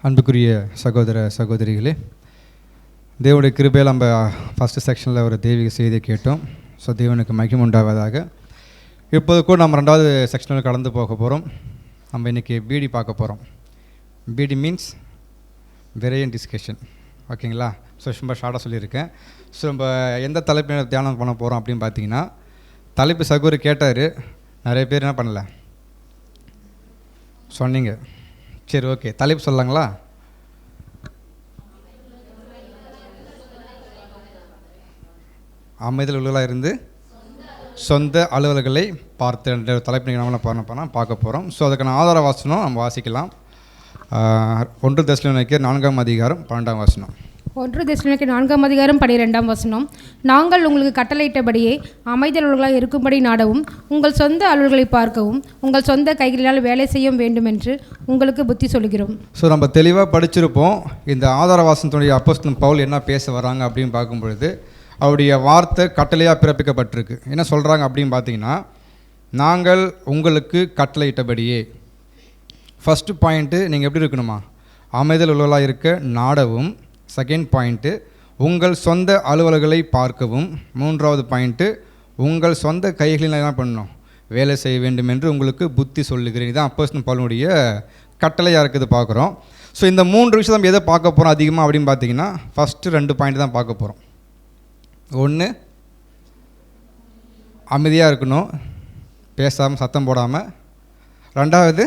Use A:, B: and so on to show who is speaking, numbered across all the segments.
A: அன்புக்குரிய சகோதர சகோதரிகளே, தேவனுடைய கிருபையில் நம்ம ஃபஸ்ட்டு செக்ஷனில் ஒரு தெய்வீக செய்தியை கேட்டோம். ஸோ தேவனுக்கு மகிமை உண்டாவதாக. இப்போது கூட நம்ம ரெண்டாவது செக்ஷனில் கடந்து போக போகிறோம். நம்ம இன்றைக்கி பிடி பார்க்க போகிறோம். பிடி மீன்ஸ் வெரையன் டிஸ்கஷன். ஓகேங்களா? ஸோ ரொம்ப ஷார்ட்டாக சொல்லியிருக்கேன். ஸோ நம்ம எந்த தலைப்பு தியானம் பண்ண போகிறோம் அப்படின்னு பார்த்தீங்கன்னா, தலைப்பு சகோதரி கேட்டார், நிறைய பேர் என்ன பண்ணல சொன்னீங்க. சரி, ஓகே, தலைப்பு சொல்லலாங்களா? அமைதியில் உள்ளவர்களாக இருந்து சொந்த அலுவல்களை பார்த்து என்ற தலைப்பு நம்ம பார்க்க போகிறோம். ஸோ அதுக்கான ஆதார வாசனம் நம்ம வாசிக்கலாம். 1 தெசலோனிக்கேயர் 4ஆம் அதிகாரம் 12ஆம் வசனம்.
B: 1 தெசலோனிக்கேயர் 4ஆம் அதிகாரம் 12ஆம் வசனம். நாங்கள் உங்களுக்கு கட்டளையிட்டபடியே அமைதியுள்ளவர்களாக இருக்கும்படி நாடவும், உங்கள் சொந்த அலுவல்களை பார்க்கவும், உங்கள் சொந்த கைகளினால் வேலை செய்ய வேண்டும் என்று உங்களுக்கு புத்தி சொல்கிறோம்.
A: ஸோ நம்ம தெளிவாக படிச்சிருப்போம். இந்த ஆதார வாசனத்துடைய அப்போஸ்தலன் பவுல் என்ன பேச வராங்க அப்படின்னு பார்க்கும் பொழுது, அவருடைய வார்த்தை கட்டளையாக பிறப்பிக்கப்பட்டிருக்கு. என்ன சொல்கிறாங்க அப்படின்னு பார்த்தீங்கன்னா, நாங்கள் உங்களுக்கு கட்டளையிட்டபடியே. ஃபஸ்ட்டு பாயிண்ட்டு, நீங்கள் எப்படி இருக்கணுமா? அமைதியில் உள்ளவர்களாக இருக்க நாடவும். செகண்ட் பாயிண்ட்டு, உங்கள் சொந்த அலுவல்களை பார்க்கவும். 3வது பாயிண்ட்டு, உங்கள் சொந்த கைகளில் என்ன பண்ணணும்? வேலை செய்ய வேண்டும் என்று உங்களுக்கு புத்தி சொல்லுகிறேன். இதுதான் அப்போஸ்தலன் பவுலுடைய கட்டளையாக இருக்குது பார்க்குறோம். ஸோ இந்த 3 விஷயம் நம்ம எதை பார்க்க போகிறோம் அதிகமாக அப்படின்னு பார்த்தீங்கன்னா, ஃபஸ்ட்டு 2 பாயிண்ட் தான் பார்க்க போகிறோம். ஒன்று, அமைதியாக இருக்கணும், பேசாமல் சத்தம் போடாமல். 2வது,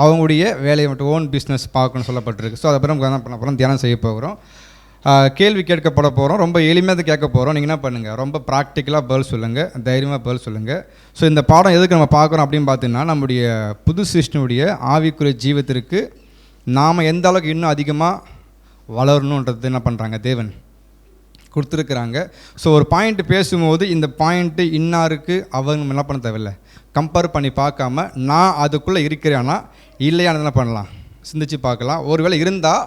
A: அவங்களுடைய வேலையை மட்டும் ஓன் பிஸ்னஸ் பார்க்கணும்னு சொல்லப்பட்டிருக்கு. ஸோ அதை பிறகு என்ன பண்ண போகிறோம்? தியானம் செய்ய போகிறோம். கேள்வி கேட்கப்பட போகிறோம். ரொம்ப எளிமையாக கேட்க போகிறோம். நீங்கள் என்ன பண்ணுங்கள்? ரொம்ப ப்ராக்டிக்கலாக பதில் சொல்லுங்கள், தைரியமாக பதில் சொல்லுங்கள். ஸோ இந்த பாடம் எதுக்கு நம்ம பார்க்குறோம் அப்படின்னு பார்த்தீங்கன்னா, நம்முடைய புது சிருஷ்டினுடைய ஆவிக்குரிய ஜீவத்திற்கு நாம் எந்த அளவுக்கு இன்னும் அதிகமாக வளரணுன்றது என்ன பண்ணுறாங்க? தேவன் கொடுத்துருக்குறாங்க. ஸோ ஒரு பாயிண்ட்டு பேசும்போது இந்த பாயிண்ட்டு இன்னாருக்கு அவங்க என்ன பண்ண தேவையில்லை, கம்பேர் பண்ணி பார்க்காம நான் அதுக்குள்ளே இருக்கிறேன்னா இல்லையானது என்ன பண்ணலாம்? சிந்திச்சு பார்க்கலாம். ஒருவேளை இருந்தால்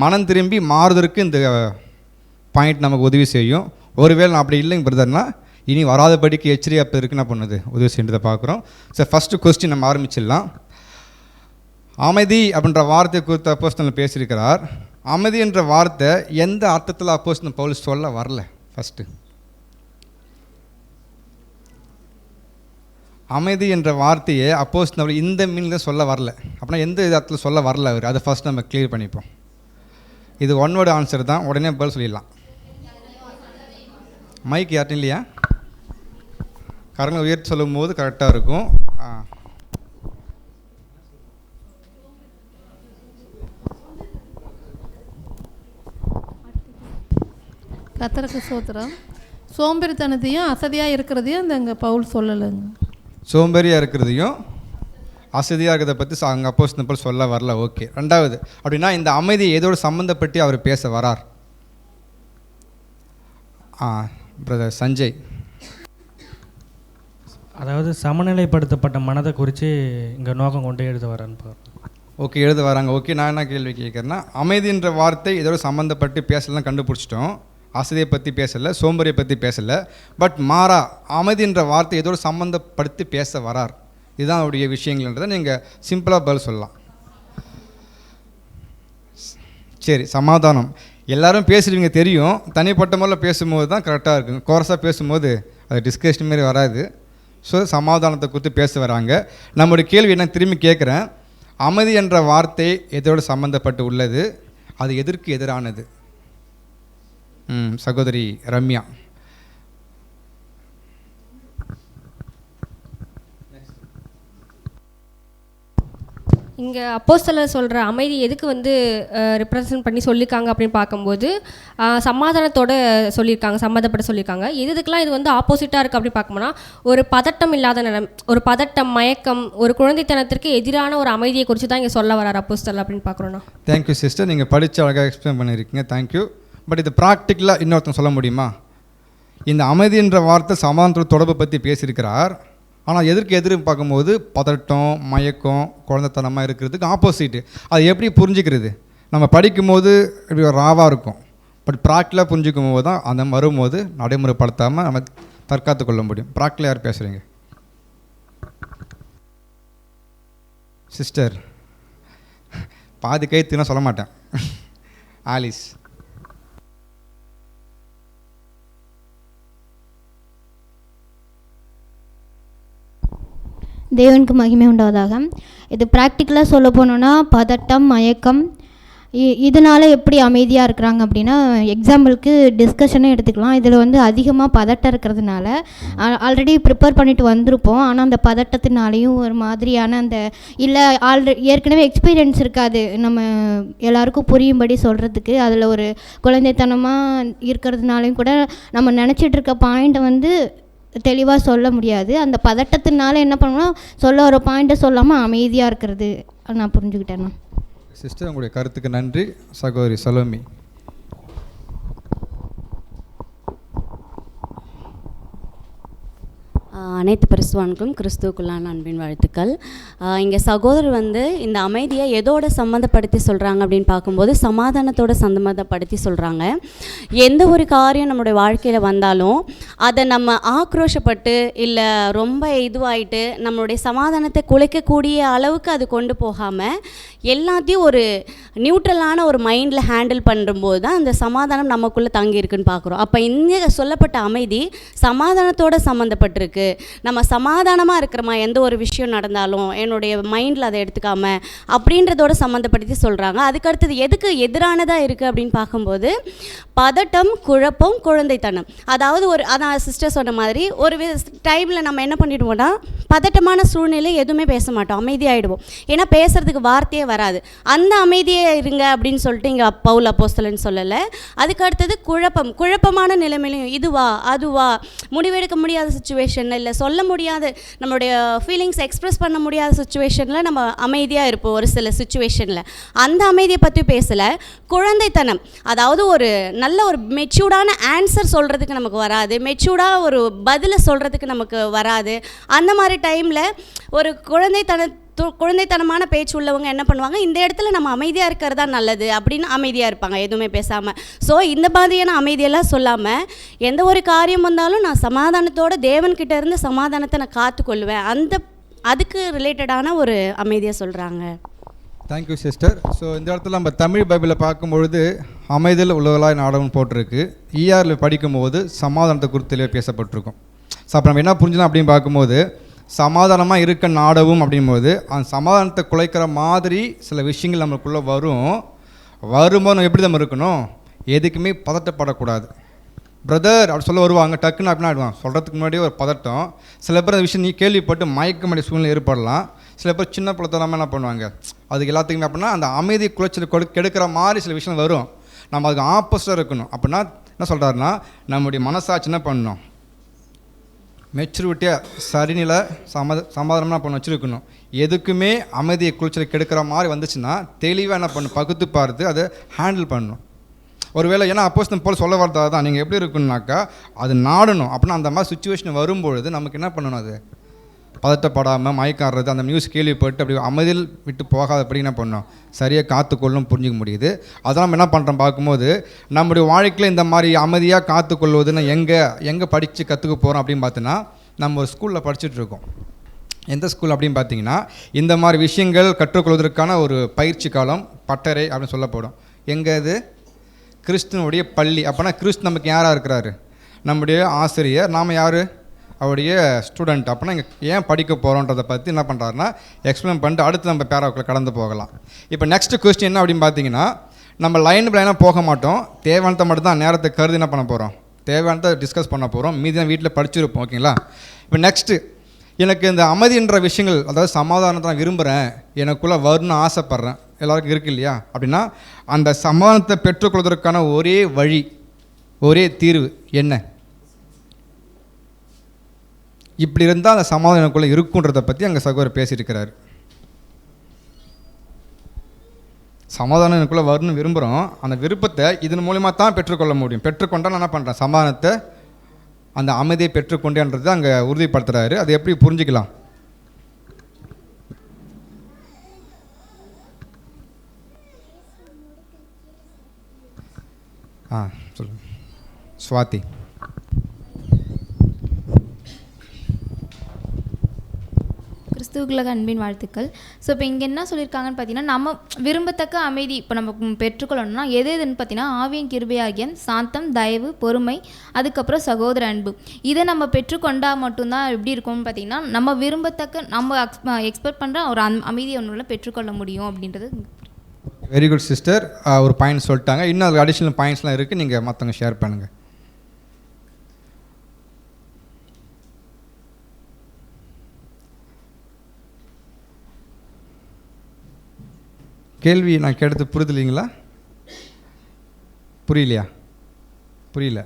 A: மனம் திரும்பி மாறுவதற்கு இந்த பாயிண்ட் நமக்கு உதவி செய்யும். ஒருவேளை நான் அப்படி இல்லைங்க பிரதர்னா, இனி வராதபடிக்கு எச்சரிக்கையாக என்ன பண்ணுது? உதவி செய்யறதை பார்க்குறோம். ஸோ ஃபஸ்ட்டு கொஸ்டின் நம்ம ஆரம்பிச்சிடலாம். அமைதி அப்படின்ற வார்த்தை குறித்து அப்போஸ்தலன் பேசியிருக்கிறார். அமைதி என்ற வார்த்தை எந்த அர்த்தத்தில் அப்போஸ்தலன் பவுல் சொல்ல வரல? ஃபஸ்ட்டு அமைதி என்ற வார்த்தையை அப்போஸ்தலன் இந்த மீனில் சொல்ல வரல. அப்படின்னா எந்த இடத்துல சொல்ல வரல அவர்? அதை ஃபஸ்ட் நம்ம கிளியர் பண்ணிப்போம். இது ஒன் வேர்டு ஆன்சர் தான், உடனே பதில் சொல்லிடலாம். மைக் யார்ட்டும் இல்லையா? கரங்களை உயர்த்தி சொல்லும் போது கரெக்டாக இருக்கும்.
C: கர்த்தருக்கு ஸ்தோத்திரம். சோம்பேறித்தனத்தையும் அசதியாக இருக்கிறதையும் அங்கே பவுல் சொல்லலைங்க.
A: சோம்பேறியாக இருக்கிறதையும் அசதியாக இருக்கிறத பற்றி அங்கே அப்போஸ்தலன் பவுல் சொல்ல வரல. ஓகே. 2வது, அப்படின்னா இந்த அமைதி ஏதோடு சம்மந்தப்பட்டு அவர் பேச வரார். பிரதர் சஞ்சய்.
D: அதாவது சமநிலைப்படுத்தப்பட்ட மனதை குறித்து இங்கே நோக்கம் கொண்டு எழுத வரான்னு பாரு.
A: ஓகே, எழுத வராங்க. ஓகே, நான் என்ன கேள்வி கேட்குறேன்னா, அமைதின்ற வார்த்தை ஏதோ சம்மந்தப்பட்டு பேசலாம் கண்டுபிடிச்சிட்டோம். அசதியை பற்றி பேசலை, சோம்பேறியை பற்றி பேசலை. பட் மாறா அமைதின்ற வார்த்தை ஏதோ சம்மந்தப்படுத்தி பேச வரார். இதுதான் அவருடைய விஷயங்கள்ன்றதை நீங்கள் சிம்பிளாக பதில் சொல்லலாம். சரி, சமாதானம். எல்லோரும் பேசுகிறீங்க தெரியும். தனிப்பட்ட முறையில் பேசும்போது தான் கரெக்டாக இருக்குங்க. கோரஸாக பேசும்போது அது டிஸ்கஷன் மாரி வராது. ஸோ சமாதானத்தை குறித்து பேச வராங்க. நம்முடைய கேள்வி என்ன திரும்பி கேட்குறேன், அமைதி என்ற வார்த்தை எதோடு சம்மந்தப்பட்டு உள்ளது? அது எதற்கு எதிரானது? சகோதரி ரம்யா.
E: இங்கே அப்போஸ்தலர் சொல்கிற அமைதி எதுக்கு ரெப்ரசன்ட் பண்ணி சொல்லியிருக்காங்க அப்படின்னு பார்க்கும்போது, சமாதானத்தோடு சொல்லியிருக்காங்க, சம்மந்தப்பட்ட சொல்லியிருக்காங்க. எதுக்கெல்லாம் இது ஆப்போசிட்டாக இருக்குது அப்படின்னு பார்க்கணும்னா, ஒரு பதட்டம் இல்லாத நிலம், ஒரு பதட்டம், மயக்கம், ஒரு குழந்தைத்தனத்திற்கு எதிரான ஒரு அமைதியை குறித்து தான் இங்கே சொல்ல வரார் அப்போஸ்தலர் அப்படின்னு பார்க்குறோன்னா.
A: தேங்க்யூ சிஸ்டர், நீங்கள் படித்து அழகாக எக்ஸ்பிளைன் பண்ணியிருக்கீங்க. தேங்க்யூ. பட் இது ப்ராக்டிக்கலாக இன்னொருத்தன் சொல்ல முடியுமா? இந்த அமைதி என்ற வார்த்தை சமாதானத்தோட தொடர்பை பற்றி பேசியிருக்கிறார். ஆனால் எதிர்க்கு பார்க்கும்போது பதட்டம், மயக்கம், குழந்தைத்தனமாக இருக்கிறதுக்கு ஆப்போசிட்டு. அது எப்படி புரிஞ்சுக்கிறது? நம்ம படிக்கும்போது இப்படி ஒரு ராவாக இருக்கும். பட் ப்ராக்டிக்கலாக புரிஞ்சுக்கும் போது தான் அந்த வரும்போது நடைமுறைப்படுத்தாமல் நம்ம தற்காத்து கொள்ள முடியும். ப்ராக்டிக்கலாக யார் பேசுகிறீங்க? சிஸ்டர். பாதி கைத்துனா சொல்ல மாட்டேன். ஆலிஸ்.
F: தேவனுக்கு மகிமை உண்டாவதாக. இது ப்ராக்டிக்கலாக சொல்ல போனோன்னா பதட்டம், மயக்கம், இதனால் எப்படி அமைதியாக இருக்கிறாங்க அப்படின்னா, எக்ஸாம்பிளுக்கு டிஸ்கஷனே எடுத்துக்கலாம். இதில் வந்து அதிகமாக பதட்டம் இருக்கிறதுனால ஆல்ரெடி ப்ரிப்பேர் பண்ணிட்டு வந்திருப்போம். ஆனால் அந்த பதட்டத்தினாலேயும் ஒரு மாதிரியான அந்த இல்லை ஏற்கனவே எக்ஸ்பீரியன்ஸ் இருக்காது நம்ம எல்லாருக்கும் புரியும்படி சொல்கிறதுக்கு. அதில் ஒரு குழந்தைத்தனமாக இருக்கிறதுனாலையும் கூட நம்ம நினச்சிட்டு இருக்க பாயிண்ட்டை வந்து தெளிவாக சொல்ல முடியாது. அந்த பதட்டத்தினால என்ன பண்ணணும், சொல்ல வர பாயிண்ட்டை சொல்லாமல் அமைதியாக இருக்கிறது நான் புரிஞ்சுக்கிட்டேன்.
A: சிஸ்டர், உங்களுடைய கருத்துக்கு நன்றி. சகோதரி சலோமி.
G: அனைத்து பரிசுவான்களும் கிறிஸ்துவுக்குள்ளான அன்பின் வாழ்த்துக்கள். இங்கே சகோதரர் வந்து இந்த அமைதியை எதோட சம்மந்தப்படுத்தி சொல்கிறாங்க அப்படின்னு பார்க்கும்போது சமாதானத்தோட சம்மந்தப்படுத்தி சொல்கிறாங்க. எந்த ஒரு காரியம் நம்மளுடைய வாழ்க்கையில் வந்தாலும் அதை நம்ம ஆக்ரோஷப்பட்டு இல்லை ரொம்ப இதுவாகிட்டு நம்மளுடைய சமாதானத்தை குலைக்கக்கூடிய அளவுக்கு அது கொண்டு போகாமல் எல்லாத்தையும் ஒரு நியூட்ரலான ஒரு மைண்டில் ஹேண்டில் பண்ணும்போது தான் அந்த சமாதானம் நமக்குள்ளே தங்கியிருக்குன்னு பார்க்குறோம். அப்போ இங்கே சொல்லப்பட்ட அமைதி சமாதானத்தோடு சம்மந்தப்பட்டிருக்கு. நம்ம சமாதானமாக இருக்கிறோமா, எந்த ஒரு விஷயம் நடந்தாலும் என்னுடைய மைண்டில் அதை எடுத்துக்காமல் அப்படின்றதோட சம்மந்தப்படுத்தி சொல்கிறாங்க. அதுக்கடுத்தது எதுக்கு எதிரானதாக இருக்குது அப்படின்னு பார்க்கும்போது பதட்டம், குழப்பம், குழந்தைத்தனம். அதாவது அதான் சிஸ்டர் சொன்ன மாதிரி ஒரு டைமில் நம்ம என்ன பண்ணிடுவோம்னா பதட்டமான சூழ்நிலை எதுவுமே பேச மாட்டோம், அமைதியாகிடுவோம். ஏன்னா பேசுகிறதுக்கு வார்த்தையே வராது. அந்த அமைதியே இருங்க அப்படின்னு சொல்லிட்டு இங்கே பவுல் அப்போஸ்தலன் சொல்லலை. அதுக்கு அடுத்தது குழப்பமான நிலைமையிலையும் இதுவா அதுவா முடிவெடுக்க முடியாத சுச்சுவேஷனில் இல்லை சொல்ல முடியாத நம்மளுடைய ஃபீலிங்ஸ் எக்ஸ்ப்ரெஸ் பண்ண முடியாத சுச்சுவேஷனில் நம்ம அமைதியாக இருப்போம். ஒரு சில சுச்சுவேஷனில் அந்த அமைதியை பற்றி பேசலை. குழந்தைத்தனம், அதாவது ஒரு நல்ல ஒரு மெச்சூர்டான ஆன்சர் சொல்கிறதுக்கு நமக்கு வராது, மெச்சூர்டாக ஒரு பதிலை சொல்கிறதுக்கு நமக்கு வராது. அந்த மாதிரி டைமில் ஒரு குழந்தைத்தனமான பேச்சு உள்ளவங்க என்ன பண்ணுவாங்க, இந்த இடத்துல நம்ம அமைதியாக இருக்கிறதா நல்லது அப்படின்னு அமைதியாக இருப்பாங்க, எதுவுமே பேசாமல். ஸோ இந்த மாதிரியான அமைதியெல்லாம் சொல்லாமல் எந்த ஒரு காரியம் வந்தாலும் நான் சமாதானத்தோட தேவன்கிட்ட இருந்து சமாதானத்தை நான் காத்துக்கொள்வேன், அதுக்கு ரிலேட்டடான ஒரு அமைதியை சொல்கிறாங்க.
A: Thank you sister. ஸோ இந்த இடத்துல நம்ம தமிழ் பைபிளில் பார்க்கும்பொழுது அமைதியில் உள்ளவர்களாய் நாடகம் போட்டிருக்கு. ஈஆரில் படிக்கும்போது சமாதானத்தை குறித்து பேசப்பட்டிருக்கும். ஸோ அப்போ நம்ம என்ன புரிஞ்சுதான் அப்படின்னு பார்க்கும்போது சமாதானமாக இருக்க நாடவும் அப்படிங்கும்போது அந்த சமாதானத்தை குலைக்கிற மாதிரி சில விஷயங்கள் நம்மளுக்குள்ளே வரும்போது நம்ம எப்படி தான் இருக்கணும், எதுக்குமே பதட்டப்படக்கூடாது. பிரதர் அப்படி சொல்ல வருவாங்க, டக்குன்னு அப்படின்னா ஆயிடுவாங்க. சொல்கிறதுக்கு முன்னாடியே ஒரு பதட்டம். சில பேர் அந்த விஷயம் நீ கேள்விப்பட்டு மயக்க வேண்டிய சூழ்நிலை ஏற்படலாம். சில பேர் சின்ன பிள்ளைத்தனமாக என்ன பண்ணுவாங்க, அதுக்கு எல்லாத்துக்குமே அப்படின்னா அந்த அமைதி குலைச்சல் கெடுக்கிற மாதிரி சில விஷயம் வரும். நம்ம அதுக்கு ஆப்போசிட்டாக இருக்கணும். அப்படின்னா என்ன சொல்கிறாருன்னா நம்முடைய மனசாட்சி என்ன பண்ணணும், மெச்சூரிட்டியாக சரிநிலை சமாதானமாக பண்ண வச்சுருக்கணும். எதுக்குமே அமைதியை குளிச்சல் கெடுக்கிற மாதிரி வந்துச்சுன்னா தெளிவாக என்ன பண்ணணும், பகுத்து பார்த்து அதை ஹேண்டில் பண்ணணும். ஒருவேளை ஏன்னா அப்போஸ் போல் சொல்ல வரதா தான் நீங்கள் எப்படி இருக்குன்னாக்கா அது நாடணும். அப்படின்னா அந்த மாதிரி சுச்சுவேஷன் வரும்பொழுது நமக்கு என்ன பண்ணணும், அது பதட்டப்படாமல் மயக்காடுறது அந்த நியூஸ் கேள்விப்பட்டு அப்படி அமைதியில் விட்டு போகாதபடி என்ன பண்ணணும், சரியாக காத்துக்கொள்ளணும் புரிஞ்சிக்க முடியுது. அதெல்லாம் நம்ம என்ன பண்ணுறோம் பார்க்கும்போது நம்முடைய வாழ்க்கையில் இந்த மாதிரி அமைதியாக காத்துக்கொள்வதுன்னு எங்கே படித்து கற்றுக்க போகிறோம் அப்படின்னு பார்த்தோன்னா நம்ம ஒரு ஸ்கூலில் படிச்சுட்ருக்கோம். எந்த ஸ்கூல் அப்படின்னு பார்த்தீங்கன்னா இந்த மாதிரி விஷயங்கள் கற்றுக்கொள்வதற்கான ஒரு பயிற்சி காலம் பட்டறை அப்படின்னு சொல்லப்படும். எங்கே இது, கிறிஸ்துவனுடைய பள்ளி. அப்போனா கிறிஸ்து நமக்கு யாராக இருக்கிறாரு, நம்முடைய ஆசிரியர், நாம் யார், அவருடைய ஸ்டூடெண்ட். அப்படின்னா இங்கே ஏன் படிக்க போகிறோன்றதை பற்றி என்ன பண்ணுறாருன்னா எக்ஸ்பிளைன் பண்ணிட்டு அடுத்து நம்ம பேராவுக்குள்ளே கடந்து போகலாம். இப்போ நெக்ஸ்ட் கொஸ்டின் என்ன அப்படின்னு பார்த்தீங்கன்னா நம்ம லைன் பை லைனாக போக மாட்டோம். தேவையானதை மட்டும் தான் நேரத்தை கருதி என்ன பண்ண போகிறோம், தேவையானதை டிஸ்கஸ் பண்ண போகிறோம். மீதி தான் வீட்டில் படிச்சிருப்போம். ஓகேங்களா. இப்போ நெக்ஸ்ட்டு எனக்கு இந்த அமைதின்ற விஷயங்கள், அதாவது சமாதானத்தை நான் விரும்புகிறேன், எனக்குள்ளே வரணும்னு ஆசைப்பட்றேன், எல்லாருக்கும் இருக்கு இல்லையா. அப்படின்னா அந்த சமாதானத்தை பெற்றுக்கொள்வதற்கான ஒரே வழி, ஒரே தீர்வு என்ன, இப்படி இருந்தால் அந்த சமாதானம் எனக்குள்ளே இருக்குன்றதை பற்றி அங்கே சகோதரர் பேசியிருக்கிறார். சமாதானம் எனக்குள்ளே வரணும்னு விரும்புகிறோம், அந்த விருப்பத்தை இதன் மூலிமா தான் பெற்றுக்கொள்ள முடியும். பெற்றுக்கொண்டால் நான் என்ன பண்ணுறேன், சமாதானத்தை அந்த அமைதியை பெற்றுக்கொண்டேன்றது அங்கே உறுதிப்படுத்துகிறாரு. அதை எப்படி புரிஞ்சிக்கலாம், சொல்லுங்க ஸ்வாதி.
H: கிறிஸ்துவுக்குள்ள அன்பின் வாழ்த்துக்கள். ஸோ இப்போ இங்கே என்ன சொல்லியிருக்காங்கன்னு பார்த்தீங்கன்னா, நம்ம விரும்பத்தக்க அமைதி இப்போ நம்ம பெற்றுக்கொள்ளணும்னா எதுன்னு பார்த்தீங்கன்னா, ஆவியின் கிருபையாகிய சாந்தம், தயவு, பொறுமை, அதுக்கப்புறம் சகோதர அன்பு. இதை நம்ம பெற்றுக்கொண்டால் மட்டும்தான் எப்படி இருக்கும்னு பார்த்தீங்கன்னா, நம்ம விரும்பத்தக்க நம்ம எக்ஸ்பெக்ட் பண்ணுற ஒரு அமைதியை ஒன்றுல பெற்றுக்கொள்ள முடியும் அப்படின்றது.
A: Very good sister. ஒரு பாயிண்ட் சொல்லிட்டாங்க. இன்னும் அது அடிஷ்னல் பாயிண்ட்ஸ்லாம் இருக்குது, நீங்கள் மற்றவங்க ஷேர் பண்ணுங்கள். கேள்வி நான் கேட்டது புரியுதுல்லைங்களா? புரியலையா? புரியல,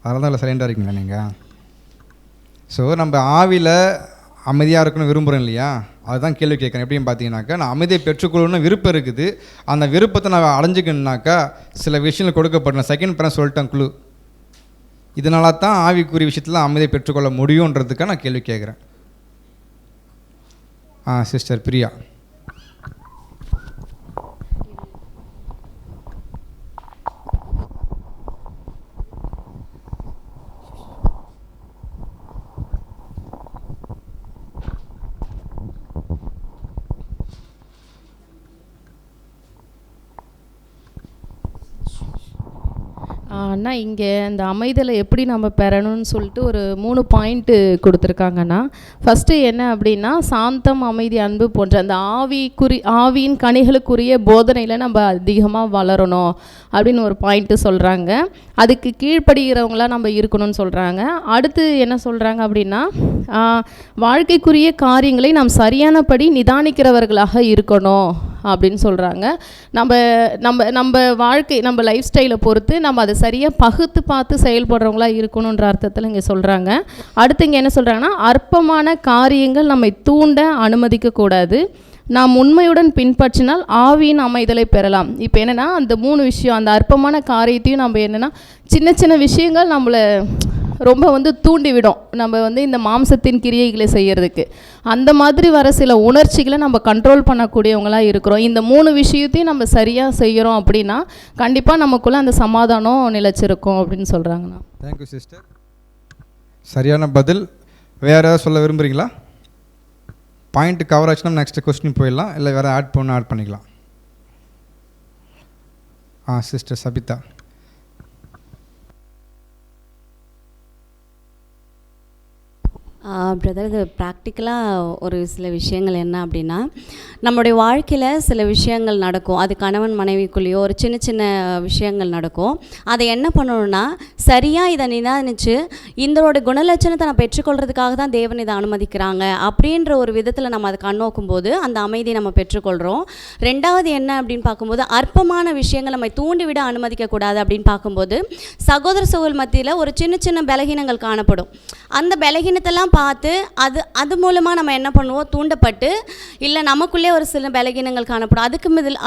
A: அதனால தான் இல்லை சைலண்டாக இருக்கீங்களா நீங்கள்? ஸோ நம்ம ஆவியில் அமைதியாக இருக்கணும் விரும்புகிறோம் இல்லையா? அதுதான் கேள்வி கேட்குறேன். எப்படின்னு பார்த்தீங்கன்னாக்கா, நான் அமைதியை பெற்றுக்கொள்ளணும்னு விருப்பம் இருக்குது. அந்த விருப்பத்தை நான் அடைஞ்சிக்கணுன்னாக்கா சில விஷயங்கள் கொடுக்கப்படணும். செகண்ட் பேரன் சொல்லிட்டேன் குழு. இதனால தான் ஆவிக்குரிய விஷயத்தில் அமைதியை பெற்றுக்கொள்ள முடியுன்றதுக்காக நான் கேள்வி கேட்குறேன். சிஸ்டர் பிரியா.
I: அண்ணா, இங்கே இந்த அமைதியில் எப்படி நம்ம பெறணும்னு சொல்லிட்டு ஒரு 3 பாயிண்ட்டு கொடுத்துருக்காங்கண்ணா. ஃபஸ்ட்டு என்ன அப்படின்னா, சாந்தம், அமைதி, அன்பு போன்ற அந்த ஆவியின் கனிகளுக்குரிய போதனையில் நம்ம அதிகமாக வளரணும் அப்படின்னு ஒரு பாயிண்ட்டு சொல்கிறாங்க. அதுக்கு கீழ்ப்படுகிறவங்களாம் நம்ம இருக்கணும்னு சொல்கிறாங்க. அடுத்து என்ன சொல்கிறாங்க அப்படின்னா, வாழ்க்கைக்குரிய காரியங்களை நாம் சரியானபடி நிதானிக்கிறவர்களாக இருக்கணும் அப்படின்னு சொல்கிறாங்க. நம்ம வாழ்க்கை, நம்ம லைஃப் ஸ்டைலை பொறுத்து நம்ம அதை சரியாக பகுத்து பார்த்து செயல்படுறவங்களாக இருக்கணுன்ற அர்த்தத்தில் இங்கே சொல்கிறாங்க. அடுத்து இங்கே என்ன சொல்கிறாங்கன்னா, அற்பமான காரியங்கள் நம்மை தூண்ட அனுமதிக்கக்கூடாது. நாம் உண்மையுடன் பின்பற்றினால் ஆவியின் அமைதலை பெறலாம். இப்போ என்னென்னா, அந்த 3 விஷயம், அந்த அற்பமான காரியத்தையும் நம்ம என்னென்னா சின்ன சின்ன விஷயங்கள் நம்மளை ரொம்ப தூண்டிவிடும். நம்ம இந்த மாம்சத்தின் கிரியைகளை செய்கிறதுக்கு அந்த மாதிரி வர சில உணர்ச்சிகளை நம்ம கண்ட்ரோல் பண்ணக்கூடியவங்களாக இருக்கிறோம். இந்த 3 விஷயத்தையும் நம்ம சரியாக செய்கிறோம் அப்படின்னா கண்டிப்பாக நமக்குள்ளே அந்த சமாதானம் நிலைச்சிருக்கும் அப்படின்னு சொல்கிறாங்கண்ணா.
A: Thank you sister. சரியான பதில். வேறு ஏதாவது சொல்ல விரும்புகிறீங்களா? பாயிண்ட் கவர் ஆச்சுன்னா நெக்ஸ்ட் கொஸ்டின் போயிடலாம், இல்லை வேறு ஆட் பண்ணிக்கலாம். சிஸ்டர் சபிதா.
G: பிரதர், இது ப்ராக்டிக்கலாக ஒரு சில விஷயங்கள் என்ன அப்படின்னா, நம்முடைய வாழ்க்கையில் சில விஷயங்கள் நடக்கும். அது கணவன் மனைவிக்குள்ளேயோ ஒரு சின்ன சின்ன விஷயங்கள் நடக்கும். அதை என்ன பண்ணணும்னா, சரியாக இதை நிதானித்து இதோட குணலட்சணத்தை நான் பெற்றுக்கொள்கிறதுக்காக தான் தேவன் இதை அனுமதிக்கிறாங்க அப்படின்ற ஒரு விதத்தில் நம்ம அதை கண்ணோக்கும் போது அந்த அமைதியை நம்ம பெற்றுக்கொள்கிறோம். ரெண்டாவது என்ன அப்படின்னு பார்க்கும்போது, அற்பமான விஷயங்கள் நம்ம தூண்டிவிட அனுமதிக்கக்கூடாது அப்படின்னு பார்க்கும்போது, சகோதர சகோதரி மத்தியில் ஒரு சின்ன சின்ன பலகீனங்கள் காணப்படும். அந்த பலகீனத்தெல்லாம் பார்த்து அது மூலமாக நம்ம என்ன பண்ணுவோம், தூண்டப்பட்டு இல்லை நமக்குள்ளே ஒரு சில பலகீனங்கள் காணப்படும். அதுக்கு முதல்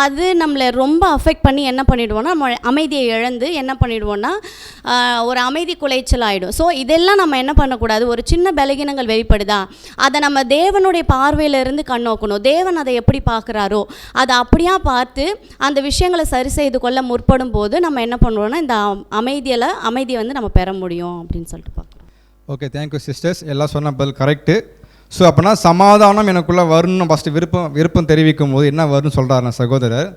G: அது நம்மளை ரொம்ப அஃபெக்ட் பண்ணி என்ன பண்ணிவிடுவோன்னா, நம்ம அமைதியை இழந்து என்ன பண்ணிவிடுவோன்னா ஒரு அமைதி குலைச்சல் ஆகிடும். ஸோ இதெல்லாம் நம்ம என்ன பண்ணக்கூடாது, ஒரு சின்ன பலகீனங்கள் வெளிப்படுதா அதை நம்ம தேவனுடைய பார்வையிலிருந்து கண்ணோக்கணும். தேவன் அதை எப்படி பார்க்குறாரோ அதை அப்படியா பார்த்து அந்த விஷயங்களை சரி செய்து கொள்ள முற்படும் போது நம்ம என்ன பண்ணுவோன்னா இந்த அமைதியை நம்ம பெற முடியும் அப்படின்னு சொல்லிட்டு பார்க்குறோம்.
A: Okay, thank you sisters. எல்லாம் சொன்ன பதில் கரெக்டு. ஸோ அப்படின்னா சமாதானம் எனக்குள்ளே வரணும்னு ஃபஸ்ட்டு விருப்பம் தெரிவிக்கும் போது என்ன வரும்னு சொல்கிறாருண்ணா சகோதரர்.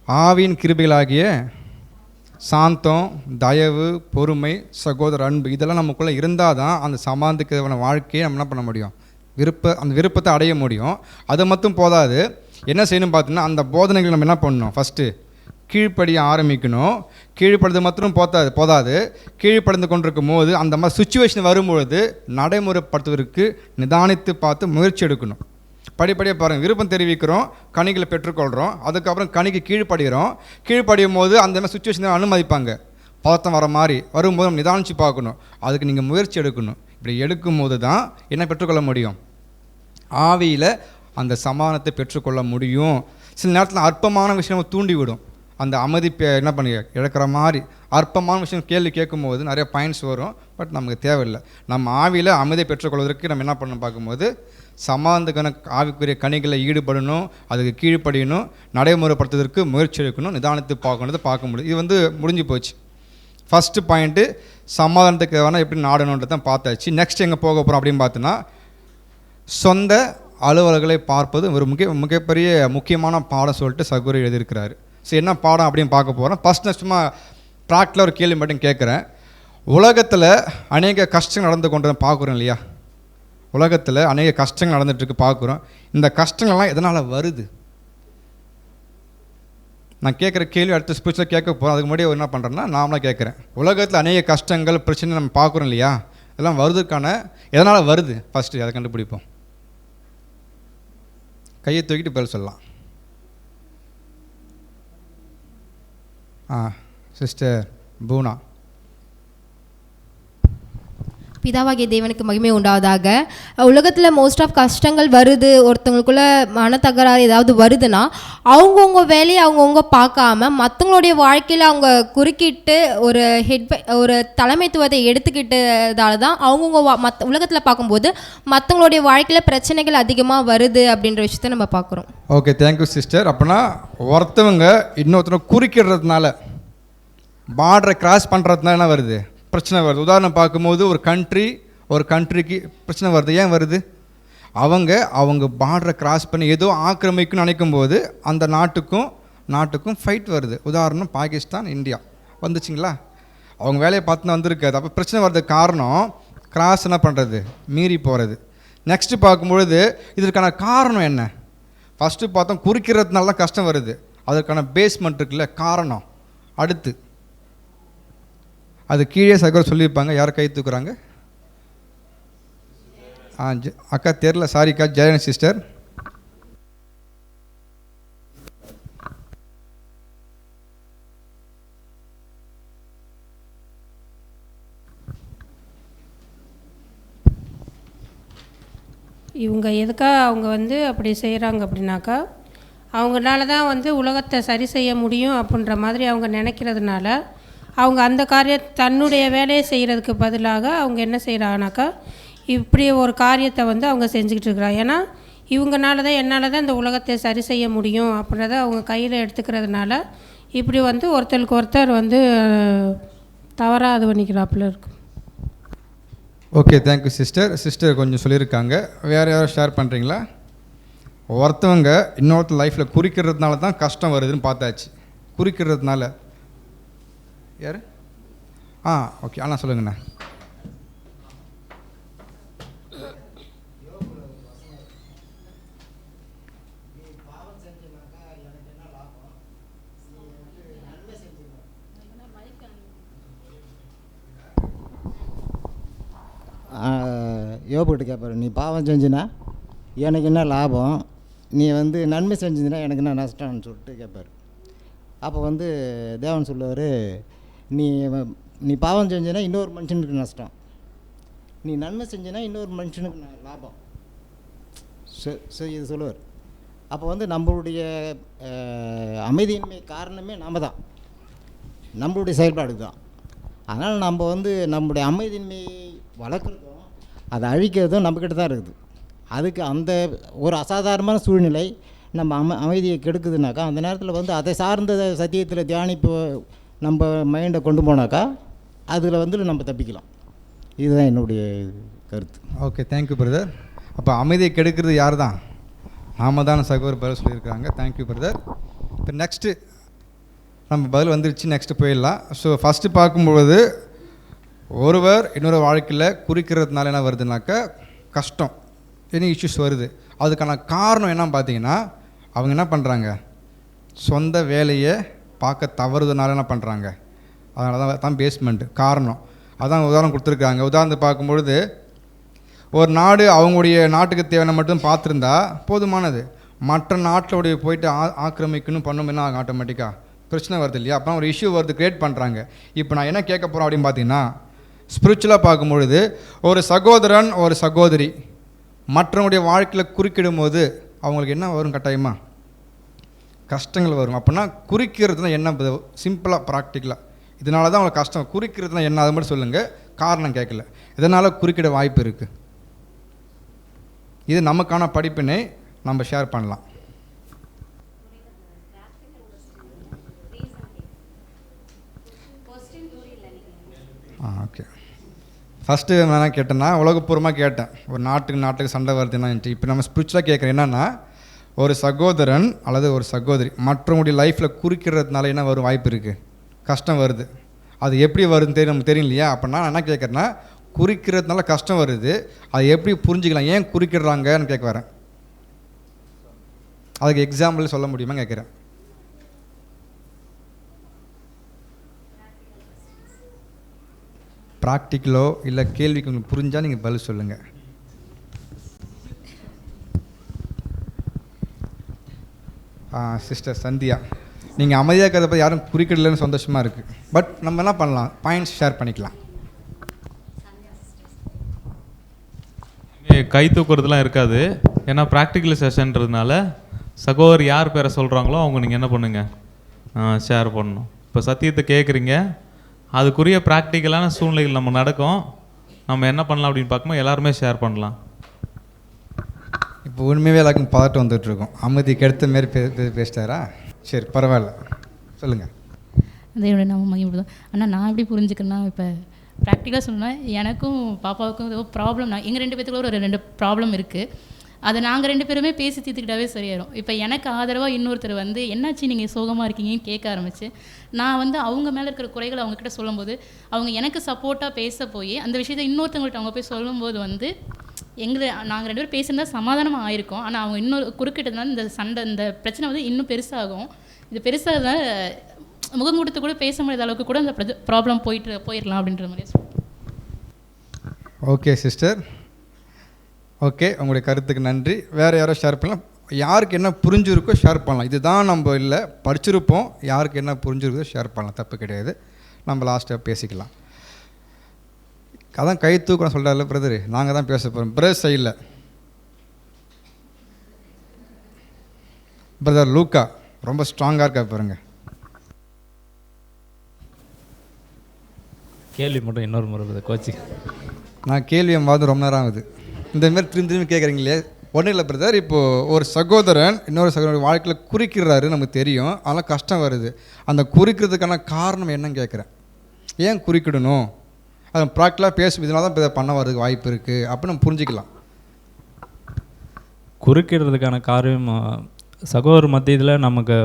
A: ஆவியின் கிருபைகளாகிய சாந்தம், தயவு, பொறுமை, சகோதர அன்பு இதெல்லாம் நமக்குள்ளே இருந்தால் தான் அந்த சமாதானத்துக்கான வாழ்க்கையை நம்ம என்ன பண்ண முடியும், அந்த விருப்பத்தை அடைய முடியும். அது மட்டும் போதாது, என்ன செய்யணும் பார்த்தீங்கன்னா, அந்த போதனைகள் நம்ம என்ன பண்ணணும், ஃபஸ்ட்டு கீழ்ப்படிய ஆரம்பிக்கணும். கீழ்ப்படுறது மாத்திரம் போதாது, கீழ்ப்படைந்து கொண்டிருக்கும் போது அந்த மாதிரி சுச்சுவேஷன் வரும்பொழுது நடைமுறைப்படுத்துவதற்கு நிதானித்து பார்த்து முயற்சி எடுக்கணும். படிப்படியாக பாருங்கள், விருப்பம் தெரிவிக்கிறோம், கனிகளை பெற்றுக்கொள்கிறோம், அதுக்கப்புறம் கனிக்கு கீழ்ப்படியும் போது அந்த மாதிரி சுச்சுவேஷன் அனுமதிப்பாங்க. பதட்டம் வர மாதிரி வரும்போது நம்ம நிதானித்து பார்க்கணும், அதுக்கு நீங்கள் முயற்சி எடுக்கணும். இப்படி எடுக்கும் போது தான் என்ன பெற்றுக்கொள்ள முடியும், ஆவியில் அந்த சமாதானத்தை பெற்றுக்கொள்ள முடியும். சில நேரத்தில் அற்பமான விஷயம் தூண்டிவிடும், அந்த அமைதி என்ன பண்ணி இழக்கிற மாதிரி அற்பமான விஷயம் கேள்வி கேட்கும்போது நிறைய பாயிண்ட்ஸ் வரும். பட் நமக்கு தேவையில்லை. நம்ம ஆவியில் அமைதியை பெற்றுக்கொள்வதற்கு நம்ம என்ன பண்ணணும் பார்க்கும்போது, சமாதானத்துக்கான ஆவிக்குரிய கனிகளை ஈடுபடணும், அதுக்கு கீழ்ப்படியணும், நடைமுறைப்படுத்துவதற்கு முயற்சி எடுக்கணும், நிதானத்தை பார்க்க முடியும். இது முடிஞ்சு போச்சு. ஃபஸ்ட்டு பாயிண்ட்டு சமாதானத்துக்கு வேணால் எப்படி நாடணுன்றது தான் பார்த்தாச்சு. நெக்ஸ்ட் எங்கே போக போகிறோம் அப்படின்னு பார்த்தோன்னா, சொந்த அலுவலர்களை பார்ப்பது ஒரு மிகப்பெரிய முக்கியமான பாடம் சொல்லிட்டு சகோதரி எழுதியிருக்கிறாரு. ஸோ என்ன பாடம் அப்படின்னு பார்க்க போகிறோம். ஃபஸ்ட் நான் சும்மா ப்ராக்டில் ஒரு கேள்வி மட்டும் கேட்குறேன். உலகத்தில் அநேக கஷ்டங்கள் நடந்து கொண்டு பார்க்குறோம் இல்லையா? உலகத்தில் அநேக கஷ்டங்கள் நடந்துகிட்ருக்கு பார்க்குறோம். இந்த கஷ்டங்கள்லாம் எதனால் வருது? நான் கேட்குற கேள்வி அடுத்த ஸ்பீச்சில் கேட்க போகிறோம். அதுக்கு முன்னாடி என்ன பண்ணுறேன்னா நாமளாக கேட்குறேன். உலகத்தில் அநேக கஷ்டங்கள் பிரச்சனை நம்ம பார்க்குறோம் இல்லையா? இதெல்லாம் வருதுக்கான எதனால் வருது ஃபஸ்ட்டு அதை கண்டுபிடிப்போம். கையை தூக்கிட்டு பதில் சொல்லலாம். சிஸ்டர் பூனா.
J: பிதாவாகிய தேவனுக்கு மகிமை உண்டாவதாக. உலகத்தில் மோஸ்ட் ஆஃப் கஷ்டங்கள் வருது, ஒருத்தவங்களுக்குள்ள மனத்தகராறு ஏதாவது வருதுன்னா அவங்கவுங்க வேலையை அவங்கவுங்க பார்க்காம மற்றவங்களுடைய வாழ்க்கையில் அவங்க குறுக்கிட்டு ஒரு தலைமைத்துவத்தை எடுத்துக்கிட்டதால தான் அவங்கவுங்க உலகத்தில் பார்க்கும்போது மற்றவங்களுடைய வாழ்க்கையில் பிரச்சனைகள் அதிகமாக வருது அப்படின்ற விஷயத்த நம்ம பார்க்குறோம்.
A: Okay, thank you sister. அப்படின்னா ஒருத்தவங்க இன்னொருத்தனை குறுக்கிடுறதுனால, பார்டரை கிராஸ் பண்ணுறதுனால என்ன வருது? பிரச்சனை வருது. உதாரணம் பார்க்கும்போது ஒரு கண்ட்ரிக்கு பிரச்சனை வருது. ஏன் வருது? அவங்க பார்டரை கிராஸ் பண்ணி ஏதோ ஆக்கிரமிக்குன்னு நினைக்கும் போது அந்த நாட்டுக்கும் ஃபைட் வருது. உதாரணம் பாகிஸ்தான், இந்தியா வந்துச்சுங்களா? அவங்க வேலையை பார்த்துன்னு வந்திருக்காது. அப்போ பிரச்சனை வர்றதுக்கு காரணம் கிராஸ் என்ன பண்ணுறது, மீறி போகிறது. நெக்ஸ்ட்டு பார்க்கும்பொழுது இதற்கான காரணம் என்ன? ஃபஸ்ட்டு பார்த்தோம் குறிக்கிறதுனால தான் கஷ்டம் வருது. அதற்கான பேஸ்மெண்ட் இருக்குல்ல, காரணம். அடுத்து அது கீழே சகோதரர் சொல்லியிருப்பாங்க. யார் கை தூக்குறாங்க? அக்கா தெரில, சாரிக்கா. ஜெயன் சிஸ்டர்.
K: இவங்க எதுக்காக அவங்க அப்படி செய்கிறாங்க அப்படின்னாக்கா, அவங்களால தான் உலகத்தை சரி செய்ய முடியும் அப்படின்ற மாதிரி அவங்க நினைக்கிறதுனால அவங்க அந்த தன்னுடைய வேலையை செய்கிறதுக்கு பதிலாக அவங்க என்ன செய்கிறாங்கனாக்கா, இப்படி ஒரு காரியத்தை அவங்க செஞ்சுக்கிட்டு இருக்கிறாங்க. ஏன்னா இவங்கனால தான் என்னால் தான் இந்த உலகத்தை சரி செய்ய முடியும் அப்படின்றத அவங்க கையில் எடுத்துக்கிறதுனால இப்படி ஒருத்தருக்கு ஒருத்தர் தவறாக இது பண்ணிக்கிறாப்புல இருக்கு.
A: Okay, thank you sister. சிஸ்டர் கொஞ்சம் சொல்லியிருக்காங்க. வேறு யாரும் ஷேர் பண்ணுறீங்களா? ஒருத்தவங்க இன்னொருத்தர் லைஃப்பில் குறிக்கிறதுனால தான் கஷ்டம் வருதுன்னு பார்த்தாச்சு. குறிக்கிறதுனால யார்? ஓகே, ஆனால் சொல்லுங்கண்ணா.
L: யோபுக்கிட்ட கேட்பாரு, நீ பாவம் செஞ்சினா எனக்கு என்ன லாபம், நீ நன்மை செஞ்சினா எனக்கு என்ன நஷ்டம்னு சொல்லிட்டு கேட்பார். அப்போ தேவன் சொல்லுவார், நீ பாவம் செஞ்சினா இன்னொரு மனுஷனுக்கு நஷ்டம், நீ நன்மை செஞ்சினா இன்னொரு மனுஷனுக்கு லாபம். இது சொல்லுவார். அப்போ நம்மளுடைய அமைதியின்மை காரணமே நாம் தான், நம்மளுடைய செயல்பாடு தான். அதனால் நம்ம நம்முடைய அமைதியின்மையை வளர்க்குறதும் அதை அழிக்கிறதும் நம்மக்கிட்ட தான் இருக்குது. அதுக்கு அந்த ஒரு அசாதாரணமான சூழ்நிலை நம்ம அமைதியை கெடுக்குதுனாக்கா, அந்த நேரத்தில் அதை சார்ந்த சத்தியத்தில் தியானிப்பு நம்ம மைண்டை கொண்டு போனாக்கா அதில் நம்ம தப்பிக்கலாம். இதுதான் என்னுடைய கருத்து.
A: Okay, thank you brother. அப்போ அமைதியை கெடுக்கிறது யார் தான்? நாம தான் சகோதரர் பதில் சொல்லியிருக்காங்க. Thank you brother. இப்போ நெக்ஸ்ட்டு நம்ம பதில் வந்துருச்சு. நெக்ஸ்ட்டு போயிடலாம். ஸோ ஃபஸ்ட்டு பார்க்கும்பொழுது ஒருவர் இன்னொரு வாழ்க்கையில் குறிக்கிறதுனால என்ன வருதுனாக்கா கஷ்டம், எனி இஷ்யூஸ் வருது. அதுக்கான காரணம் என்னன்னு பார்த்தீங்கன்னா, அவங்க என்ன பண்ணுறாங்க, சொந்த வேலையை பார்க்க தவறுதுனால என்ன பண்ணுறாங்க, அதனால தான் பேஸ்மெண்ட்டு காரணம். அதான் உதாரணம் கொடுத்துருக்காங்க. உதாரணத்தை பார்க்கும்பொழுது ஒரு நாடு அவங்களுடைய நாட்டுக்கு தேவையான மட்டும் பார்த்துருந்தா போதுமானது. மற்ற நாட்டிலுடைய போயிட்டு ஆக்கிரமிக்கணும் பண்ணோம்னா ஆட்டோமேட்டிக்காக பிரச்சனை வருது இல்லையா? அப்போ ஒரு இஷ்யூ வருது, க்ரியேட் பண்ணுறாங்க. இப்போ நான் என்ன கேட்க போகிறோம் அப்படின்னு பார்த்தீங்கன்னா, ஸ்பிரிச்சுவலாக பார்க்கும்பொழுது ஒரு சகோதரன் ஒரு சகோதரி மற்றவங்களுடைய வாழ்க்கையில் குறுக்கிடும் போது அவங்களுக்கு என்ன வரும்? கட்டாயமாக கஷ்டங்கள் வரும். அப்படின்னா குறிக்கிறதுனா என்ன? சிம்பிளாக ப்ராக்டிக்கலாக இதனால தான் அவங்களுக்கு கஷ்டம். குறிக்கிறதுனா என்ன, அதை மட்டும் சொல்லுங்கள். காரணம் கேட்கல, இதனால் குறுக்கிட வாய்ப்பு இருக்குது. இது நமக்கான படிப்பினை நம்ம ஷேர் பண்ணலாம். ஓகே, ஃபஸ்ட்டு நான் என்ன கேட்டேன்னா உலகப்பூர்வமாக கேட்டேன், ஒரு நாட்டுக்கு சண்டை வருதுன்னா. இப்போ நம்ம ஸ்பிரிச்சுவலாக கேட்குறேன் என்னென்னா, ஒரு சகோதரன் அல்லது ஒரு சகோதரி மற்றவங்களுடைய லைஃப்பில் குறிக்கிறதுனால என்ன வரும் வாய்ப்பு இருக்குது, கஷ்டம் வருது. அது எப்படி வருதுன்னு நமக்கு தெரியும் இல்லையா? அப்படின்னா நான் என்ன கேட்குறேன்னா, குறிக்கிறதுனால கஷ்டம் வருது, அதை எப்படி புரிஞ்சுக்கலாம், ஏன் குறிக்கிறாங்கன்னு கேட்க வரேன். அதுக்கு எக்ஸாம்பிள் சொல்ல முடியுமா கேட்குறேன். ப்ராக்டிக்கலோ இல்லை கேள்விக்கு உங்களுக்கு புரிஞ்சால் நீங்கள் பதில் சொல்லுங்கள். சிஸ்டர் சந்தியா, நீங்கள் அமைதியாக இருக்கிறத பற்றி யாரும் குறிக்கிடலன்னு சந்தோஷமாக இருக்குது. பட் நம்ம என்ன பண்ணலாம், பாயிண்ட்ஸ் ஷேர் பண்ணிக்கலாம்.
M: கை தூக்குறதுலாம் இருக்காது, ஏன்னா ப்ராக்டிக்கல் செஷன்றதுனால சகோதரி யார் பேரை சொல்கிறாங்களோ அவங்க நீங்கள் என்ன பண்ணுங்கள், ஷேர் பண்ணணும். இப்போ சத்தியத்தை கேட்குறீங்க, அதுக்குரிய ப்ராக்டிக்கலான சூழ்நிலைகள் நம்ம நடக்கும். நம்ம என்ன பண்ணலாம் அப்படின்னு பார்க்கும்போது எல்லாருமே ஷேர் பண்ணலாம்.
A: இப்போ உண்மையாகவே எல்லாருக்கும் பதட்டம் வந்துட்டுருக்கோம். அமைதிக்கு எடுத்த மாரி பேசிட்டாரா? சரி, பரவாயில்ல, சொல்லுங்கள்.
N: அதோட நம்ம மகிழ்வுதான். ஆனால் நான் எப்படி புரிஞ்சுக்கிறேன்னா, இப்போ ப்ராக்டிக்கலாக சொன்னால் எனக்கும் பாப்பாவுக்கும் ஏதோ ப்ராப்ளம், எங்கள் 2 பேத்துக்குள்ள ஒரு 2 ப்ராப்ளம் இருக்குது. அதை நாங்கள் 2 பேருமே பேசி தீர்த்துக்கிட்டாவே சரியாயிடும். இப்போ எனக்கு ஆதரவாக இன்னொருத்தர் வந்து என்னாச்சு நீங்கள் சோகமாக இருக்கீங்கன்னு கேட்க ஆரம்பிச்சு, நான் வந்து அவங்க மேலே இருக்கிற குறைகளை அவங்கக்கிட்ட சொல்லும்போது அவங்க எனக்கு சப்போர்ட்டாக பேச போய் அந்த விஷயத்தை இன்னொருத்தவங்கள்ட்ட அவங்க போய் சொல்லும்போது வந்து நாங்கள் 2 பேரும் பேசியிருந்தா சமாதானமாக ஆயிருக்கோம். ஆனால் அவங்க இன்னொரு குறுக்கிட்டதுனால இந்த சண்டை, இந்த பிரச்சனை வந்து இன்னும் பெருசாகும். இது பெருசாக முகம் கொடுத்து கூட பேச முடியாத அளவுக்கு கூட அந்த ப்ராப்ளம் போயிடலாம் அப்படின்ற மாதிரி.
A: ஓகே சிஸ்டர், ஓகே, உங்களுடைய கருத்துக்கு நன்றி. வேறு யாரோ ஷேர் பண்ணலாம். யாருக்கு என்ன புரிஞ்சிருக்கோ ஷேர் பண்ணலாம். இதுதான் நம்ம இல்லை படிச்சிருப்போம், யாருக்கு என்ன புரிஞ்சிருக்கோ ஷேர் பண்ணலாம், தப்பு கிடையாது. நம்ம லாஸ்ட்டாக பேசிக்கலாம். அதான் கை தூக்கணும் சொல்கிறார்ல பிரதர், நாங்கள் தான் பேச போகிறோம். பிரதர் சைடில் பிரதர் லூக்கா ரொம்ப ஸ்ட்ராங்காக இருக்கா பாருங்க.
O: கேள்வி மட்டும் இன்னொரு முறை கோச்சி.
A: நான் கேள்வியை பார்த்து ரொம்ப நேரம் ஆகுது. இந்தமாரி திரும்பி கேட்குறீங்களே. ஒன்றும் இல்லை பிரதர், இப்போது ஒரு சகோதரன் இன்னொரு சகோதரன் வாழ்க்கையில் குறிக்கிறாரு, நமக்கு தெரியும், அதெல்லாம் கஷ்டம் வருது. அந்த குறிக்கிறதுக்கான காரணம் என்னன்னு கேட்குறேன். ஏன் குறிக்கிடணும், அதை ப்ராக்டிக்கலாக பேசும், இதனால தான் இப்போ பண்ண வரதுக்கு வாய்ப்பு இருக்குது அப்படின்னு நம்ம புரிஞ்சிக்கலாம்.
O: குறிக்கிறதுக்கான காரியம் சகோதர மத்தியத்தில் நமக்கு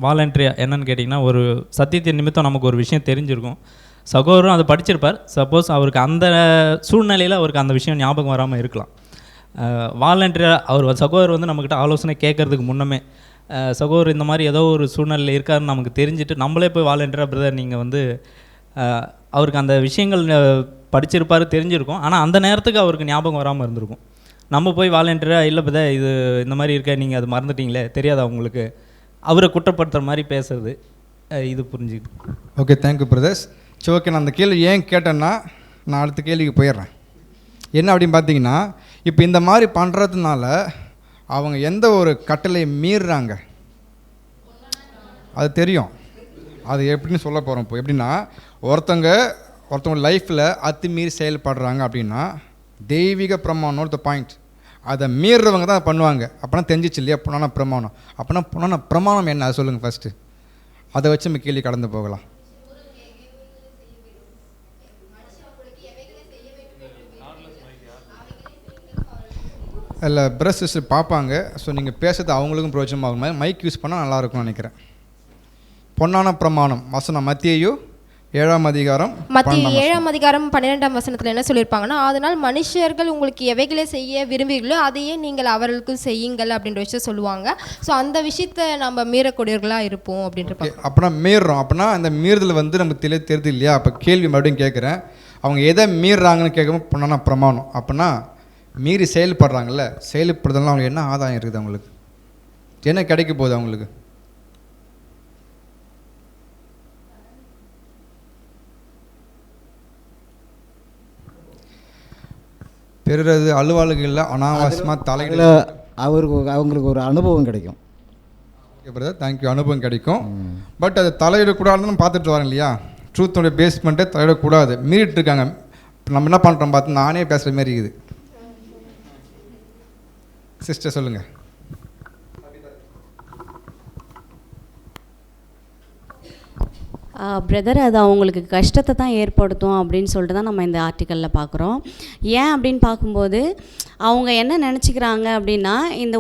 O: வாலண்டரியாக என்னன்னு கேட்டிங்கன்னா, ஒரு சத்தியத்தின் நிமித்தம் நமக்கு ஒரு விஷயம் தெரிஞ்சிருக்கும். சகோதரரும் அதை படிச்சிருப்பார். சப்போஸ் அவருக்கு அந்த சூழ்நிலையில் அவருக்கு அந்த விஷயம் ஞாபகம் வராமல் இருக்கலாம். வாலண்டரியாக அவர் சகோதரர் வந்து நம்மக்கிட்ட ஆலோசனை கேட்குறதுக்கு முன்னமே சகோதரர் இந்த மாதிரி ஏதோ ஒரு சூழ்நிலையில் இருக்காருன்னு நமக்கு தெரிஞ்சுட்டு நம்மளே போய் வாலண்டரியாக பிரதர் நீங்கள் வந்து அவருக்கு அந்த விஷயங்கள் படிச்சிருப்பார், தெரிஞ்சிருக்கும். ஆனால் அந்த நேரத்துக்கு அவருக்கு ஞாபகம் வராமல் இருந்திருக்கும். நம்ம போய் வாலண்டரியாக இல்லை பிரதர் இது இந்த மாதிரி இருக்க, நீங்கள் அது மறந்துட்டீங்களே, தெரியாதா உங்களுக்கு, அவரை குற்றப்படுத்துகிற மாதிரி பேசுறது, இது புரிஞ்சுது.
A: Okay, thank you brothers. சரி, ஓகே, நான் அந்த கேள்வி ஏன் கேட்டேன்னா நான் அடுத்த கேள்விக்கு போயிடுறேன். என்ன அப்படின்னு பார்த்தீங்கன்னா, இப்போ இந்த மாதிரி பண்ணுறதுனால அவங்க எந்த ஒரு கட்டளை மீறுறாங்க அது தெரியும். அது எப்படின்னு சொல்ல போகிறோம். இப்போ எப்படின்னா, ஒருத்தவங்க லைஃப்பில் அத்துமீறி செயல்படுறாங்க அப்படின்னா தெய்வீக பிரமாணம் ஒரு பாயிண்ட், அதை மீறுறவங்க தான் பண்ணுவாங்க. அப்போனா தெரிஞ்சிச்சு இல்லையா புனான பிரமாணம். அப்போனா புனான பிரமாணம் என்ன, அதை சொல்லுங்கள் ஃபஸ்ட்டு. அதை வச்சு நம்ம கேள்வி கடந்து போகலாம். இல்லை பிரஸ் சிஸ்டர் பார்ப்பாங்க. ஸோ நீங்கள் பேசுறது அவங்களுக்கும் பிரயோஜனமாகும். மைக் யூஸ் பண்ணால் நல்லாயிருக்கும்னு நினைக்கிறேன். பொன்னான பிரமாணம் வசனம் மத்தேயு 7ஆம் அதிகாரம்
J: 12ஆம் வசனத்தில் என்ன சொல்லியிருப்பாங்கன்னா, அதனால் மனுஷர்கள் உங்களுக்கு எவைகளை செய்ய விரும்புகிறீர்களோ அதையே நீங்கள் அவர்களுக்கு செய்யுங்கள் அப்படின்ற விஷயம் சொல்லுவாங்க. ஸோ அந்த விஷயத்தை நம்ம மீறக்கூடியவர்களாக இருப்போம் அப்படின்ற.
A: அப்படின்னா மீறுறோம். அப்படின்னா அந்த மீறுதல் வந்து நமக்கு தெரியுது இல்லையா? அப்போ கேள்வி மறுபடியும் கேட்குறேன், அவங்க எதை மீறுறாங்கன்னு கேட்கும்போது பொன்னான பிரமாணம். அப்படின்னா மீறி செயல்படுறாங்கல்ல, செயல்படுறதுனால அவங்களுக்கு என்ன ஆதாயம் இருக்குது, அவங்களுக்கு என்ன கிடைக்க போகுது, அவங்களுக்கு பெறுறது அலுவலகங்களில் அனாவசியமாக தலையில்
L: அவங்களுக்கு ஒரு அனுபவம் கிடைக்கும்.
A: Okay brother, thank you. அனுபவம் கிடைக்கும். பட் அது தலையிடக்கூடாதுன்னு பார்த்துட்டு வரேன் இல்லையா? ட்ரூத்தோடைய பேஸ்மெண்ட்டே தலையிடக்கூடாது, மீறிட்டு இருக்காங்க. நம்ம என்ன பண்ணுறோம் பார்த்து நானே பேசுகிற மாதிரி இருக்குது. சிஸ்டர் சொல்லுங்கள்.
G: பிரதர் அது அவங்களுக்கு கஷ்டத்தை தான் ஏற்படுத்தும் அப்படின்னு சொல்லிட்டு தான் நம்ம இந்த ஆர்டிக்கலில் பார்க்குறோம். ஏன் அப்படின்னு பார்க்கும்போது அவங்க என்ன நினச்சிக்கிறாங்க அப்படின்னா இந்த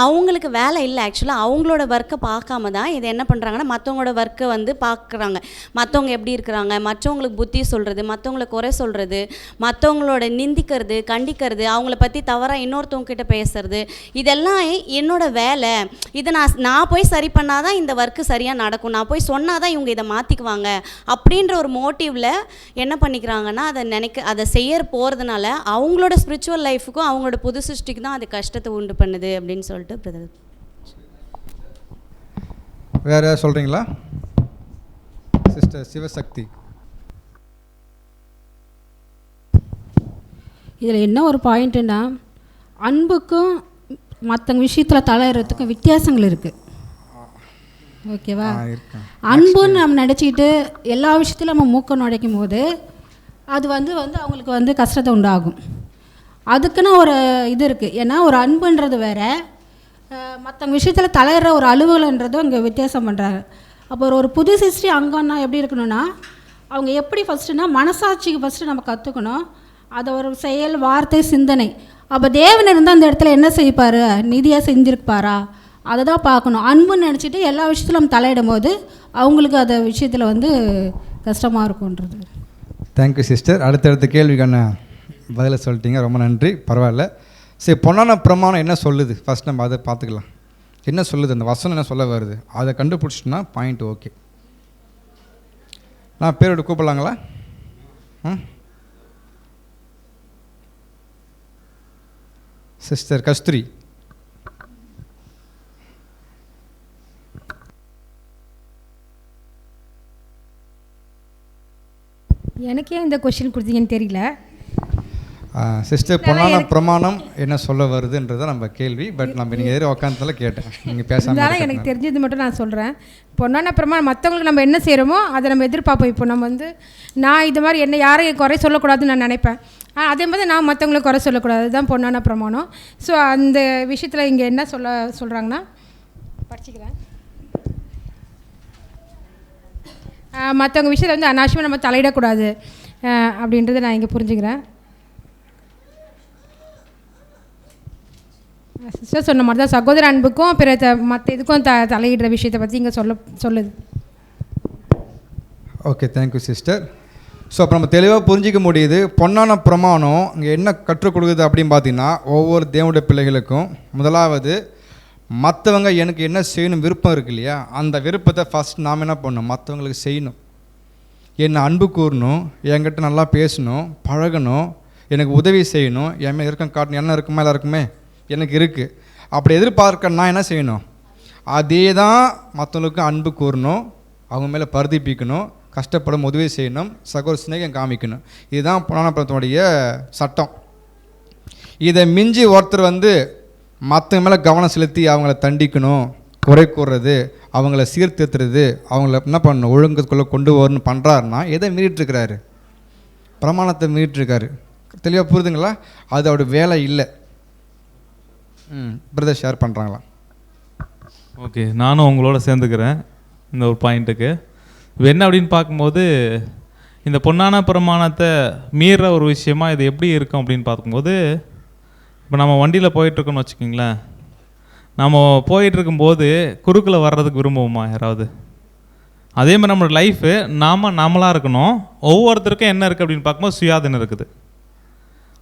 G: அவங்களுக்கு வேலை இல்லை. ஆக்சுவலாக அவங்களோட ஒர்க்கை பார்க்காம தான் இது என்ன பண்ணுறாங்கன்னா மற்றவங்களோட ஒர்க்கை வந்து பார்க்குறாங்க. மற்றவங்க எப்படி இருக்கிறாங்க, மற்றவங்களுக்கு புத்தி சொல்கிறது, மற்றவங்கள குறை சொல்கிறது, மற்றவங்களோட நிந்திக்கிறது, கண்டிக்கிறது, அவங்கள பற்றி தவறாக இன்னொருத்தவங்கக்கிட்ட பேசுறது, இதெல்லாம் என்னோட வேலை. இதை நான் போய் சரி பண்ணால் தான் இந்த ஒர்க்கு சரியாக நடக்கும், நான் போய் சொன்னால் தான் இவங்க இதை மாற்றிக்குவாங்க அப்படின்ற ஒரு மோட்டிவில் என்ன பண்ணிக்கிறாங்கன்னா அதை செய்ய போகிறதுனால அவங்களோட ஸ்பிரிச்சுவல் லைஃபுக்கும் அவங்களோட புது சிருஷ்டிக்கு தான் அது கஷ்டத்தை உண்டு பண்ணுது அப்படின்னு சொல்லிட்டு பிரதர்.
A: வேறு யார் சொல்கிறீங்களா? சிஸ்டர் சிவசக்தி.
B: இதில் என்ன ஒரு பாயிண்ட்டுன்னா, அன்புக்கும் மற்றவங்க விஷயத்தில் தலையிறதுக்கும் வித்தியாசங்கள் இருக்குது. ஓகேவா? அன்புன்னு நம்ம நினச்சிக்கிட்டு எல்லா விஷயத்திலும் நம்ம மூக்க நுழைக்கும் போது அது வந்து அவங்களுக்கு வந்து கஷ்டத்தை உண்டாகும். அதுக்குன்னு ஒரு இது இருக்குது. ஏன்னா ஒரு அன்புன்றது வேறு, மற்றவங்க விஷயத்தில் தலையிற ஒரு அலுவலன்றதும் இங்கே வித்தியாசம் பண்ணுறாங்க. அப்போ ஒரு புது சிருஷ்டி அங்கம்னா எப்படி இருக்கணும்னா, அவங்க எப்படி ஃபஸ்ட்டுனா மனசாட்சிக்கு ஃபஸ்ட்டு நம்ம கற்றுக்கணும். அதை ஒரு செயல், வார்த்தை, சிந்தனை. அப்போ தேவன் இருந்தால் அந்த இடத்துல என்ன செய்ப்பார், நிதியாக செஞ்சுருப்பாரா, அதை தான் பார்க்கணும். அன்புன்னு நினச்சிட்டு எல்லா விஷயத்திலும் நம்ம தலையிடும் போது அவங்களுக்கு அந்த விஷயத்தில் வந்து கஷ்டமாக இருக்கும்ன்றது.
A: Thank you sister. அடுத்தடுத்த கேள்விக்கான பதிலை சொல்லிட்டீங்க, ரொம்ப நன்றி. பரவாயில்ல. சரி, பொன்னான பிரமாணம் என்ன சொல்லுது ஃபஸ்ட் நம்ம அதை பார்த்துக்கலாம். என்ன சொல்லுது, அந்த வசனம் என்ன சொல்ல வருது, அதை கண்டுபிடிச்சிட்டோன்னா பாயிண்ட் ஓகே. நான் பேரோட கூப்பிடலாங்களா? சிஸ்டர் கஸ்தூரி.
B: எனக்கே இந்த கொஸ்டின் கொடுத்தீங்கன்னு தெரியல.
A: சிஸ்டர், பொன்னான பிரமாணம் என்ன சொல்ல வருதுன்றதை நம்ம கேள்வி. பட் நம்ம நீங்கள் எதிர உட்காந்துல கேட்டேன், நீங்கள் பேசாமல்.
B: எனக்கு தெரிஞ்சது மட்டும் நான் சொல்கிறேன். பொன்னான பிரமாணம் மற்றவங்களுக்கு நம்ம என்ன செய்கிறோமோ அதை நம்ம எதிர்பார்ப்போம். இப்போ நம்ம வந்து நான் இது மாதிரி என்ன யாரையும் குறை சொல்லக்கூடாதுன்னு நான் நினைப்பேன். அதே மாதிரி நான் மற்றவங்களுக்கு குறை சொல்லக்கூடாது, அதுதான் பொன்னான பிரமாணம். ஸோ அந்த விஷயத்தில் இங்கே என்ன சொல்கிறாங்கன்னா, படிச்சுக்கிறேன். மற்றவங்க விஷயத்தில் வந்து அனாவசியமாக நம்ம தலையிடக்கூடாது அப்படின்றத நான் இங்கே புரிஞ்சுக்கிறேன். சிஸ்டர் சொன்ன மாதிரி தான் சகோதர அன்புக்கும் பிற மற்ற இதுக்கும் தலையிடுற விஷயத்தை பற்றி இங்கே சொல்லுது.
A: Okay, thank you sister. ஸோ அப்போ நம்ம தெளிவாக புரிஞ்சிக்க முடியுது, பொன்னான பிரமாணம் இங்கே என்ன கற்றுக் கொடுக்குது அப்படின்னு பார்த்தீங்கன்னா, ஒவ்வொரு தேவனுடைய பிள்ளைகளுக்கும் முதலாவது மற்றவங்க எனக்கு என்ன செய்யணும் விருப்பம் இருக்குது இல்லையா, அந்த விருப்பத்தை ஃபஸ்ட் நாம் என்ன பண்ணணும், மற்றவங்களுக்கு செய்யணும். என்னை அன்பு கூறணும், என்கிட்ட நல்லா பேசணும், பழகணும், எனக்கு உதவி செய்யணும், என் மேலே இருக்கம் காட்டணும். என்ன இருக்குமா எல்லாருக்குமே எனக்கு இருக்குது. அப்படி எதிர்பார்க்க நான் என்ன செய்யணும், அதே தான் மற்றவங்களுக்கு அன்பு கூறணும், அவங்க மேலே பரிதபிக்கணும், கஷ்டப்படும் உதவி செய்யணும், சகோதர சிநேகம் காமிக்கணும். இதுதான் பொன்னான பிரமாணத்தினுடைய சட்டம். இதை மிஞ்சி ஒருத்தர் வந்து மற்றவங்க மேலே கவனம் செலுத்தி அவங்கள தண்டிக்கணும், குறை கூறுறது, அவங்கள சீர்திருத்துறது, அவங்கள என்ன பண்ணணும் ஒழுங்குக்குள்ளே கொண்டு வரணும் பண்ணுறாருன்னா எதை மீறிட்டுருக்கிறாரு, பிரமாணத்தை மீறிட்டுருக்காரு. தெளிவாக புரியுதுங்களா? அது அவரோட வேலை இல்லை. பிரதர் ஷேர் பண்ணுறாங்களா?
M: ஓகே, நானும் உங்களோட சேர்ந்துக்கிறேன் இந்த ஒரு பாயிண்ட்டுக்கு. என்ன அப்படின்னு பார்க்கும்போது, இந்த பொன்னான பிரமாணத்தை மீற ஒரு விஷயமா இது எப்படி இருக்கும் அப்படின்னு பார்க்கும்போது, இப்போ நம்ம வண்டியில் போயிட்டுருக்கோன்னு வச்சுக்கிங்களேன், நம்ம போயிட்டுருக்கும்போது குறுக்கில் வர்றதுக்கு விரும்புவோமா யாராவது? அதே மாதிரி நம்மளோட லைஃபு நம்மளாக இருக்கணும். ஒவ்வொருத்தருக்கும் என்ன இருக்குது அப்படின்னு பார்க்கும்போது சுயாதீனம் இருக்குது.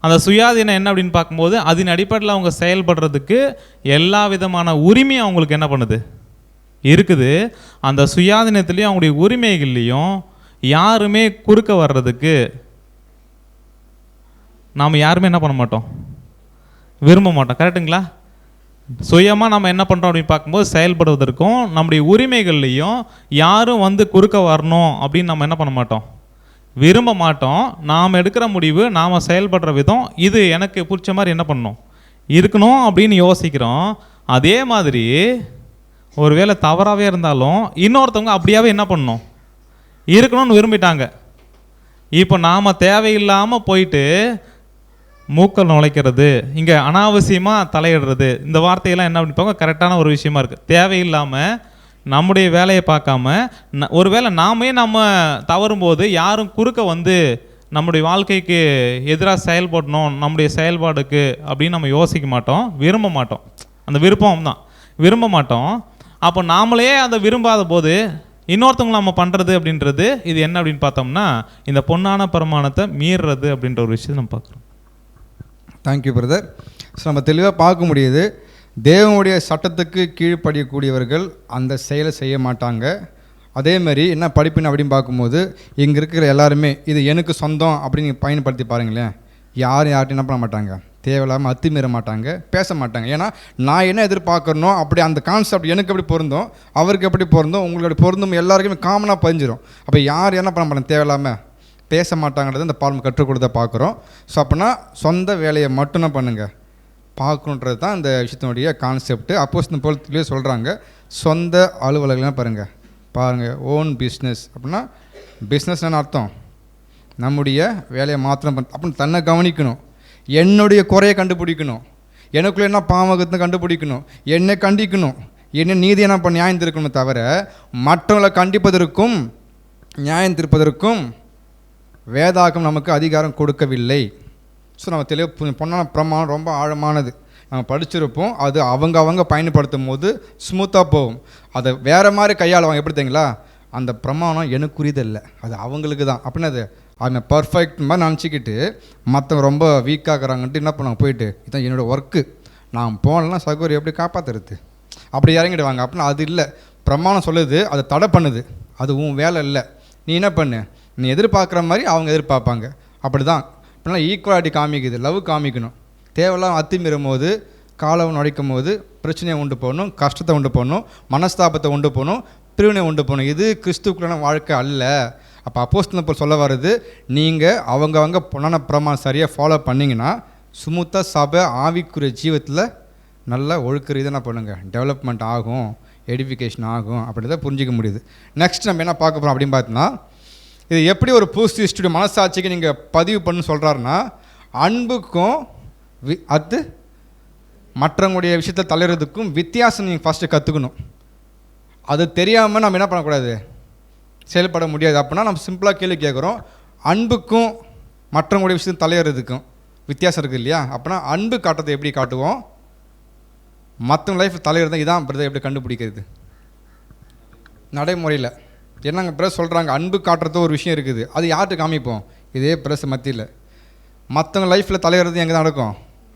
M: அந்த சுயாதீனம் என்ன அப்படின்னு பார்க்கும்போது அதன் அடிப்படையில் அவங்க செயல்படுறதுக்கு எல்லா விதமான உரிமையும் அவங்களுக்கு என்ன பண்ணுது இருக்குது. அந்த சுயாதீனத்துலேயும் அவங்களுடைய உரிமைகள்லேயும் யாருமே குறுக்க வர்றதுக்கு நாம் யாருமே என்ன பண்ண மாட்டோம், விரும்ப மாட்டோம். கரெக்டுங்களா? சுயமாக நம்ம என்ன பண்ணுறோம் அப்படின்னு பார்க்கும்போது செயல்படுவதற்கும் நம்முடைய உரிமைகள்லேயும் யாரும் வந்து குறுக்க வரணும் அப்படின்னு நம்ம என்ன பண்ண மாட்டோம், விரும்ப மாட்டோம். நாம் எடுக்கிற முடிவு, நாம் செயல்படுற விதம், இது எனக்கு பிடிச்ச மாதிரி என்ன பண்ணணும் இருக்கணும் அப்படின்னு யோசிக்கிறோம். அதே மாதிரி ஒரு வேளை தவறாகவே இருந்தாலும் இன்னொருத்தவங்க அப்படியாவே என்ன பண்ணணும் இருக்கணும்னு விரும்பிட்டாங்க. இப்போ நாம் தேவையில்லாமல் போயிட்டு மூக்கல் நுழைக்கிறது, இங்கே அனாவசியமாக தலையிடுறது, இந்த வார்த்தையெல்லாம் என்ன பண்ணிப்பாங்க கரெக்டான ஒரு விஷயமா இருக்குது. தேவையில்லாமல் நம்முடைய வேலையை பார்க்காம ஒருவேளை நம்ம தவறும்போது யாரும் குறுக்க வந்து நம்முடைய வாழ்க்கைக்கு எதிராக செயல்படணும், நம்முடைய செயல்பாடுக்கு அப்படின்னு நம்ம யோசிக்க மாட்டோம், விரும்ப மாட்டோம். அந்த விருப்பம் தான் விரும்ப மாட்டோம். அப்போ நாமளே அதை விரும்பாத போது இன்னொருத்தவங்க நம்ம பண்ணுறது அப்படின்றது இது என்ன அப்படின்னு பார்த்தோம்னா இந்த பொன்னான பிரமாணத்தை மீறுறது அப்படின்ற ஒரு விஷயத்தை நம்ம பார்க்குறோம்.
A: Thank you brother. ஸோ நம்ம தெளிவாக பார்க்க முடியுது, தேவனுடைய சட்டத்துக்கு கீழ்ப்படியக்கூடியவர்கள் அந்த செயலை செய்ய மாட்டாங்க. அதேமாதிரி என்ன படிப்பின அப்படின்னு பார்க்கும்போது இங்கே இருக்கிற எல்லாருமே இது எனக்கு சொந்தம் அப்படின்னு பயன்படுத்தி பாருங்களேன், யாரும் யார்ட்டும் என்ன பண்ண மாட்டாங்க, தேவையில்லாமல் அத்துமீற மாட்டாங்க, பேச மாட்டாங்க. ஏன்னா நான் என்ன எதிர்பார்க்கறனோ அப்படி அந்த கான்செப்ட் எனக்கு எப்படி பொருந்தும், அவருக்கு எப்படி பொருந்தும், உங்களுக்கு எப்படி பொருந்தும், எல்லாருக்குமே காமனாக பதிஞ்சிடும். அப்போ யார் என்ன பண்ண மாட்டாங்க, தேவையில்லாமல் பேச மாட்டாங்கிறது இந்த பாடம் கற்றுக் கொடுத்த பார்க்குறோம். ஸோ அப்படின்னா சொந்த வேலையை மட்டும் என்ன பண்ணுங்கள் பார்க்கணுன்றது தான் இந்த விஷயத்தினுடைய கான்செப்ட். அப்போஸ்தலன் பவுல் தெளிவாக சொல்கிறாங்க, சொந்த அலுவலகம்லாம் பாருங்கள் ஓன் பிஸ்னஸ் அப்படின்னா பிஸ்னஸ்னு அர்த்தம் நம்முடைய வேலையை மாத்திரம் அப்படின்னு தன்னை கவனிக்கணும், என்னுடைய குறையை கண்டுபிடிக்கணும், எனக்குள்ளே என்ன பாவகத்தை கண்டுபிடிக்கணும், என்னை கண்டிக்கணும், என்ன நீதி என்ன நியாயம் திருக்கணும், தவிர மற்றவங்களை கண்டிப்பதற்கும் நியாயம் திருப்பதற்கும் வேதாகம் நமக்கு அதிகாரம் கொடுக்கவில்லை. ஸோ நம்ம தெளிவாக பொன்னான பிரமாணம் ரொம்ப ஆழமானது, நம்ம படிச்சிருப்போம். அது அவங்க பயன்படுத்தும் போது ஸ்மூத்தாக போகும். அதை வேறு மாதிரி கையாளுவாங்க. எப்படி தெரியுங்களா, அந்த பிரமாணம் எனக்குரியதில்லை, அது அவங்களுக்கு தான் அப்படின்னு அது அவங்க பர்ஃபெக்ட் மாதிரி நினச்சிக்கிட்டு மற்றவங்க ரொம்ப வீக்காகிறாங்கன்ட்டு என்ன பண்ணுவாங்க, போயிட்டு இதுதான் என்னோடய ஒர்க்கு, நான் போனேன்னா சகோதரி எப்படி காப்பாற்றுறது அப்படி இறங்கிடுவாங்க. அப்படின்னா அது இல்லை, பிரமாணம் சொல்லுது, அதை தடை பண்ணுது, அது உன் வேலை இல்லை, நீ என்ன பண்ணு, நீ எதிர்பார்க்குற மாதிரி அவங்க எதிர்பார்ப்பாங்க. அப்படி தான் இப்படிலாம் ஈக்குவாலிட்டி காமிக்குது, லவ் காமிக்கணும். தேவையெல்லாம் அத்துமீறும் போது காலம் நுழைக்கும் போது பிரச்சனையை உண்டு போகணும், கஷ்டத்தை உண்டு போகணும், மனஸ்தாபத்தை உண்டு போகணும், பிரிவினை உண்டு போகணும். இது கிறிஸ்துக்குள்ளான வாழ்க்கை அல்ல. அப்போ அப்போஸ்தலன் பவுல் சொல்ல வருது, நீங்கள் அவங்க பொன்னான பிரமாணம் சரியாக ஃபாலோ பண்ணிங்கன்னா சுமூத்தாக சபை ஆவிக்குரிய ஜீவத்தில் நல்லா ஒழுக்க ரீதியாக என்ன பண்ணுங்கள் டெவலப்மெண்ட் ஆகும், எடிஃபிகேஷன் ஆகும். அப்படி தான் புரிஞ்சிக்க முடியுது. நெக்ஸ்ட் நம்ம என்ன பார்க்க போகிறோம் அப்படின்னு பார்த்தோன்னா, இது எப்படி ஒரு பூஸ்டிஸ்டுடைய மனசாட்சிக்கு நீங்கள் பதிவு பண்ணு சொல்கிறாருன்னா, அன்புக்கும் அது மற்றவங்களுடைய விஷயத்தில் தலையிறதுக்கும் வித்தியாசம் நீங்கள் ஃபஸ்ட்டு கற்றுக்கணும். அது தெரியாமல் நம்ம என்ன பண்ணக்கூடாது, செயல்பட முடியாது. அப்படின்னா நம்ம சிம்பிளாக கேள்வி கேட்குறோம், அன்புக்கும் மற்றவங்களுடைய விஷயத்தில் தலையிறதுக்கும் வித்தியாசம் இருக்குது இல்லையா? அப்படின்னா அன்பு காட்டுறதை எப்படி காட்டுவோம், மற்றவங்க லைஃப் தலையிறதை இதான் பிரதர் எப்படி கண்டுபிடிக்கிறது நடைமுறையில். என்னங்க பிரஸ் சொல்கிறாங்க, அன்பு காட்டுறது ஒரு விஷயம் இருக்குது, அது யார்கிட்ட காமிப்போம், இதே பிரஸ் மத்தியில். மற்றவங்க லைஃப்பில் தலையிறது எங்கே தான் நடக்கும்,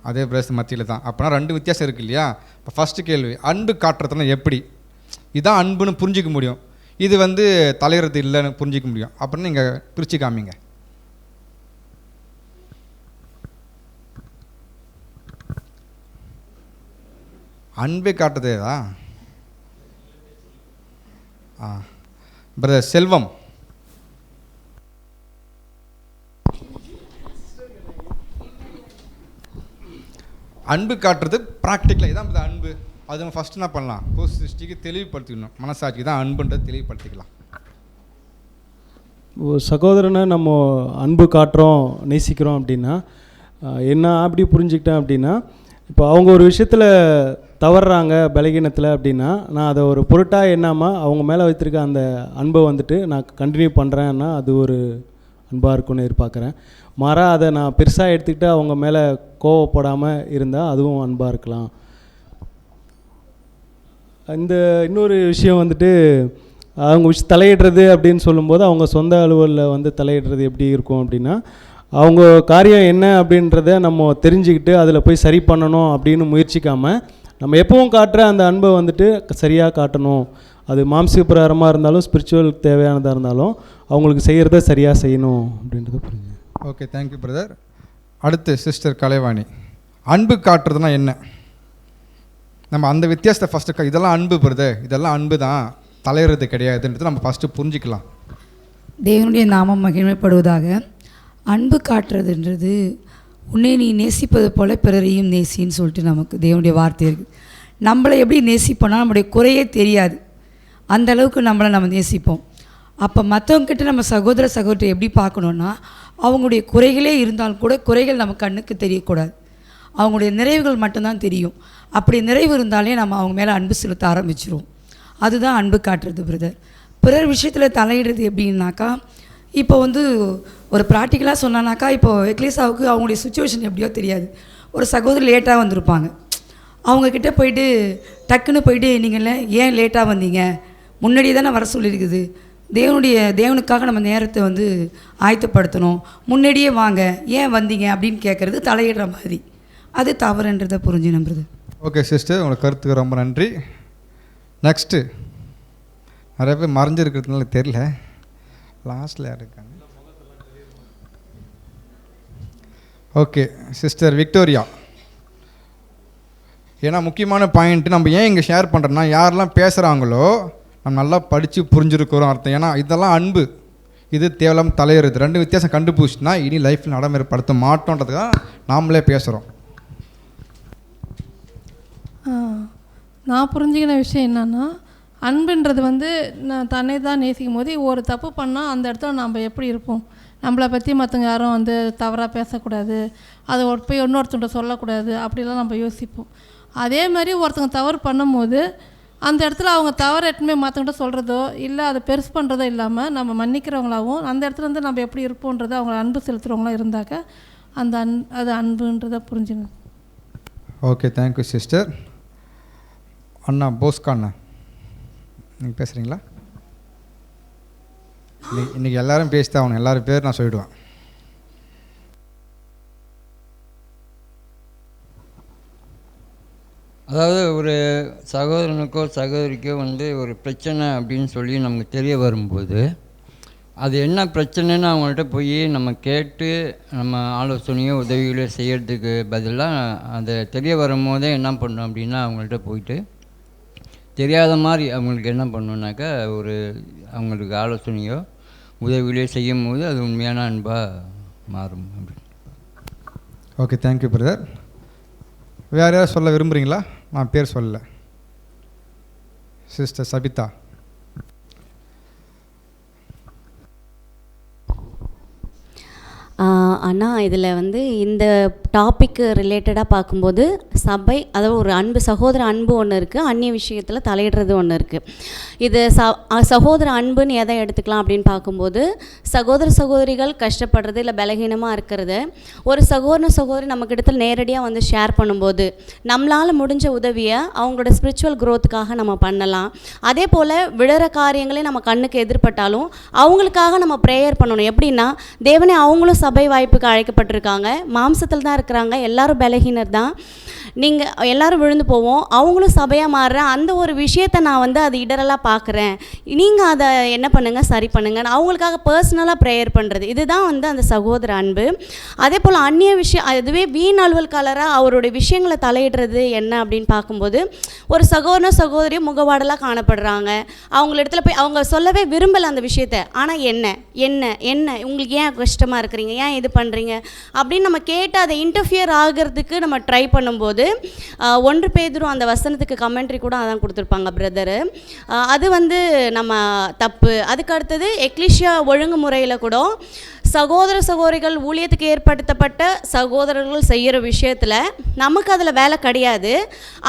A: அதே பிரஸ் மத்தியில் தான். அப்படின்னா ரெண்டு வித்தியாசம் இருக்குது இல்லையா? இப்போ ஃபஸ்ட்டு கேள்வி, அன்பு காட்டுறதுனா எப்படி, இதான் அன்புன்னு புரிஞ்சிக்க முடியும், இது தலையிறது இல்லைன்னு புரிஞ்சிக்க முடியும். அப்படின்னு நீங்கள் பிரித்து காமிங்க. அன்பே காட்டுறதே தான். பிரதர் செல்வம், அன்பு காட்டுறது ப்ராக்டிக்கலாக இதான் அன்பு. அது நம்ம ஃபஸ்ட்டு என்ன பண்ணலாம், சிருஷ்டிக்கு தெளிவுபடுத்திக்கணும், மனசாட்சிக்கு தான் அன்புன்றதை தெளிவுபடுத்திக்கலாம்.
P: சகோதரனை நம்ம அன்பு காட்டுறோம் நேசிக்கிறோம் அப்படின்னா என்ன அப்படி புரிஞ்சுக்கிட்டேன் அப்படின்னா, இப்போ அவங்க ஒரு விஷயத்தில் தவறுறாங்க பலகீனத்தில் அப்படின்னா, நான் அதை ஒரு பொருட்டாக எண்ணாமல் அவங்க மேலே வைத்திருக்க அந்த அன்பை நான் கண்டினியூ பண்ணுறேன்னா அது ஒரு அன்பாக இருக்கும்னு எதிர்பார்க்குறேன். மாறாக அதை நான் பெருசாக எடுத்துக்கிட்டு அவங்க மேலே கோவப்படாமல் இருந்தால் அதுவும் அன்பாக இருக்கலாம். இந்த இன்னொரு விஷயம் அவங்க தலையிடுறது அப்படின்னு சொல்லும்போது, அவங்க சொந்த அலுவலில் தலையிடுறது எப்படி இருக்கும் அப்படின்னா, அவங்க காரியம் என்ன அப்படின்றத நம்ம தெரிஞ்சுக்கிட்டு அதில் போய் சரி பண்ணணும் அப்படின்னு முயற்சிக்காமல், நம்ம எப்பவும் காட்டுற அந்த அன்பை சரியாக காட்டணும். அது மாம்சீக பிரகாரமாக இருந்தாலும் ஸ்பிரிச்சுவல் தேவையானதாக இருந்தாலும் அவங்களுக்கு செய்கிறத சரியாக செய்யணும் அப்படின்றத புரிஞ்சு.
A: Okay, thank you brother. அடுத்து சிஸ்டர் கலைவாணி, அன்பு காட்டுறதுனா என்ன, நம்ம அந்த வித்தியாசத்தை ஃபஸ்ட்டு இதெல்லாம் அன்பு பிரதர், இதெல்லாம் அன்பு தான், தலையிறது கிடையாதுன்றது நம்ம ஃபஸ்ட்டு புரிஞ்சிக்கலாம்.
Q: தேவனுடைய நாமம் மகிமைப்படுவதாக. அன்பு காட்டுறதுன்றது உன்னை நீ நேசிப்பது போல் பிறரையும் நேசின்னு சொல்லிட்டு நமக்கு தேவனுடைய வார்த்தை இருக்குது. நம்மளை எப்படி நேசிப்போம்னா நம்மளுடைய குறையே தெரியாது, அந்த அளவுக்கு நம்மளை நம்ம நேசிப்போம். அப்போ மற்றவங்கக்கிட்ட நம்ம சகோதர சகோதரி எப்படி பார்க்கணுன்னா, அவங்களுடைய குறைகளே இருந்தாலும் கூட குறைகள் நம்ம கண்ணுக்கு தெரியக்கூடாது, அவங்களுடைய நிறைவுகள் மட்டும்தான் தெரியும். அப்படி நிறைவு இருந்தாலே நம்ம அவங்க மேலே அன்பு செலுத்த ஆரம்பிச்சிருவோம். அதுதான் அன்பு காட்டுறது பிரதர். பிறர் விஷயத்தில் தலையிடுறது எப்படின்னாக்கா, இப்போ வந்து ஒரு ப்ராக்டிக்கலாக சொன்னானாக்கா, இப்போது எக்லீசாவுக்கு அவங்களுடைய சுச்சுவேஷன் எப்படியோ தெரியாது. ஒரு சகோதரி லேட்டாக வந்திருப்பாங்க. அவங்கக்கிட்ட போயிட்டு டக்குன்னு போயிட்டு நீங்கள் ஏன் லேட்டாக வந்தீங்க, முன்னாடியே தானே வர சொல்லியிருக்குது, தேவனுக்காக நம்ம நேரத்தை வந்து ஆயத்தப்படுத்தணும், முன்னாடியே வாங்க, ஏன் வந்தீங்க அப்படின்னு கேட்குறது தலையிடுற மாதிரி. அது தவறுன்றதை புரிஞ்சு நம்புறது.
A: ஓகே சிஸ்டர், உங்களோட கருத்துக்கு ரொம்ப நன்றி. நெக்ஸ்ட்டு நிறைய பேர் மறைஞ்சிருக்கிறதுனால தெரியல, லாஸ்ட்டில் யார் இருக்காங்க? Okay sister Victoria. ஏன்னா முக்கியமான பாயிண்ட்டு நம்ம ஏன் இங்கே ஷேர் பண்ணுறோன்னா, யாரெல்லாம் பேசுகிறாங்களோ நம்ம நல்லா படித்து புரிஞ்சுருக்கிறோம் அர்த்தம். ஏன்னா இதெல்லாம் அன்பு, இது தேவலாம் தலையிறது, ரெண்டு வித்தியாசம் கண்டுபிடிச்சின்னா இனி லைஃப்பில் நடைமுறைப்படுத்த மாட்டோன்றதுக்காக நாமளே பேசுகிறோம்.
C: நான் புரிஞ்சுக்கின விஷயம் என்னென்னா, அன்புன்றது வந்து நான் தன்னை தான் நேசிக்கும் போது ஒரு தப்பு பண்ணால் அந்த இடத்துல நம்ம எப்படி இருப்போம், நம்மளை பற்றி மற்றவங்க யாரும் வந்து தவறாக பேசக்கூடாது, அதை போய் இன்னொருத்தவங்க சொல்லக்கூடாது, அப்படிலாம் நம்ம யோசிப்போம். அதே மாதிரி ஒருத்தவங்க தவறு பண்ணும்போது அந்த இடத்துல அவங்க தவறு எட்டுமே மற்றவங்கிட்ட சொல்கிறதோ இல்லை அதை பெருசு பண்ணுறதோ இல்லாமல் நம்ம மன்னிக்கிறவங்களாகவும் அந்த இடத்துல வந்து நம்ம எப்படி இருப்போன்றதை அவங்க அன்பு செலுத்துகிறவங்களாம் இருந்தாக்க அந்த அது அன்புன்றதை புரிஞ்சுங்க.
A: Okay, thank you sister. அண்ணா போஸ்கா அண்ணா, நீங்கள் பேசுகிறீங்களா? இன்றைக்கி எல்லோரும் பேசிதான் ஆகணும், எல்லோரும் பேர் நான் சொல்லிவிடுவேன்.
R: அதாவது ஒரு சகோதரனுக்கோ சகோதரிக்கோ வந்து ஒரு பிரச்சனை அப்படின்னு சொல்லி நமக்கு தெரிய வரும்போது, அது என்ன பிரச்சனைன்னு அவங்கள்ட்ட போய் நம்ம கேட்டு நம்ம ஆலோசனையோ உதவிகளோ செய்கிறதுக்கு பதிலாக அதை தெரிய வரும்போதே என்ன பண்ணணும் அப்படின்னா, அவங்கள்ட்ட போயிட்டு தெரியாத மாதிரி அவங்களுக்கு என்ன பண்ணணுன்னாக்கா ஒரு அவங்களுக்கு ஆலோசனையோ உதவிகளோ செய்யும் போது அது உண்மையான அன்பாக மாறும் அப்படின்னு.
A: Okay, thank you brother. வேறு யாராவது சொல்ல விரும்புகிறீங்களா? நான் பேர் சொல்லலை. சிஸ்டர் சபிதா.
G: அண்ணா, இதில் வந்து இந்த டாப்பிக்கு ரிலேட்டடாக பார்க்கும்போது சபை, அதாவது ஒரு அன்பு சகோதர அன்பு ஒன்று இருக்குது, அந்நிய விஷயத்தில் தலையிடுறது ஒன்று இருக்குது. இது சகோதர அன்புன்னு எதை எடுத்துக்கலாம் அப்படின்னு பார்க்கும்போது, சகோதர சகோதரிகள் கஷ்டப்படுறது இல்லை பலகீனமாக இருக்கிறது ஒரு சகோதரி நமக்கிட்ட நேரடியாக வந்து ஷேர் பண்ணும்போது நம்மளால் முடிஞ்ச உதவியை அவங்களோட ஸ்பிரிச்சுவல் க்ரோத்துக்காக நம்ம பண்ணலாம். அதே போல் விழுற காரியங்களே நம்ம கண்ணுக்கு எதிர்பட்டாலும் அவங்களுக்காக நம்ம ப்ரேயர் பண்ணணும். எப்படின்னா, தேவனே அவங்களும் சபை வாய்ப்புக்கு அழைக்கப்பட்டிருக்காங்க, மாம்சத்தில் தான் இருக்கிறாங்க, எல்லாரும் பலகீனர் தான், நீங்கள் எல்லாரும் விழுந்து போவோம், அவங்களும் சபையாக மாறுற அந்த ஒரு விஷயத்தை நான் வந்து அது இடரெல்லாம் பார்க்குறேன், நீங்கள் அதை என்ன பண்ணுங்கள், சரி பண்ணுங்கள், அவங்களுக்காக பர்சனலாக ப்ரேயர் பண்ணுறது, இதுதான் வந்து அந்த சகோதர அன்பு. அதே போல் அந்நிய விஷயம், அதுவே வீண் அலுவல்காரராக அவருடைய விஷயங்களை தலையிடுறது என்ன அப்படின்னு பார்க்கும்போது, ஒரு சகோதரியும் முகவாடலாக காணப்படுறாங்க, அவங்கள இடத்துல போய் அவங்க சொல்லவே விரும்பலை அந்த விஷயத்தை, ஆனால் என்ன உங்களுக்கு ஏன் கஷ்டமாக இருக்கிறீங்க, ஏன் இது பண்ணுறீங்க அப்படின்னு நம்ம கேட்டு அதை இன்டர்ஃபியர் ஆகிறதுக்கு நம்ம ட்ரை பண்ணும்போது 1 பேதுரு அந்த வசனத்துக்கு கமெண்ட்ரி கூட அதான் கொடுத்துருப்பாங்க பிரதரு. அது வந்து நம்ம தப்பு. அதுக்கு அடுத்தது எக்லிஷியா ஒழுங்குமுறையில் கூட சகோதரிகள் ஊழியத்துக்கு ஏற்படுத்தப்பட்ட சகோதரர்கள் செய்கிற விஷயத்தில் நமக்கு அதில் வேலை கிடையாது,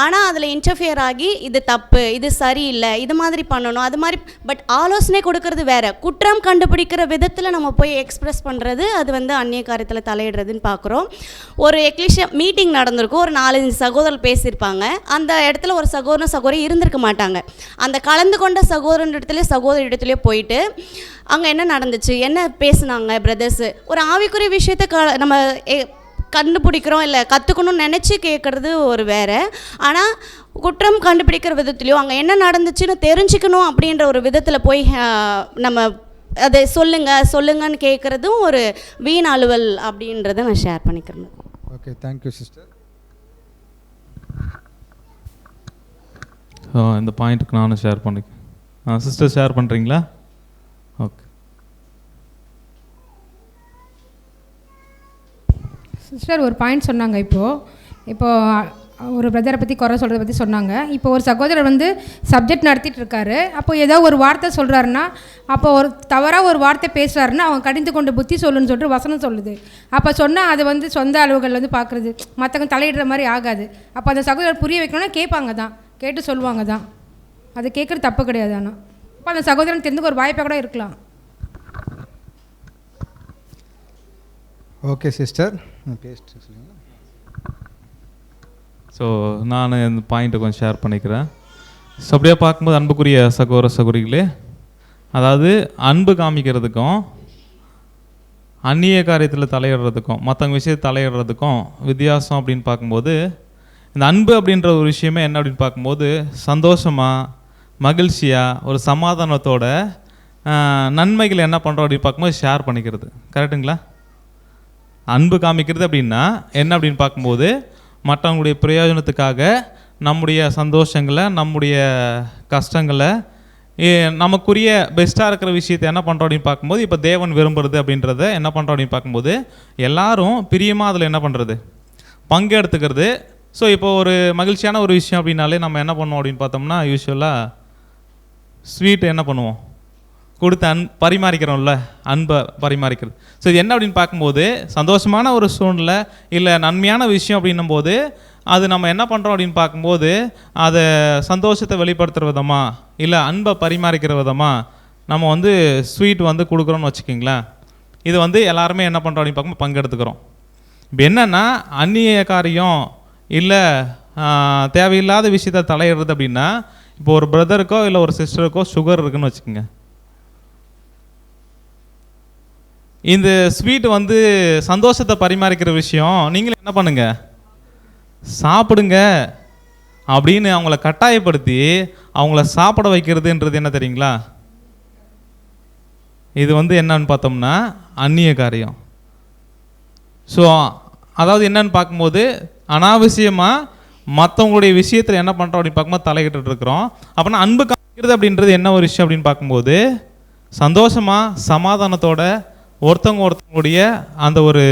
G: ஆனால் அதில் இன்டர்ஃபியர் ஆகி இது தப்பு, இது சரியில்லை, இது மாதிரி பண்ணணும், அது மாதிரி பட் ஆலோசனை கொடுக்கறது வேறு, குற்றம் கண்டுபிடிக்கிற விதத்தில் நம்ம போய் எக்ஸ்ப்ரெஸ் பண்ணுறது அது வந்து அந்நிய காரியத்தில் தலையிடுறதுன்னு பார்க்குறோம். ஒரு எக்லிஷியா மீட்டிங் நடந்திருக்கும், ஒரு 4-5 சகோதரர் பேசியிருப்பாங்க, அந்த இடத்துல ஒரு சகோதரி இருந்திருக்க மாட்டாங்க. அந்த கலந்து கொண்ட சகோதரி இடத்துலேயே போயிட்டு அங்கே என்ன நடந்துச்சு, என்ன பேசுனாங்க பிரதர்ஸு, ஒரு ஆவிக்குரிய விஷயத்தை நம்ம கண்டுபிடிக்கிறோம் இல்லை கற்றுக்கணும்னு நினச்சி கேட்குறது ஒரு வேறு, ஆனால் குற்றம் கண்டுபிடிக்கிற விதத்துலையும் அங்கே என்ன நடந்துச்சுன்னு தெரிஞ்சுக்கணும் அப்படின்ற ஒரு விதத்தில் போய் நம்ம அதை சொல்லுங்கன்னு கேட்குறதும் ஒரு வீண் அலுவல் அப்படின்றத நான் ஷேர் பண்ணிக்கிறேன்.
A: Okay, thank you sister.
M: இந்த பாயிண்ட்டுக்கு நானும் ஷேர் பண்ணிக்கிறேன். சிஸ்டர் ஷேர் பண்ணுறீங்களா? ஓகே
B: சிஸ்டர், ஒரு பாயிண்ட் சொன்னாங்க. இப்போது ஒரு பிரதரை பற்றி குறை சொல்கிறத பற்றி சொன்னாங்க. இப்போ ஒரு சகோதரர் வந்து சப்ஜெக்ட் நடத்திட்டு இருக்காரு, அப்போ ஏதோ ஒரு வார்த்தை சொல்கிறாருன்னா, அப்போ ஒரு தவறாக ஒரு வார்த்தை பேசுகிறாருன்னா அவங்க கடிந்து கொண்டு புத்தி சொல்லுன்னு சொல்லிட்டு வசனம் சொல்லுது. அப்போ சொன்னால் அது வந்து சொந்த அளவுகள் வந்து பார்க்குறது, மற்றவங்க தலையிடுற மாதிரி ஆகாது. அப்போ அந்த சகோதரர் புரிய வைக்கணும்னா கேட்பாங்க தான், கேட்டு சொல்லுவாங்க தான். அதை கேட்குறது தப்பு கிடையாது. ஆனால் இப்போ அந்த சகோதரன் தெரிந்து ஒரு வாய்ப்பாக கூட இருக்கலாம்.
A: ஓகே சிஸ்டர், பேசிட்டு சொல்லுங்கள்.
M: ஸோ நான் இந்த பாயிண்ட்டை கொஞ்சம் ஷேர் பண்ணிக்கிறேன். ஸோ அப்படியே பார்க்கும்போது அன்புக்குரிய சகோதர சகோதரிகளே, அதாவது அன்பு காமிக்கிறதுக்கும் அந்நிய காரியத்தில் தலையிடுறதுக்கும் மற்றவங்க விஷயத்தை தலையிடுறதுக்கும் வித்தியாசம் அப்படின்னு பார்க்கும்போது, இந்த அன்பு அப்படின்ற ஒரு விஷயமே என்ன அப்படின்னு பார்க்கும்போது சந்தோஷமாக மகிழ்ச்சியாக ஒரு சமாதானத்தோட நன்மைகள் என்ன பண்ணுறோம் அப்படின்னு பார்க்கும்போது ஷேர் பண்ணிக்கிறது. கரெக்டுங்களா? அன்பு காமிக்கிறது அப்படின்னா என்ன அப்படின்னு பார்க்கும்போது மற்றவங்களுடைய பிரயோஜனத்துக்காக நம்முடைய சந்தோஷங்களை நம்முடைய கஷ்டங்களை நமக்குரிய பெஸ்ட்டாக இருக்கிற விஷயத்தை என்ன பண்ணுறோம் அப்படின்னு பார்க்கும்போது இப்போ தேவன் விரும்புறது அப்படின்றத என்ன பண்ணுறோம் அப்படின்னு பார்க்கும்போது எல்லாரும் பிரியமாக அதில் என்ன பண்ணுறது பங்கெடுத்துக்கிறது. ஸோ இப்போ ஒரு மகிழ்ச்சியான ஒரு விஷயம் அப்படின்னாலே நம்ம என்ன பண்ணுவோம் அப்படின்னு பார்த்தோம்னா யூஸ்வலாக ஸ்வீட் என்ன பண்ணுவோம் கொடுத்து பரிமாறிக்கிறோம்ல, அன்பை பரிமாறிக்கிறது. ஸோ இது என்ன அப்படின்னு பார்க்கும்போது சந்தோஷமான ஒரு சூழ்நிலை இல்லை நன்மையான விஷயம் அப்படின்னும் போது அது நம்ம என்ன பண்ணுறோம் அப்படின்னு பார்க்கும்போது அதை சந்தோஷத்தை வெளிப்படுத்துகிற விதமாக இல்லை அன்பை பரிமாறிக்கிற விதமாக நம்ம வந்து ஸ்வீட் வந்து கொடுக்குறோன்னு வச்சுக்கிங்களேன். இது வந்து எல்லாருமே என்ன பண்ணுறோம் அப்படின்னு பார்க்கும்போது பங்கெடுத்துக்கிறோம். இப்போ என்னென்னா அந்நிய காரியம் இல்லை தேவையில்லாத விஷயத்தை தலையிடுறது அப்படின்னா, இப்போ ஒரு பிரதருக்கோ இல்லை ஒரு சிஸ்டருக்கோ சுகர் இருக்குன்னு வச்சுக்கோங்க. இந்த ஸ்வீட் வந்து சந்தோஷத்தை பரிமாறிக்கிற விஷயம், நீங்களும் என்ன பண்ணுங்க சாப்பிடுங்க அப்படின்னு அவங்கள கட்டாயப்படுத்தி அவங்கள சாப்பிட வைக்கிறதுன்றது என்ன தெரியுங்களா? இது வந்து என்னன்னு பார்த்தோம்னா அந்நிய காரியம். ஸோ அதாவது என்னன்னு பார்க்கும்போது அனாவசியமாக மற்றவங்களுடைய விஷயத்தில் என்ன பண்ணுறோம் அப்படின்னு பார்க்கும்போது தலையிட்டு இருக்கிறோம். அப்படின்னா அன்பு காமிக்கிறது அப்படின்றது என்ன ஒரு விஷயம் அப்படின்னு பார்க்கும்போது சந்தோஷமாக சமாதானத்தோட ஒருத்தவங்களுடைய அந்த ஒரு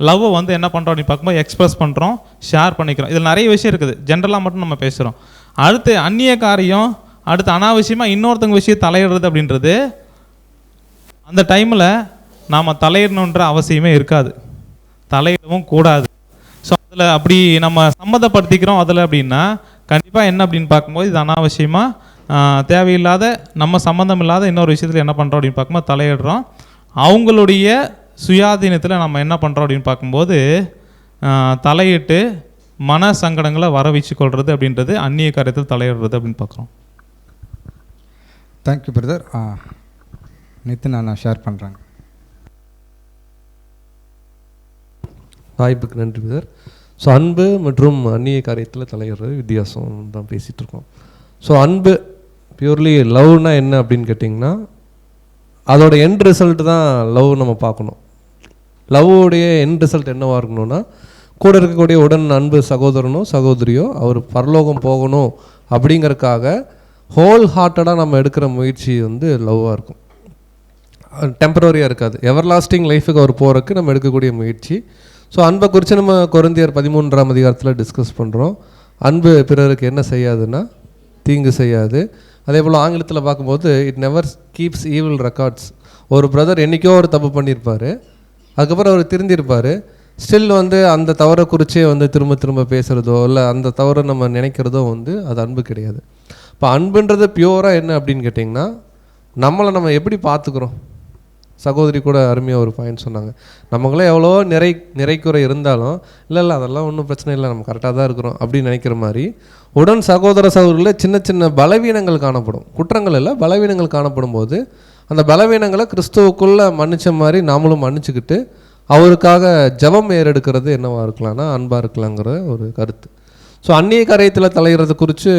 M: லவ்வை வந்து என்ன பண்ணுறோம் அப்படின்னு பார்க்கும்போது எக்ஸ்பிரஸ் பண்ணுறோம், ஷேர் பண்ணிக்கிறோம். இதில் நிறைய விஷயம் இருக்குது, ஜென்ரலாக மட்டும் நம்ம பேசுகிறோம். அடுத்து அந்நிய காரியம், அடுத்து அனாவசியமாக இன்னொருத்தவங்க விஷயம் தலையிடுறது அப்படின்றது அந்த டைமில் நாம் தலையிடணுன்ற அவசியமே இருக்காது, தலையிடவும் கூடாது. ஸோ அதில் அப்படி நம்ம சம்மந்தப்படுத்திக்கிறோம் அதில் அப்படின்னா கண்டிப்பாக என்ன அப்படின்னு பார்க்கும்போது இது அனாவசியமாக தேவையில்லாத நம்ம சம்மந்தம் இல்லாத இன்னொரு விஷயத்தில் என்ன பண்ணுறோம் அப்படின்னு பார்க்கும்போது தலையிடுறோம். அவங்களுடைய சுயாதீனத்தில் நம்ம என்ன பண்ணுறோம் அப்படின்னு பார்க்கும்போது தலையிட்டு மன சங்கடங்களை வர வச்சு கொள்வது அப்படின்றது அந்நிய காரியத்தில் தலையிடுறது அப்படின்னு பார்க்குறோம்.
A: Thank you brother. நித்தின் நான் ஷேர் பண்ணுறேங்க.
S: வாய்ப்புக்கு நன்றி பிரதர். ஸோ அன்பு மற்றும் அந்நிய காரியத்தில் தலையிடுறது வித்தியாசம் தான் பேசிகிட்டு இருக்கோம். ஸோ அன்பு பியூர்லி லவ்னா என்ன அப்படின்னு கேட்டிங்கன்னா அதோட எண்ட் ரிசல்ட் தான் லவ் நம்ம பார்க்கணும். லவ்வுடைய எண்ட் ரிசல்ட் என்னவாக இருக்கணும்னா கூட இருக்கக்கூடிய உடன் அன்பு சகோதரனோ சகோதரியோ அவர் பரலோகம் போகணும் அப்படிங்கிறதுக்காக ஹோல் ஹார்ட்டடாக நம்ம எடுக்கிற முயற்சி வந்து லவ்வாக இருக்கும். டெம்பரரியாக இருக்காது, எவர் லாஸ்டிங் லைஃபுக்கு அவர் போகிறதுக்கு நம்ம எடுக்கக்கூடிய முயற்சி. ஸோ அன்பை குறித்து நம்ம கொரிந்தியர் 13ஆம் அதிகாரத்தில் டிஸ்கஸ் பண்ணுறோம். அன்பு பிறருக்கு என்ன செய்யாதுன்னா தீங்கு செய்யாது. அதே போல் ஆங்கிலத்தில் பார்க்கும்போது it never keeps evil records. ஒரு பிரதர் என்றைக்கோ ஒரு தப்பு பண்ணியிருப்பார், அதுக்கப்புறம் அவர் திருந்திருப்பார், ஸ்டில் வந்து அந்த தவறை குறித்தே வந்து திரும்ப திரும்ப பேசுகிறதோ இல்லை அந்த தவறை நம்ம நினைக்கிறதோ வந்து அது அன்பு கிடையாது. இப்போ அன்புன்றது பியூராக என்ன அப்படின்னு கேட்டிங்கன்னா நம்மளை நம்ம எப்படி பார்த்துக்குறோம். சகோதரி கூட அருமையாக ஒரு பாயிண்ட் சொன்னாங்க, நமக்குள்ளே எவ்வளோ நிறைக்குறை இருந்தாலும் இல்லை அதெல்லாம் ஒன்றும் பிரச்சனை இல்லை, நம்ம கரெக்டாக தான் இருக்கிறோம் அப்படின்னு நினைக்கிற மாதிரி உடன் சகோதர சகோதரில் சின்ன சின்ன பலவீனங்கள் காணப்படும், குற்றங்கள் இல்லை பலவீனங்கள் காணப்படும் போது அந்த பலவீனங்களை கிறிஸ்துவுக்குள்ளே மன்னிச்ச மாதிரி நாமளும் மன்னிச்சுக்கிட்டு அவருக்காக ஜெபம் ஏறெடுக்கிறது என்னவாக இருக்கலாம்னா அன்பாக இருக்கலாங்கிற ஒரு கருத்து. ஸோ அந்நிய காரியத்தில் தலையிறது குறித்து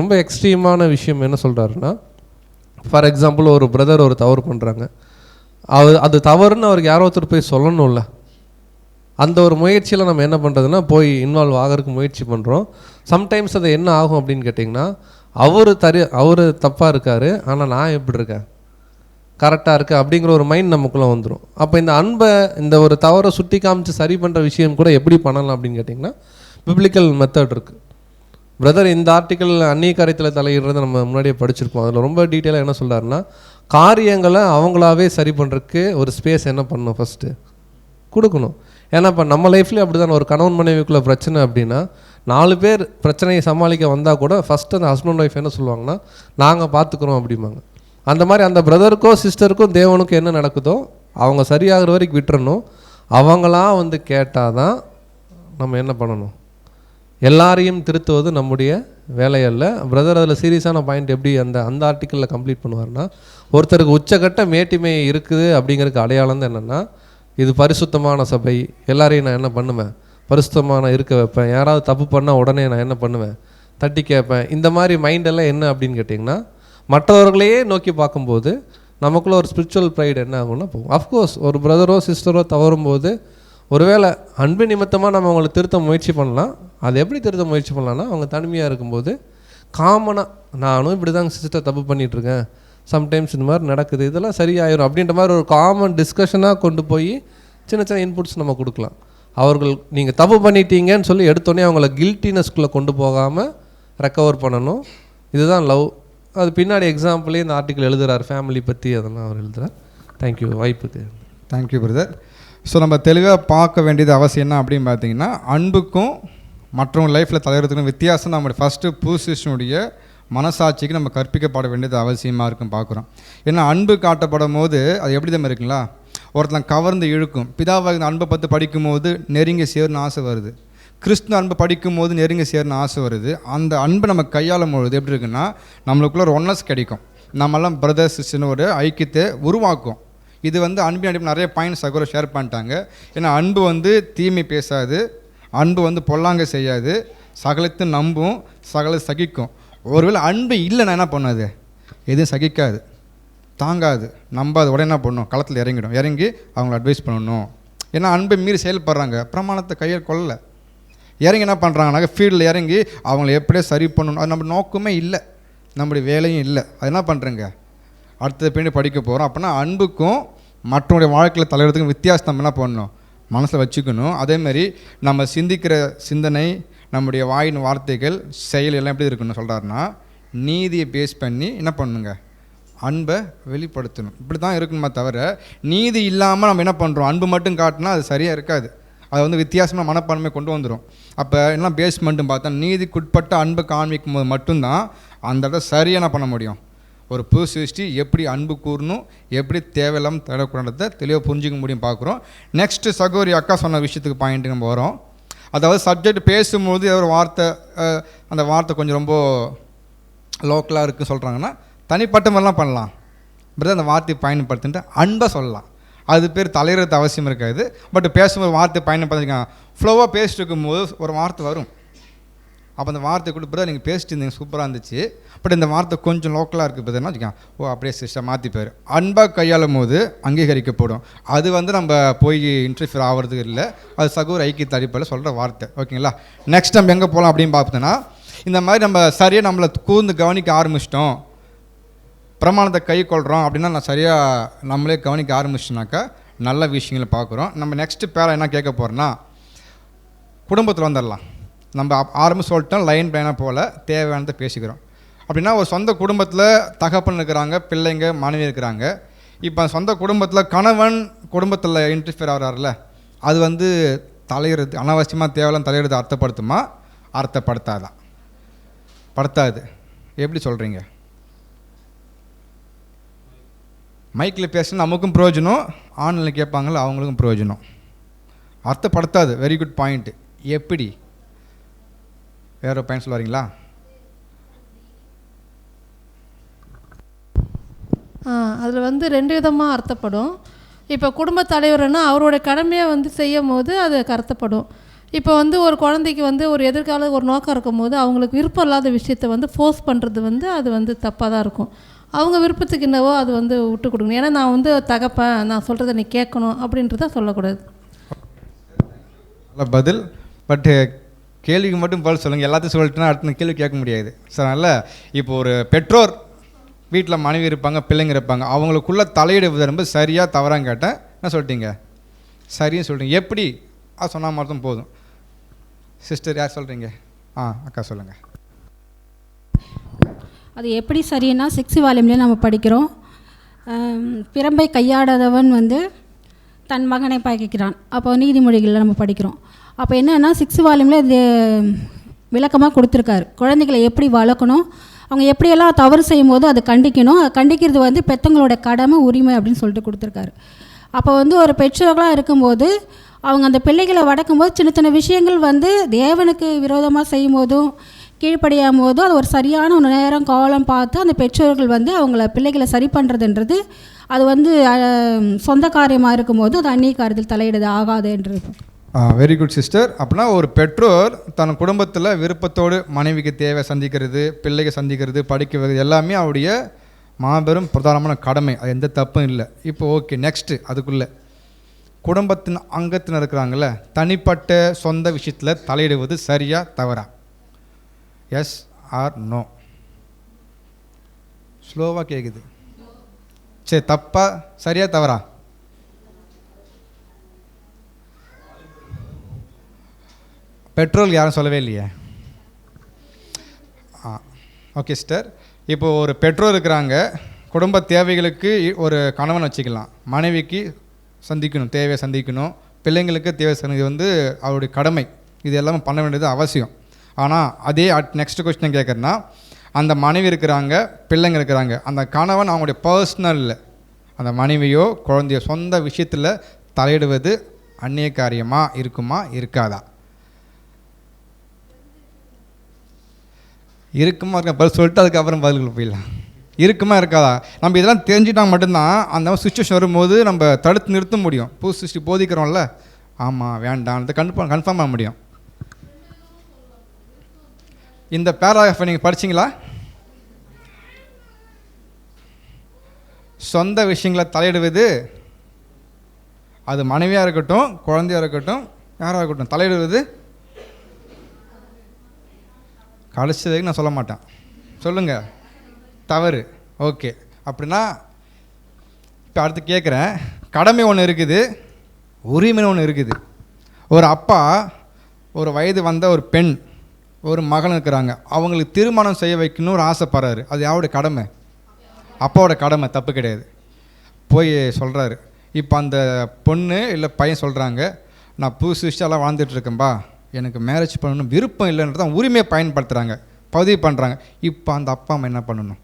S: ரொம்ப எக்ஸ்ட்ரீமான விஷயம் என்ன சொல்கிறாருன்னா, ஃபார் எக்ஸாம்பிள் ஒரு பிரதர் ஒரு தவறு பண்ணுறாங்க, அது தவறுன்னு அவருக்கு யாரோ ஒருத்தர் போய் சொல்லணும்ல, அந்த ஒரு முயற்சியில் நம்ம என்ன பண்ணுறதுன்னா போய் இன்வால்வ் ஆகிறதுக்கு முயற்சி பண்ணுறோம். சம்டைம்ஸ் அது என்ன ஆகும் அப்படின்னு கேட்டிங்கன்னா அவர் தப்பாக இருக்கார், ஆனால் நான் எப்படி இருக்கேன் கரெக்டாக இருக்குது அப்படிங்கிற ஒரு மைண்ட் நமக்குள்ளே வந்துடும். அப்போ இந்த அன்பை இந்த ஒரு தவறை சுட்டி காமிச்சு சரி பண்ணுற விஷயம் கூட எப்படி பண்ணலாம் அப்படின்னு கேட்டிங்கன்னா பிப்ளிக்கல் மெத்தட் இருக்குது. பிரதர் இந்த ஆர்டிக்கல் அந்நிய காரியத்தில் தலையிடுறதை நம்ம முன்னாடியே படிச்சிருப்போம். அதில் ரொம்ப டீட்டெயிலாக என்ன சொல்கிறாருன்னா காரியங்களை அவங்களாவே சரி பண்ணுறதுக்கு ஒரு ஸ்பேஸ் என்ன பண்ணணும் ஃபஸ்ட்டு கொடுக்கணும். ஏன்னா இப்போ நம்ம லைஃப்லேயே அப்படி தான் ஒரு கணவன் மனைவிக்குள்ளே பிரச்சனை அப்படின்னா 4 பேர் பிரச்சனையை சமாளிக்க வந்தால் கூட ஃபஸ்ட்டு அந்த ஹஸ்பண்ட் ஒய்ஃப் என்ன சொல்லுவாங்கன்னா, நாங்கள் பார்த்துக்குறோம் அப்படிம்பாங்க. அந்த மாதிரி அந்த பிரதருக்கோ சிஸ்டருக்கும் தேவனுக்கும் என்ன நடக்குதோ அவங்க சரியாகிற வரைக்கும் விட்டுறணும். அவங்களாம் வந்து கேட்டால் தான் நம்ம என்ன பண்ணணும், எல்லாரையும் திருத்துவது நம்முடைய வேலையல்ல. பிரதர் அதில் சீரியஸான பாயிண்ட் எப்படி அந்த ஆர்டிக்கலில் கம்ப்ளீட் பண்ணுவார்னா, ஒருத்தருக்கு உச்சக்கட்ட மேட்டிமை இருக்குது அப்படிங்கிறதுக்கு அடையாளம் தான் என்னென்னா, இது பரிசுத்தமான சபை, எல்லாரையும் நான் என்ன பண்ணுவேன், பரிசுத்தமான இருக்க வைப்பேன். யாராவது தப்பு பண்ணால் உடனே நான் என்ன பண்ணுவேன், தட்டி கேட்பேன். இந்த மாதிரி மைண்டெல்லாம் என்ன அப்படின்னு கேட்டிங்கன்னா, மற்றவர்களையே நோக்கி பார்க்கும்போது நமக்குள்ளே ஒரு ஸ்பிரிச்சுவல் ப்ரைடு என்ன ஆகும்னா போகும். அஃப்கோர்ஸ் ஒரு பிரதரோ சிஸ்டரோ தவறும்போது ஒருவேளை அன்பு நிமித்தமாக நம்ம அவங்களை திருத்த முயற்சி பண்ணலாம். அது எப்படி திருத்த முயற்சி பண்ணலான்னா, அவங்க தனிமையாக இருக்கும்போது காமனாக நானும் இப்படி தாங்க சிஸ்டர் தப்பு பண்ணிகிட்ருக்கேன், சம்டைம்ஸ் இந்த மாதிரி நடக்குது, இதெல்லாம் சரியாயிரும் அப்படின்ற மாதிரி ஒரு காமன் டிஸ்கஷனாக கொண்டு போய் சின்ன சின்ன இன்புட்ஸ் நம்ம கொடுக்கலாம். அவர்கள் நீங்கள் தப்பு பண்ணிட்டீங்கன்னு சொல்லி எடுத்தோடனே அவங்கள கில்ட்டினஸ்குள்ளே கொண்டு போகாமல் ரெக்கவர் பண்ணணும். இதுதான் லவ். அது பின்னாடி எக்ஸாம்பிளே இந்த ஆர்டிக்கல் எழுதுகிறார், ஃபேமிலி பற்றி அதெல்லாம் அவர் எழுதுகிறார். தேங்க்யூ வாய்ப்புக்கு.
A: Thank you brother. ஸோ நம்ம தெளிவாக பார்க்க வேண்டியது அவசியம் என்ன அப்படின்னு பார்த்தீங்கன்னா, அன்புக்கும் மற்றவங்க லைஃப்பில் தலைவரத்துக்கும் வித்தியாசம் நம்மளுடைய ஃபஸ்ட்டு பூசிஷனுடைய மனசாட்சிக்கு நம்ம கற்பிக்கப்பட வேண்டியது அவசியமாக இருக்கும் பார்க்குறோம். ஏன்னா அன்பு காட்டப்படும் போது அது எப்படி தான் இருக்குங்களா, ஒருத்தன் கவர்ந்து இழுக்கும். பிதாவாக அன்பை பற்றி படிக்கும்போது நெருங்கி சேரணும்னு ஆசை வருது. கிறிஸ்துவ அன்பை படிக்கும்போது நெருங்கி சேரணும்னு ஆசை வருது. அந்த அன்பை நம்ம கையாளும் பொழுது எப்படி இருக்குன்னா, நம்மளுக்குள்ள ஒரு ஒன்னஸ் கிடைக்கும். நம்மெல்லாம் பிரதர்ஸ் சிஸ்டர்னு ஒரு ஐக்கியத்தை உருவாக்கும். இது வந்து அன்பின் அடிப்பு நிறைய பாயிண்ட் சகோதரர் ஷேர் பண்ணிட்டாங்க. ஏன்னா அன்பு வந்து தீமை பேசாது, அன்பு வந்து பொல்லாங்க செய்யாது, சகலத்தை நம்பும், சகல சகிக்கும். ஒருவேளை அன்பு இல்லைன்னா என்ன பண்ணாது, எதுவும் சகிக்காது, தாங்காது, நம்பாது. உடனே என்ன பண்ணணும், களத்தில் இறங்கிடும். இறங்கி அவங்கள அட்வைஸ் பண்ணணும். ஏன்னா அன்பை மீறி செயல்படுறாங்க, பிரமாணத்தை கையில் கொள்ளலை. இறங்கி என்ன பண்ணுறாங்கனாக்க ஃபீல்டில் இறங்கி அவங்கள எப்படியே சரி பண்ணணும். அது நம்ம நோக்கமே இல்லை, நம்முடைய வேலையும் இல்லை. அது என்ன பண்ணுறேங்க, அடுத்தது பின்னாடி படிக்க போகிறோம். அப்படின்னா அன்புக்கும் மற்றவங்களுடைய வாழ்க்கையில் தலைவரத்துக்கும் வித்தியாசம் நம்ம என்ன பண்ணணும், மனசில் வச்சுக்கணும். அதேமாதிரி நம்ம சிந்திக்கிற சிந்தனை, நம்முடைய வாயின் வார்த்தைகள், செயல் எல்லாம் எப்படி இருக்குன்னு சொல்கிறாருன்னா, நீதியை பேஸ் பண்ணி என்ன பண்ணுங்க, அன்பை வெளிப்படுத்தணும். இப்படி தான் இருக்கணுமா தவிர நீதி இல்லாமல் நம்ம என்ன பண்ணுறோம், அன்பு மட்டும் காட்டினா அது சரியாக இருக்காது. அதை வந்து வித்தியாசமாக மனப்பான்மை கொண்டு வந்துடும். அப்போ எல்லாம் பேஸ்மெண்ட்டும் பார்த்தா நீதிக்குட்பட்ட அன்பை காண்பிக்கும் போது மட்டும்தான் அந்த இடத்த சரியாக என்ன பண்ண முடியும். ஒரு புது சிருஷ்டி எப்படி அன்பு கூறணும், எப்படி தேவையில்லாமல் தேடக்கூடாததை தெளிவாக புரிஞ்சிக்க முடியும் பார்க்குறோம். நெக்ஸ்ட்டு சகோதரி அக்கா சொன்ன விஷயத்துக்கு பாயிண்ட்டு நம்ம வரோம். அதாவது சப்ஜெக்ட் பேசும்போது ஒரு வார்த்தை, அந்த வார்த்தை கொஞ்சம் ரொம்ப லோக்கலாக இருக்குன்னு சொல்கிறாங்கன்னா தனிப்பட்ட மாதிரிலாம் பண்ணலாம். பிரதர் அந்த வார்த்தையை பயன்படுத்திட்டு அன்பாக சொல்லலாம். அது பேர் தலையிறது அவசியம் இருக்காது. பட் பேசும்போது வார்த்தை பயன்படுத்திக்கலாம். ஃப்ளோவாக பேசிட்டு இருக்கும்போது ஒரு வார்த்தை வரும். அப்போ அந்த வார்த்தை கூட பிரதர் நீங்கள் பேசிட்டு இருந்தீங்க, சூப்பராக இருந்துச்சு, பட் இந்த வார்த்தை கொஞ்சம் லோக்கலாக இருக்குது பிரதர்னா வச்சுக்கலாம், ஓ அப்படியே சிஸ்டர் மாற்றி போயிரு. அன்பாக கையாளும் போது அங்கீகரிக்கப்படும். அது வந்து நம்ம போய் இன்டர்ஃபியர் ஆகிறதுக்கு இல்லை, அது சகோதர ஐக்கியத்தை அடிப்படையில் சொல்கிற வார்த்தை. ஓகேங்களா. நெக்ஸ்ட் நம்ம எங்கே போகலாம் அப்படின்னு பார்த்தோன்னா, இந்த மாதிரி நம்ம சரியாக நம்மளை கூர்ந்து கவனிக்க ஆரம்பிச்சிட்டோம், பிரமாணத்தை கை கொள்கிறோம் அப்படின்னா நான் சரியாக நம்மளே கவனிக்க ஆரம்பிச்சிட்டோம்னாக்கா நல்ல விஷயங்களை பார்க்குறோம். நம்ம நெக்ஸ்ட்டு பேரா என்ன கேட்க போகிறோன்னா, குடும்பத்தில் வந்துடலாம். நம்ம ஆரம்பம் சொல்லிட்டோம், லைன் லைனாக போல் தேவையானதை பேசிக்கிறோம். அப்படின்னா ஒரு சொந்த குடும்பத்தில் தகப்பன் இருக்கிறாங்க, பிள்ளைங்க, மனைவி இருக்கிறாங்க. இப்போ சொந்த குடும்பத்தில் கணவன் குடும்பத்தில் இன்டர்ஃபியர் ஆகிறார்ல, அது வந்து தலையிறது அனாவசியமாக தேவையில்லாம் தலையிறது அர்த்தப்படுத்துமா, அர்த்தப்படுத்தாதான்? படுத்தாது. எப்படி சொல்கிறீங்க? மைக்கில் பேசுனா நமக்கும் பிரயோஜனம், ஆன்லைனில் கேட்பாங்கள அவங்களுக்கும் பிரயோஜனம். அர்த்தப்படுத்தாது. Very good point. எப்படி வேறு பாயிண்ட் சொல்ல வரீங்களா?
C: அதில் வந்து 2 விதமாக அர்த்தப்படும். இப்போ குடும்ப தலைவர்னா அவரோட கடமையை வந்து செய்யும் போது அது அர்த்தப்படும். இப்போ வந்து ஒரு குழந்தைக்கு வந்து ஒரு எதிர்கால ஒரு நோக்கம் இருக்கும் போது அவங்களுக்கு விருப்பம் இல்லாத விஷயத்தை வந்து ஃபோர்ஸ் பண்ணுறது வந்து அது வந்து தப்பாக தான் இருக்கும். அவங்க விருப்பத்துக்கு என்னவோ அது வந்து விட்டு கொடுக்கணும். ஏன்னா நான் வந்து தகப்பேன், நான் சொல்கிறத நீ கேட்கணும் அப்படின்றத சொல்லக்கூடாது.
A: பதில். பட்டு கேள்விக்கு மட்டும் பதில் சொல்லுங்கள். எல்லாத்தையும் சொல்லிட்டுனா அடுத்த கேள்வி கேட்க முடியாது. சார் அதனால் இப்போ ஒரு பெற்றோர் வீட்டில் மனைவி இருப்பாங்க, பிள்ளைங்க இருப்பாங்க, அவங்களுக்குள்ளே தலையிடுவது ரொம்ப சரியாக தவறாக கேட்டேன். என்ன சொல்லிட்டீங்க? சரின்னு சொல்லிட்டீங்க. எப்படி அது சொன்னால் மட்டும் போதும். சிஸ்டர் யார் சொல்கிறீங்க? அக்கா சொல்லுங்கள்.
T: அது எப்படி சரின்னா 6 வால்யூம்லேயே நம்ம படிக்கிறோம். பிரம்பை கையாடாதவன் வந்து தன் மகனை பாய்க்கிறான். அப்போ நீதிமொழிகளில் நம்ம படிக்கிறோம். அப்போ என்னென்னா 6 வால்யூமில் இது விளக்கமாக கொடுத்துருக்காரு. குழந்தைகளை எப்படி வளர்க்கணும், அவங்க எப்படியெல்லாம் தவறு செய்யும் போது அதை கண்டிக்கணும், அதை கண்டிக்கிறது வந்து பெற்றவங்களோட கடமை, உரிமை அப்படின்னு சொல்லிட்டு கொடுத்துருக்காரு. அப்போ வந்து ஒரு பெற்றோர்களாக இருக்கும்போது அவங்க அந்த பிள்ளைகளை வளர்க்கும்போது சின்ன சின்ன விஷயங்கள் வந்து தேவனுக்கு விரோதமாக செய்யும் போதும் கீழ்ப்படியாகும் போதும் அது ஒரு சரியான ஒரு நேரம் காலம் பார்த்து அந்த பெற்றோர்கள் வந்து அவங்கள பிள்ளைகளை சரி பண்ணுறதுன்றது அது வந்து சொந்த காரியமாக இருக்கும்போது அது அந்நிய காரியத்தில் தலையிடுது ஆகாதுன்றது.
A: Very good sister. அப்படின்னா ஒரு பெற்றோர் தன் குடும்பத்தில் விருப்பத்தோடு மனைவிக்கு தேவை சந்திக்கிறது, பிள்ளைக்கு சந்திக்கிறது, படிக்க வைக்கிறது எல்லாமே அவருடைய மாபெரும் பிரதானமான கடமை. அது எந்த தப்பும் இல்லை. இப்போ ஓகே, நெக்ஸ்ட்டு அதுக்குள்ளே குடும்பத்தின் அங்கத்தினர் இருக்கிறாங்கள, தனிப்பட்ட சொந்த விஷயத்தில் தலையிடுவது சரியா தவறா? Yes or no? ஸ்லோவாக கேட்குது. சரி, தப்பா சரியா தவறா? பெட்ரோல் யாரும் சொல்லவே இல்லையே. Okay sister. இப்போது ஒரு பெற்றோர் இருக்கிறாங்க, குடும்ப தேவைகளுக்கு ஒரு கணவன் வச்சுக்கலாம், மனைவிக்கு சந்திக்கணும், தேவையை சந்திக்கணும், பிள்ளைங்களுக்கு தேவை சந்திக்கிறது வந்து அவருடைய கடமை. இது எல்லாமே பண்ண வேண்டியது அவசியம். ஆனால் அதே நெக்ஸ்ட் கொஸ்டின் கேட்குறேன்னா, அந்த மனைவி இருக்கிறாங்க, பிள்ளைங்க இருக்கிறாங்க, அந்த கணவன் அவங்களுடைய பர்சனல், அந்த மனைவியோ குழந்தையோ சொந்த விஷயத்தில் தலையிடுவது அந்நிய காரியமாக இருக்குமா இருக்காதா? இருக்குமா இருக்க பதில் சொல்லிட்டு அதுக்கப்புறம் பதில்கள் போயிடலாம். இருக்குமா இருக்காதா? நம்ம இதெல்லாம் தெரிஞ்சுட்டால் மட்டும்தான் அந்த சுச்சுவேஷன் வரும்போது நம்ம தடுத்து நிறுத்த முடியும். புது சிருஷ்டி போதிக்கிறோம்ல, ஆமாம் வேண்டாம் கன்ஃபார்ம் பண்ண முடியும். இந்த பேராகிராஃபை நீங்கள் படிச்சிங்களா? சொந்த விஷயங்களை தலையிடுவது, அது மனைவியாக இருக்கட்டும், குழந்தையாக இருக்கட்டும், யாராக இருக்கட்டும், தலையிடுவது கடைசி வரைக்கும் நான் சொல்ல மாட்டேன். சொல்லுங்கள், தவறு. ஓகே, அப்படின்னா இப்போ அடுத்து கேட்குறேன், கடமை ஒன்று இருக்குது, உரிமை ஒன்று இருக்குது. ஒரு அப்பா, ஒரு வயது வந்த ஒரு பெண், ஒரு மகன் இருக்கிறாங்க, அவங்களுக்கு திருமணம் செய்ய வைக்கணும்னு ஒரு ஆசைப்படுறாரு. அது யாருடைய கடமை? அப்பாவோட கடமை, தப்பு கிடையாது. போய் சொல்கிறாரு. இப்போ அந்த பொண்ணு இல்லை பையன் சொல்கிறாங்க, நான் புதுசு விஷயம்லாம் வாழ்ந்துட்டுருக்கேன்பா, எனக்கு மேரேஜ் பண்ணணும் விருப்பம் இல்லைன்றதான் உரிமையை பயன்படுத்துகிறாங்க, பதிவு பண்ணுறாங்க. இப்போ அந்த அப்பா அம்மா என்ன பண்ணணும்?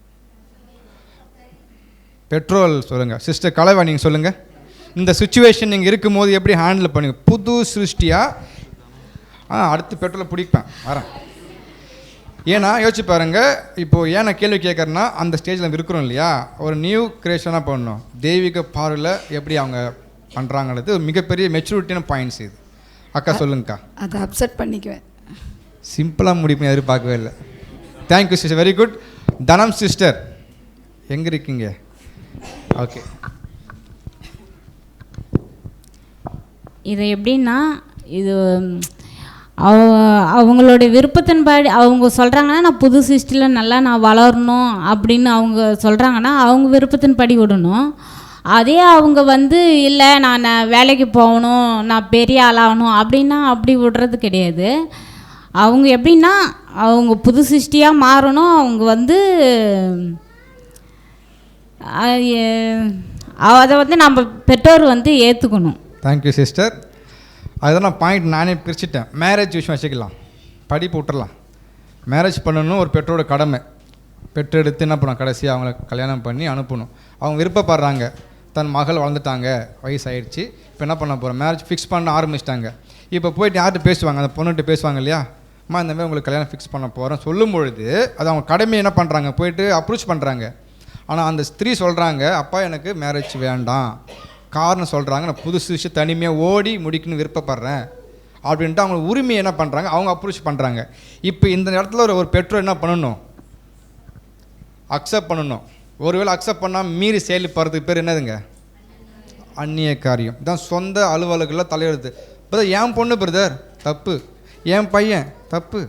A: பெட்ரோல் சொல்லுங்கள். சிஸ்டர் கலைவா, நீங்கள் சொல்லுங்கள், இந்த சுச்சுவேஷன் நீங்கள் இருக்கும்போது எப்படி ஹேண்டில் பண்ணுங்க? புது சிருஷ்டியாக அடுத்து பெட்ரோலை பிடிப்பேன் வரேன். ஏன்னா யோசிச்சு பாருங்கள், இப்போது ஏன் நான் கேள்வி கேட்குறேன்னா, அந்த ஸ்டேஜில் நம்ம இருக்கிறோம் இல்லையா, ஒரு நியூ கிரியேஷனாக பண்ணணும். தெய்வீக பார்வையில் எப்படி அவங்க பண்ணுறாங்கிறது மிகப்பெரிய மெச்சூரிட்டியான பாயிண்ட்ஸ். இது அக்கா சொல்லுங்கக்கா.
Q: அதை அப்செட் பண்ணிக்குவேன்.
A: சிம்பிளாக முடிப்பு எதிர்பார்க்கவே இல்லை. Thank you sister, very good. தனம் சிஸ்டர் எங்கே இருக்கீங்க? ஓகே,
U: இது எப்படின்னா, இது அவங்களோட விருப்பத்தின்படி அவங்க சொல்கிறாங்கன்னா, நான் புது சிருஷ்டியில் நல்லா நான் வளரணும் அப்படின்னு அவங்க சொல்கிறாங்கன்னா அவங்க விருப்பத்தின்படி விடணும். அதே அவங்க வந்து இல்லை நான் வேலைக்கு போகணும், நான் பெரிய ஆளாகணும் அப்படின்னா அப்படி விடுறது கிடையாது. அவங்க எப்படின்னா அவங்க புது சிருஷ்டியாக மாறணும், அவங்க வந்து அதை வந்து நம்ம பெற்றோர் வந்து ஏற்றுக்கணும்.
A: Thank you sister. அதுதான் நான் பாயிண்ட் நானே பிரிச்சுட்டேன். மேரேஜ் விஷயம் வச்சுக்கலாம், படிப்பு விட்டுறலாம். மேரேஜ் பண்ணணும் ஒரு பெற்றோட கடமை. பெற்றெடுத்து என்ன பண்ணணும், கடைசியாக அவங்கள கல்யாணம் பண்ணி அனுப்பணும். அவங்க விருப்பப்படுறாங்க, தன் மகள் வளர்ந்துட்டாங்க, வயசாகிடுச்சு, இப்போ என்ன பண்ண போகிறோம், மேரேஜ் ஃபிக்ஸ் பண்ண ஆரம்பிச்சிட்டாங்க. இப்போ போய்ட்டு யார்கிட்ட பேசுவாங்க, அந்த பொண்ணுகிட்ட பேசுவாங்க இல்லையா, அம்மா இந்த மாதிரி உங்களுக்கு கல்யாணம் ஃபிக்ஸ் பண்ண போகிறோம் சொல்லும் பொழுது அது அவங்க கடமை என்ன பண்ணுறாங்க, போயிட்டு அப்ரோச் பண்ணுறாங்க. ஆனால் அந்த ஸ்திரீ சொல்கிறாங்க, அப்பா எனக்கு மேரேஜ் வேண்டாம், காரணம் சொல்கிறாங்க, நான் புதுசு விஷயம் தனிமையாக ஓடி முடிக்கணும்னு விருப்பப்படுறேன் அப்படின்ட்டு அவங்க உரிமையை என்ன பண்ணுறாங்க, அவங்க அப்ரோச் பண்ணுறாங்க. இப்போ இந்த இடத்துல ஒரு பெற்றோர் என்ன பண்ணணும், அக்செப்ட் பண்ணணும். ஒருவேளை அக்செப்ட் பண்ணால் மீறி செயல்படுறதுக்கு பேர் என்னதுங்க, அந்நிய காரியம். தான் சொந்த அலுவலகங்களில் தலையெழுத்து. பிரதர் என் பொண்ணு பிரதர் தப்பு, என் பையன் தப்பு.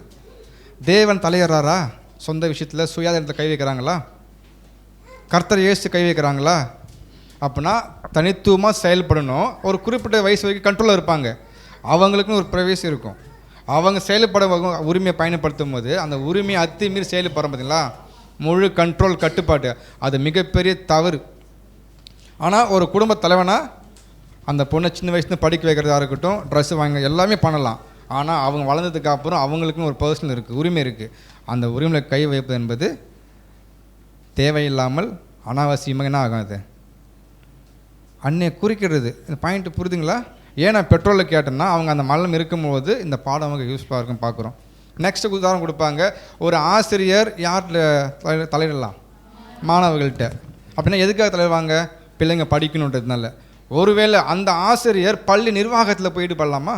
A: தேவன் தலையிடுறாரா சொந்த விஷயத்தில்? சுயாதீனத்தில் கை வைக்கிறாங்களா? கர்த்தர் இயேசு கை வைக்கிறாங்களா? அப்படின்னா தனித்துவமாக செயல்படணும். ஒரு குறிப்பிட்ட வயசு வரைக்கும் கண்ட்ரோலில் இருப்பாங்க, அவங்களுக்குன்னு ஒரு ப்ரைவேசி இருக்கும். அவங்க செயல்பட உரிமையை பயன்படுத்தும் போது அந்த உரிமையை அத்துமீறி செயல்படுற பார்த்தீங்களா, முழு கண்ட்ரோல், கட்டுப்பாடு, அது மிகப்பெரிய தவறு. ஆனால் ஒரு குடும்ப தலைவனாக அந்த பொண்ணை சின்ன வயசுலேருந்து படிக்க வைக்கிறதா இருக்கட்டும், ட்ரெஸ்ஸு வாங்க எல்லாமே பண்ணலாம். ஆனால் அவங்க வளர்ந்ததுக்கு அப்புறம் அவங்களுக்குன்னு ஒரு பர்சனல் இருக்குது, உரிமை இருக்குது. அந்த உரிமையில் கை வைப்பது என்பது தேவையில்லாமல் அனாவசியமாக என்ன ஆகும், அது அன்னையை குறிக்கிறது. இந்த பாயிண்ட்டு புரியுதுங்களா? ஏன்னா பெட்ரோலில் கேட்டோம்னா அவங்க அந்த மலம் இருக்கும்போது இந்த பாடம் அவங்க யூஸ்ஃபுல்லாக இருக்கும் பார்க்குறோம். நெக்ஸ்ட்டு உதாரணம் கொடுப்பாங்க, ஒரு ஆசிரியர் யார் தலையிடலாம்? மாணவர்கள்ட்ட. அப்படின்னா எதுக்காக தலையிடுவாங்க? பிள்ளைங்க படிக்கணுன்றதுனால. ஒருவேளை அந்த ஆசிரியர் பள்ளி நிர்வாகத்தில் போயிட்டு பண்ணலாமா?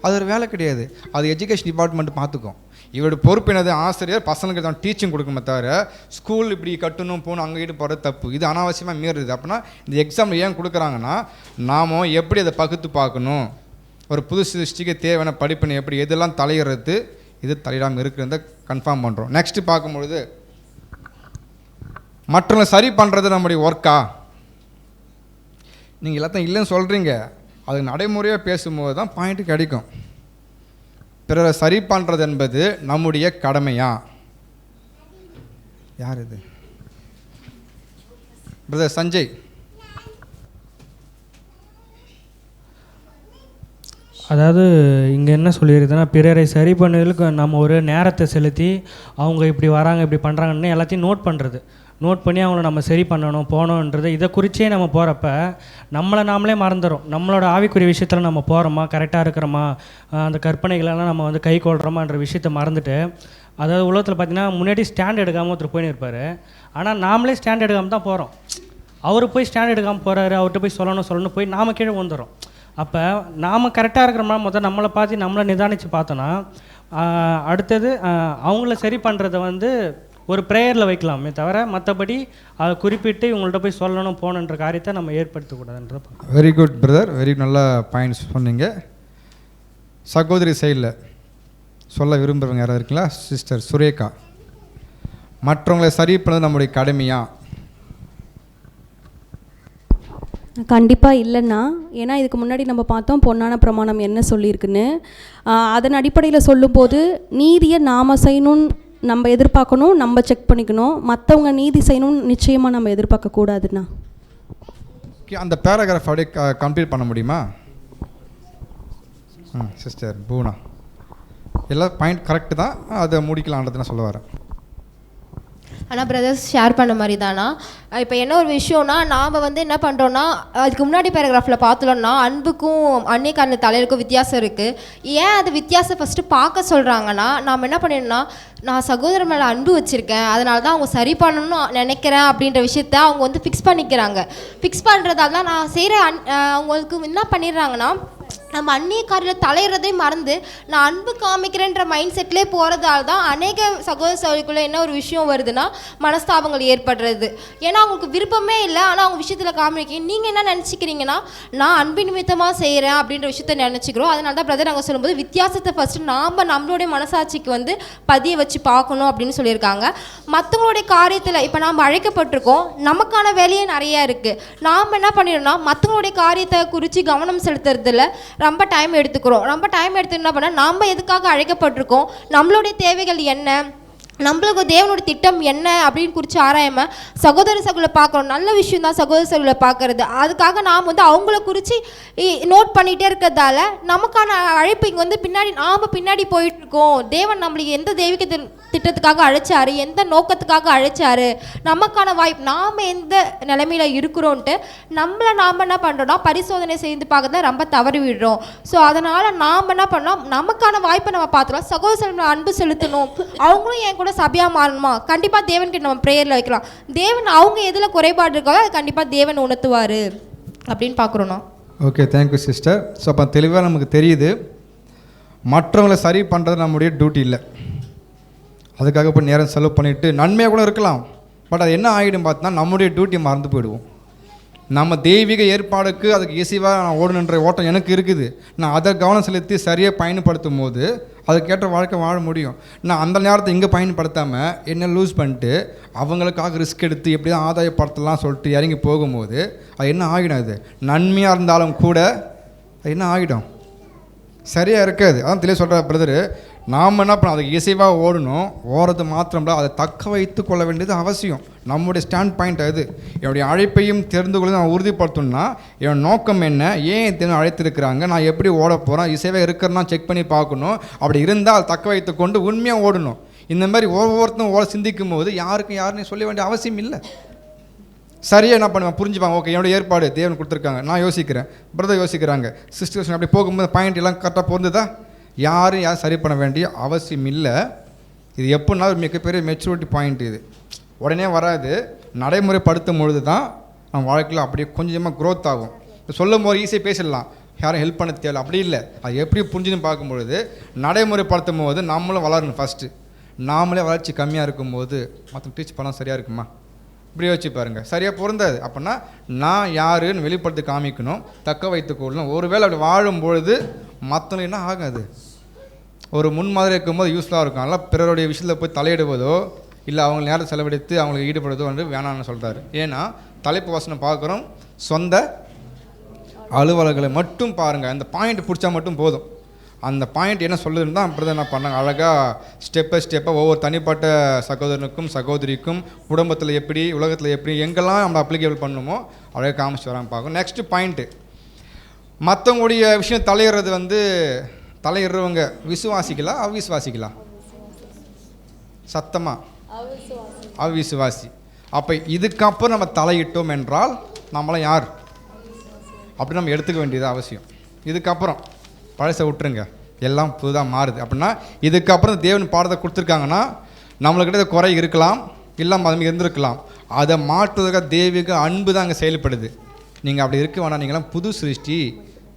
A: அது ஒரு வேலை கிடையாது, அது எஜுகேஷன் டிபார்ட்மெண்ட் பார்த்துக்கும். இவரோட பொறுப்பு என்னது? ஆசிரியர் பசங்களுக்கு தான் டீச்சிங் கொடுக்குமே தவிர ஸ்கூல் இப்படி கட்டணும் போகணும் அங்கேட்டு போகிறது தப்பு. இது அனாவசியமாக மீறுது. அப்படின்னா இந்த எக்ஸாமில் ஏன் கொடுக்குறாங்கன்னா நாம் எப்படி அதை பகுத்து பார்க்கணும், ஒரு புது சிருஷ்டிக்கு தேவையான படிப்பினை எப்படி எதெல்லாம் தலையிடுறது, இது தலையிடாமல் இருக்கிறத கன்ஃபார்ம் பண்ணுறோம். நெக்ஸ்ட்டு பார்க்கும்பொழுது மற்றவங்களை சரி பண்ணுறது நம்முடைய ஒர்க்கா? நீங்கள் எல்லாத்தையும் இல்லைன்னு சொல்கிறீங்க, அது நடைமுறையாக பேசும்போது தான் பாயிண்ட்டு கிடைக்கும். பிறரை சரி பண்ணுறது என்பது நம்முடைய கடமையா? யார் இது? பிரதர் சஞ்சய்.
D: அதாவது இங்கே என்ன சொல்லியிருக்குதுன்னா, பிறரை சரி பண்ணுறதுக்கு நம்ம ஒரு நேரத்தை செலுத்தி அவங்க இப்படி வராங்க இப்படி பண்ணுறாங்கன்னு எல்லாத்தையும் நோட் பண்ணுறது, நோட் பண்ணி அவங்கள நம்ம சரி பண்ணணும் போகணுன்றது, இதை குறித்தே நம்ம போகிறப்ப நம்மளை நாமளே மறந்துடும். நம்மளோட ஆவிக்குரிய விஷயத்தில் நம்ம போகிறோமா, கரெக்டாக இருக்கிறோமா, அந்த கற்பனைகளெல்லாம் நம்ம வந்து கை கொள்கிறோமான்ற விஷயத்தை மறந்துட்டு, அதாவது உலகத்தில் பார்த்திங்கன்னா முன்னாடி ஸ்டாண்ட் எடுக்காமல் ஒருத்தர் போயின்னு இருப்பார், ஆனால் நாமளே ஸ்டாண்ட் எடுக்காமல் தான் போகிறோம். அவர் போய் ஸ்டாண்ட் எடுக்காமல் போகிறாரு, அவர்கிட்ட போய் சொல்லணும் போய் நாம் கீழே வந்துடும். அப்போ நாம் கரெக்டாக இருக்கிறோமா முதல் நம்மளை பார்த்து நம்மளை நிதானித்து பார்த்தோன்னா அடுத்தது அவங்கள சரி பண்ணுறதை வந்து ஒரு ப்ரேயரில் வைக்கலாமே தவிர மற்றபடி அதை குறிப்பிட்டு இவங்கள்ட்ட போய் சொல்லணும் போகணுன்ற காரியத்தை நம்ம ஏற்படுத்தக்கூடாதுன்ற.
A: வெரி குட் பிரதர், வெரி நல்ல பாயிண்ட்ஸ் சொன்னீங்க. சகோதரி சைடில் சொல்ல விரும்புகிறவங்க யாராவது இருக்கீங்களா? சிஸ்டர் சுரேகா, மற்றவங்களை சரி பண்ணது நம்முடைய கடமையா?
V: கண்டிப்பாக இல்லைன்னா, ஏன்னா இதுக்கு முன்னாடி நம்ம பார்த்தோம் பொன்னான பிரமாணம் என்ன சொல்லியிருக்குன்னு. அதன் அடிப்படையில் சொல்லும்போது நீதியை நாம் செய்யணும்னு நம்ம எதிர்பார்க்கணும், நம்ம செக் பண்ணிக்கணும். மற்றவங்க நீதி செய்யணும்னு நிச்சயமாக நம்ம எதிர்பார்க்கக்கூடாதுண்ணா.
A: அந்த பேராகிராஃப் அப்படியே கம்ப்ளீட் பண்ண முடியுமா? சிஸ்டர் பூனா, எல்லா பாயிண்ட் கரெக்டு தான், அதை முடிக்கலான்றது நான் சொல்ல வரேன்.
J: ஆனால் பிரதர்ஸ் ஷேர் பண்ண மாதிரி தானா, இப்போ என்ன ஒரு விஷயம்னா நாம் வந்து என்ன பண்ணுறோன்னா, அதுக்கு முன்னாடி பேராகிராஃபில் பார்த்தோம்னா அன்புக்கும் அன்னைக்கான தலைவருக்கும் வித்தியாசம் இருக்குது. ஏன் அது வித்தியாசம் ஃபஸ்ட்டு பார்க்க சொல்கிறாங்கன்னா, நாம் என்ன பண்ணிடணும்னா, நான் சகோதரர் மேலே அன்பு வச்சுருக்கேன், அதனால தான் அவங்க சரி பண்ணணும்னு நினைக்கிறேன் அப்படின்ற விஷயத்த அவங்க வந்து ஃபிக்ஸ் பண்ணிக்கிறாங்க. ஃபிக்ஸ் பண்ணுறதால தான் நான் செய்கிற அவங்களுக்கு என்ன பண்ணிடுறாங்கன்னா, நம்ம அந்நிய காரில் தலையிறதே மறந்து நான் அன்பு காமிக்கிறேன்ற மைண்ட் செட்லேயே போகிறதால தான் அநேக சகோதர சகோதரிக்குள்ளே என்ன ஒரு விஷயம் வருதுன்னா மனஸ்தாபங்கள் ஏற்படுறது. ஏன்னா அவங்களுக்கு விருப்பமே இல்லை, ஆனால் அவங்க விஷயத்தில் காமிக்க நீங்கள் என்ன நினச்சிக்கிறீங்கன்னா, நான் அன்பின் நிமித்தமாக செய்கிறேன் அப்படின்ற விஷயத்த நினச்சிக்கிறோம். அதனால தான் பிரதர் நாங்கள் சொல்லும்போது வித்தியாசத்தை ஃபஸ்ட்டு நம்மளுடைய மனசாட்சிக்கு வந்து பதிய வச்சு பார்க்கணும் அப்படின்னு சொல்லியிருக்காங்க. மற்றவங்களுடைய காரியத்தில் இப்போ நாம் அழைக்கப்பட்டிருக்கோம், நமக்கான வேலையே நிறையா இருக்குது. நாம் என்ன பண்ணிடணும்னா மற்றவங்களுடைய காரியத்தை குறித்து கவனம் செலுத்துறதில்ல ரொம்ப டைம் எடுத்துக்கிறோம். ரொம்ப டைம் எடுத்து என்ன பண்ணால் நம்ம எதுக்காக அழைக்கப்பட்டிருக்கோம், நம்மளுடைய தேவைகள் என்ன, நம்மளுக்கு தேவனோட திட்டம் என்ன அப்படின்னு குறித்து ஆராயாமல் சகோதர சகோதரை பார்க்குறோம். நல்ல விஷயம் தான் சகோதர சகோதரை பார்க்குறது. அதுக்காக நாம் வந்து அவங்கள குறித்து நோட் பண்ணிகிட்டே இருக்கிறதால நமக்கான அழைப்பு இங்கே வந்து நாம் பின்னாடி போயிட்டுருக்கோம். தேவன் நம்மளுக்கு எந்த தெய்வீக திட்டத்துக்காக அழைச்சாரு, எந்த நோக்கத்துக்காக அழைச்சாரு, நமக்கான வாய்ப்பு நாம் எந்த நிலைமையில் இருக்கிறோன்ட்டு நம்மளை நாம் என்ன பண்ணுறோன்னா பரிசோதனை செய்து பார்க்க தான் ரொம்ப தவறி விடுறோம். ஸோ அதனால் நாம் என்ன பண்ணோம், நமக்கான வாய்ப்பை நம்ம பார்த்துக்கலாம். சகோதர அன்பு செலுத்தணும், அவங்களும் என் கூட சபையாக மாறணுமா, கண்டிப்பாக தேவன்கிட்ட நம்ம ப்ரேயரில் வைக்கலாம். தேவன் அவங்க எதில் குறைபாடு இருக்காதோ அது கண்டிப்பாக தேவன் உணர்த்துவார் அப்படின்னு பார்க்குறோன்னா.
A: Okay, thank you sister. ஸோ அப்போ தெளிவாக நமக்கு தெரியுது, மற்றவங்களை சரி பண்ணுறது நம்முடைய டியூட்டி இல்லை. அதுக்காக இப்போ நேரம் செலவு பண்ணிவிட்டு நன்மையாக கூட இருக்கலாம், பட் அது என்ன ஆகிடும் பார்த்தோன்னா நம்முடைய டியூட்டி மறந்து போயிடுவோம். நம்ம தெய்வீக ஏற்பாடுக்கு அதுக்கு ஈஸியாக நான் ஓடணுன்ற ஓட்டம் எனக்கு இருக்குது, நான் அதை கவனம் செலுத்தி சரியாக பயன்படுத்தும் போது அதுக்கேற்ற வாழ்க்கை வாழ முடியும். நான் அந்த நேரத்தை இங்கே பயன்படுத்தாமல் என்ன லூஸ் பண்ணிட்டு அவங்களுக்காக ரிஸ்க் எடுத்து எப்படி தான் ஆதாயப்படுத்தலாம் சொல்லிட்டு இறங்கி போகும்போது அது என்ன ஆகிடும், அது நன்மையாக இருந்தாலும் கூட அது என்ன ஆகிடும், சரியாக இருக்காது. அதான் தெளிவாக சொல்கிற பிரதரு, நாம் என்ன பண்ணோம், அதுக்கு இசைவாக ஓடணும். ஓடுறது மாத்திரம்ல, அதை தக்க வைத்து கொள்ள வேண்டியது அவசியம். நம்முடைய ஸ்டாண்ட் பாயிண்ட் அது. என்னுடைய அழைப்பையும் தெரிந்து கொள்ள நான் உறுதிப்படுத்தணும்னா என் நோக்கம் என்ன, ஏன் தெரிந்து அழைத்திருக்கிறாங்க, நான் எப்படி ஓட போகிறேன், இசைவாக இருக்கிறேன்னா செக் பண்ணி பார்க்கணும். அப்படி இருந்தால் அதை தக்க வைத்து கொண்டு உண்மையாக ஓடணும். இந்த மாதிரி ஒவ்வொருத்தரும் ஓட சிந்திக்கும் போது யாருக்கும் யாருன்னு சொல்ல வேண்டிய அவசியம் இல்லை. சரியாக என்ன பண்ணுவேன், புரிஞ்சுப்பாங்க. ஓகே, என்னோட ஏற்பாடு தேவன் கொடுத்துருக்காங்க, நான் யோசிக்கிறேன், பிரதர் யோசிக்கிறாங்க, சிஸ்டர்ஸ் அப்படி போகும்போது பாயிண்ட் எல்லாம் கரெக்டாக பொருந்துதா, யாரும் சரி பண்ண வேண்டிய அவசியம் இல்லை. இது எப்படின்னா ஒரு மிகப்பெரிய மெச்சூரிட்டி பாயிண்ட். இது உடனே வராது, நடைமுறைப்படுத்தும் பொழுது தான் நம்ம வாழ்க்கையில் அப்படியே கொஞ்சமாக க்ரோத் ஆகும். சொல்லும் போது ஈஸியாக பேசிடலாம், யாரும் ஹெல்ப் பண்ண தேவை, அப்படி இல்லை. அது எப்படி புரிஞ்சுன்னு பார்க்கும்பொழுது நடைமுறைப்படுத்தும் போது நம்மளும் வளரணும். ஃபஸ்ட்டு நாமளே வளர்ச்சி கம்மியாக இருக்கும்போது மற்ற டீச் பண்ணால் சரியாக இருக்குமா, இப்படி யோசிச்சு பாருங்கள், சரியாக பொருந்தாது. அப்படின்னா நான் யாருன்னு வெளிப்படுத்தி காமிக்கணும், தக்க வைத்துக்கொள்ளணும். ஒருவேளை அப்படி வாழும்பொழுது மற்றவங்க என்ன ஆகாது, ஒரு முன்மாதிரி இருக்கும்போது யூஸ்ஃபுல்லாக இருக்கும். அதனால் பிறருடைய விஷயத்தில் போய் தலையிடுவதோ இல்லை அவங்க நேரத்தை செலவழித்து அவங்களுக்கு ஈடுபடுவதோ வந்து வேணான்னு சொல்கிறாரு. ஏன்னா தலைப்பு வசனம் பார்க்குறோம், சொந்த அலுவலர்களை மட்டும் பாருங்கள். அந்த பாயிண்ட் பிடிச்சா மட்டும் போதும். அந்த பாயிண்ட் என்ன சொல்லுதுன்னு தான் அப்படி தான் என்ன பண்ணாங்க, அழகாக ஸ்டெப்பாக ஒவ்வொரு தனிப்பட்ட சகோதரனுக்கும் சகோதரிக்கும் குடும்பத்தில் எப்படி, உலகத்தில் எப்படி, எங்கெல்லாம் நம்ம அப்ளிகேபிள் பண்ணுமோ அழகாக காமிச்சு வராங்க பார்க்கணும். நெக்ஸ்ட்டு பாயிண்ட்டு, மற்றவங்களுடைய விஷயம் தலையிடுறது வந்து தலையிடுறவங்க விசுவாசிகளா அவிசுவாசிகளா, சத்தமாக அவிசுவாசி. அப்போ இதுக்கப்புறம் நம்ம தலையிட்டோம் என்றால் நம்மளாம் யார் அப்படி நம்ம எடுத்துக்க வேண்டியது அவசியம். இதுக்கப்புறம் பழசை விட்டுருங்க, எல்லாம் புதுதாக மாறுது. அப்படின்னா இதுக்கப்புறம் தேவன் பாடத்தை கொடுத்துருக்காங்கன்னா நம்மளுக்கிட்ட குறை இருக்கலாம், இல்லாமல் அது இருந்திருக்கலாம். அதை மாற்றுவதற்காக தெய்வீக அன்பு தான் அங்கே செயல்படுது. நீங்கள் அப்படி இருக்க வேணாம், நீங்களாம் புது சிருஷ்டி,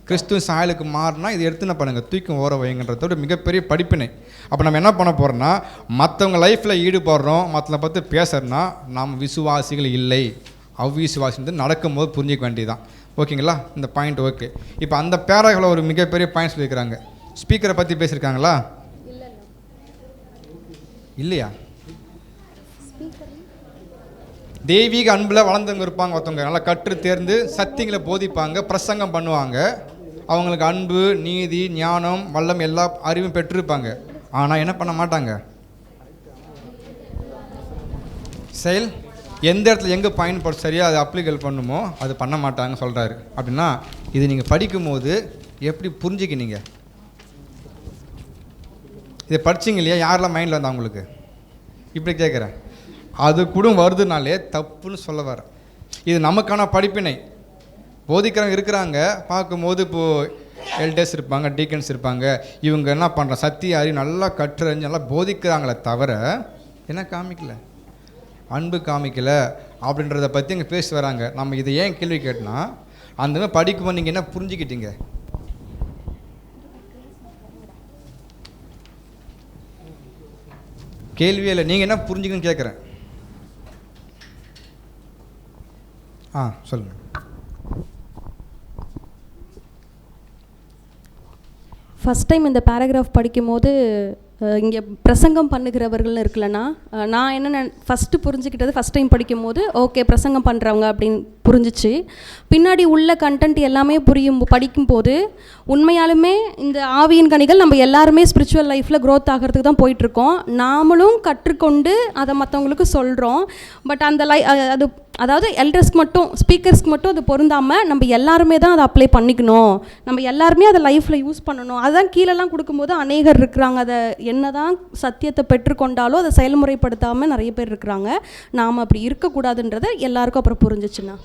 A: கிறிஸ்துவ சாயலுக்கு மாறினா இது எடுத்து என்ன பண்ணுங்கள், தூக்கி ஓர வைங்கன்றதோட மிகப்பெரிய படிப்பினை. அப்போ நம்ம என்ன பண்ண போகிறோன்னா, மற்றவங்க லைஃப்பில் ஈடுபடுறோம், மற்றவங்களை பற்றி பேசுகிறோன்னா நாம் விசுவாசிகள் இல்லை, அவ்விசுவாசின்றது நடக்கும்போது புரிஞ்சிக்க வேண்டியதுதான். ஓகேங்களா, இந்த பாயிண்ட் ஓகே. இப்போ அந்த பேராகில் ஒரு மிகப்பெரிய பாயிண்ட் சொல்லியிருக்கிறாங்க. ஸ்பீக்கரை பற்றி பேசியிருக்காங்களா, இல்லையா? தெய்வீக அன்பில் வளர்ந்தவங்க இருப்பாங்க, ஒருத்தவங்க நல்லா கற்று தேர்ந்து சத்தியங்களை போதிப்பாங்க, பிரசங்கம் பண்ணுவாங்க, அவங்களுக்கு அன்பு, நீதி, ஞானம், வல்லம் எல்லா அறிவும் பெற்றிருப்பாங்க. ஆனால் என்ன பண்ண மாட்டாங்க, செயல் எந்த இடத்துல எங்கே பயன்படுத்த சரியாக அதை அப்ளிகேட் பண்ணுமோ அது பண்ண மாட்டாங்க சொல்கிறாரு. அப்படின்னா இது நீங்கள் படிக்கும்போது எப்படி புரிஞ்சுக்கினீங்க, இதை படிச்சிங்க இல்லையா, யாரெல்லாம் மைண்டில் வந்தா உங்களுக்கு இப்படி கேட்குறேன். அது கூட வருதுனாலே தப்புன்னு சொல்ல வர. இது நமக்கான படிப்பினை. போதிக்கிறவங்க இருக்கிறாங்க பார்க்கும்போது, இப்போது எல்டர்ஸ் இருப்பாங்க, டீக்கன்ஸ் இருப்பாங்க, இவங்க என்ன பண்ணுறாங்க, சத்திய அறிவு நல்லா கற்றறிஞ்சு நல்லா போதிக்கிறாங்களே தவிர என்ன காமிக்கல, அன்பு காமிக்கல அப்படின்றத பற்றி இங்கே பேசி வராங்க. நம்ம இதை ஏன் கேள்வி கேட்டோன்னா, அந்த மாதிரி படிக்கும்போது நீங்கள் என்ன புரிஞ்சுக்கிட்டீங்க, கேள்வியே இல்லை, நீங்கள் என்ன புரிஞ்சுக்கன்னு கேட்குறேன். சொல்லுங்கள்.
V: ஃபஸ்ட் டைம் இந்த பேராகிராஃப் படிக்கும்போது இங்கே பிரசங்கம் பண்ணுகிறவர்கள்னு இருக்குல்லண்ணா, நான் என்ன ஃபஸ்ட்டு புரிஞ்சுக்கிட்டது ஃபஸ்ட் டைம் படிக்கும்போது ஓகே பிரசங்கம் பண்ணுறவங்க அப்படின்னு புரிஞ்சிச்சு. பின்னாடி உள்ள கண்டென்ட் எல்லாமே படிக்கும்போது உண்மையாலுமே இந்த ஆவியின் கனிகள் நம்ம எல்லாருமே ஸ்பிரிச்சுவல் லைஃப்பில் க்ரோத் ஆகிறதுக்கு தான் போயிட்டுருக்கோம். நாமளும் கற்றுக்கொண்டு அதை மற்றவங்களுக்கு சொல்கிறோம். பட் அந்த அது அதாவது எல்டர்ஸ்க்கு மட்டும், ஸ்பீக்கர்ஸ்க்கு மட்டும் அது பொருந்தாமல் நம்ம எல்லாருமே தான் அதை அப்ளை பண்ணிக்கணும், நம்ம எல்லாருமே அதை லைஃப்பில் யூஸ் பண்ணணும். அதுதான் கீழெல்லாம் கொடுக்கும்போது அநேகர் இருக்கிறாங்க, அதை என்ன தான் சத்தியத்தை பெற்றுக்கொண்டாலும் அதை செயல்முறைப்படுத்தாமல் நிறைய பேர் இருக்கிறாங்க. நாம் அப்படி இருக்கக்கூடாதுன்றதை எல்லாருக்கும் அப்புறம் புரிஞ்சிச்சுண்ணா.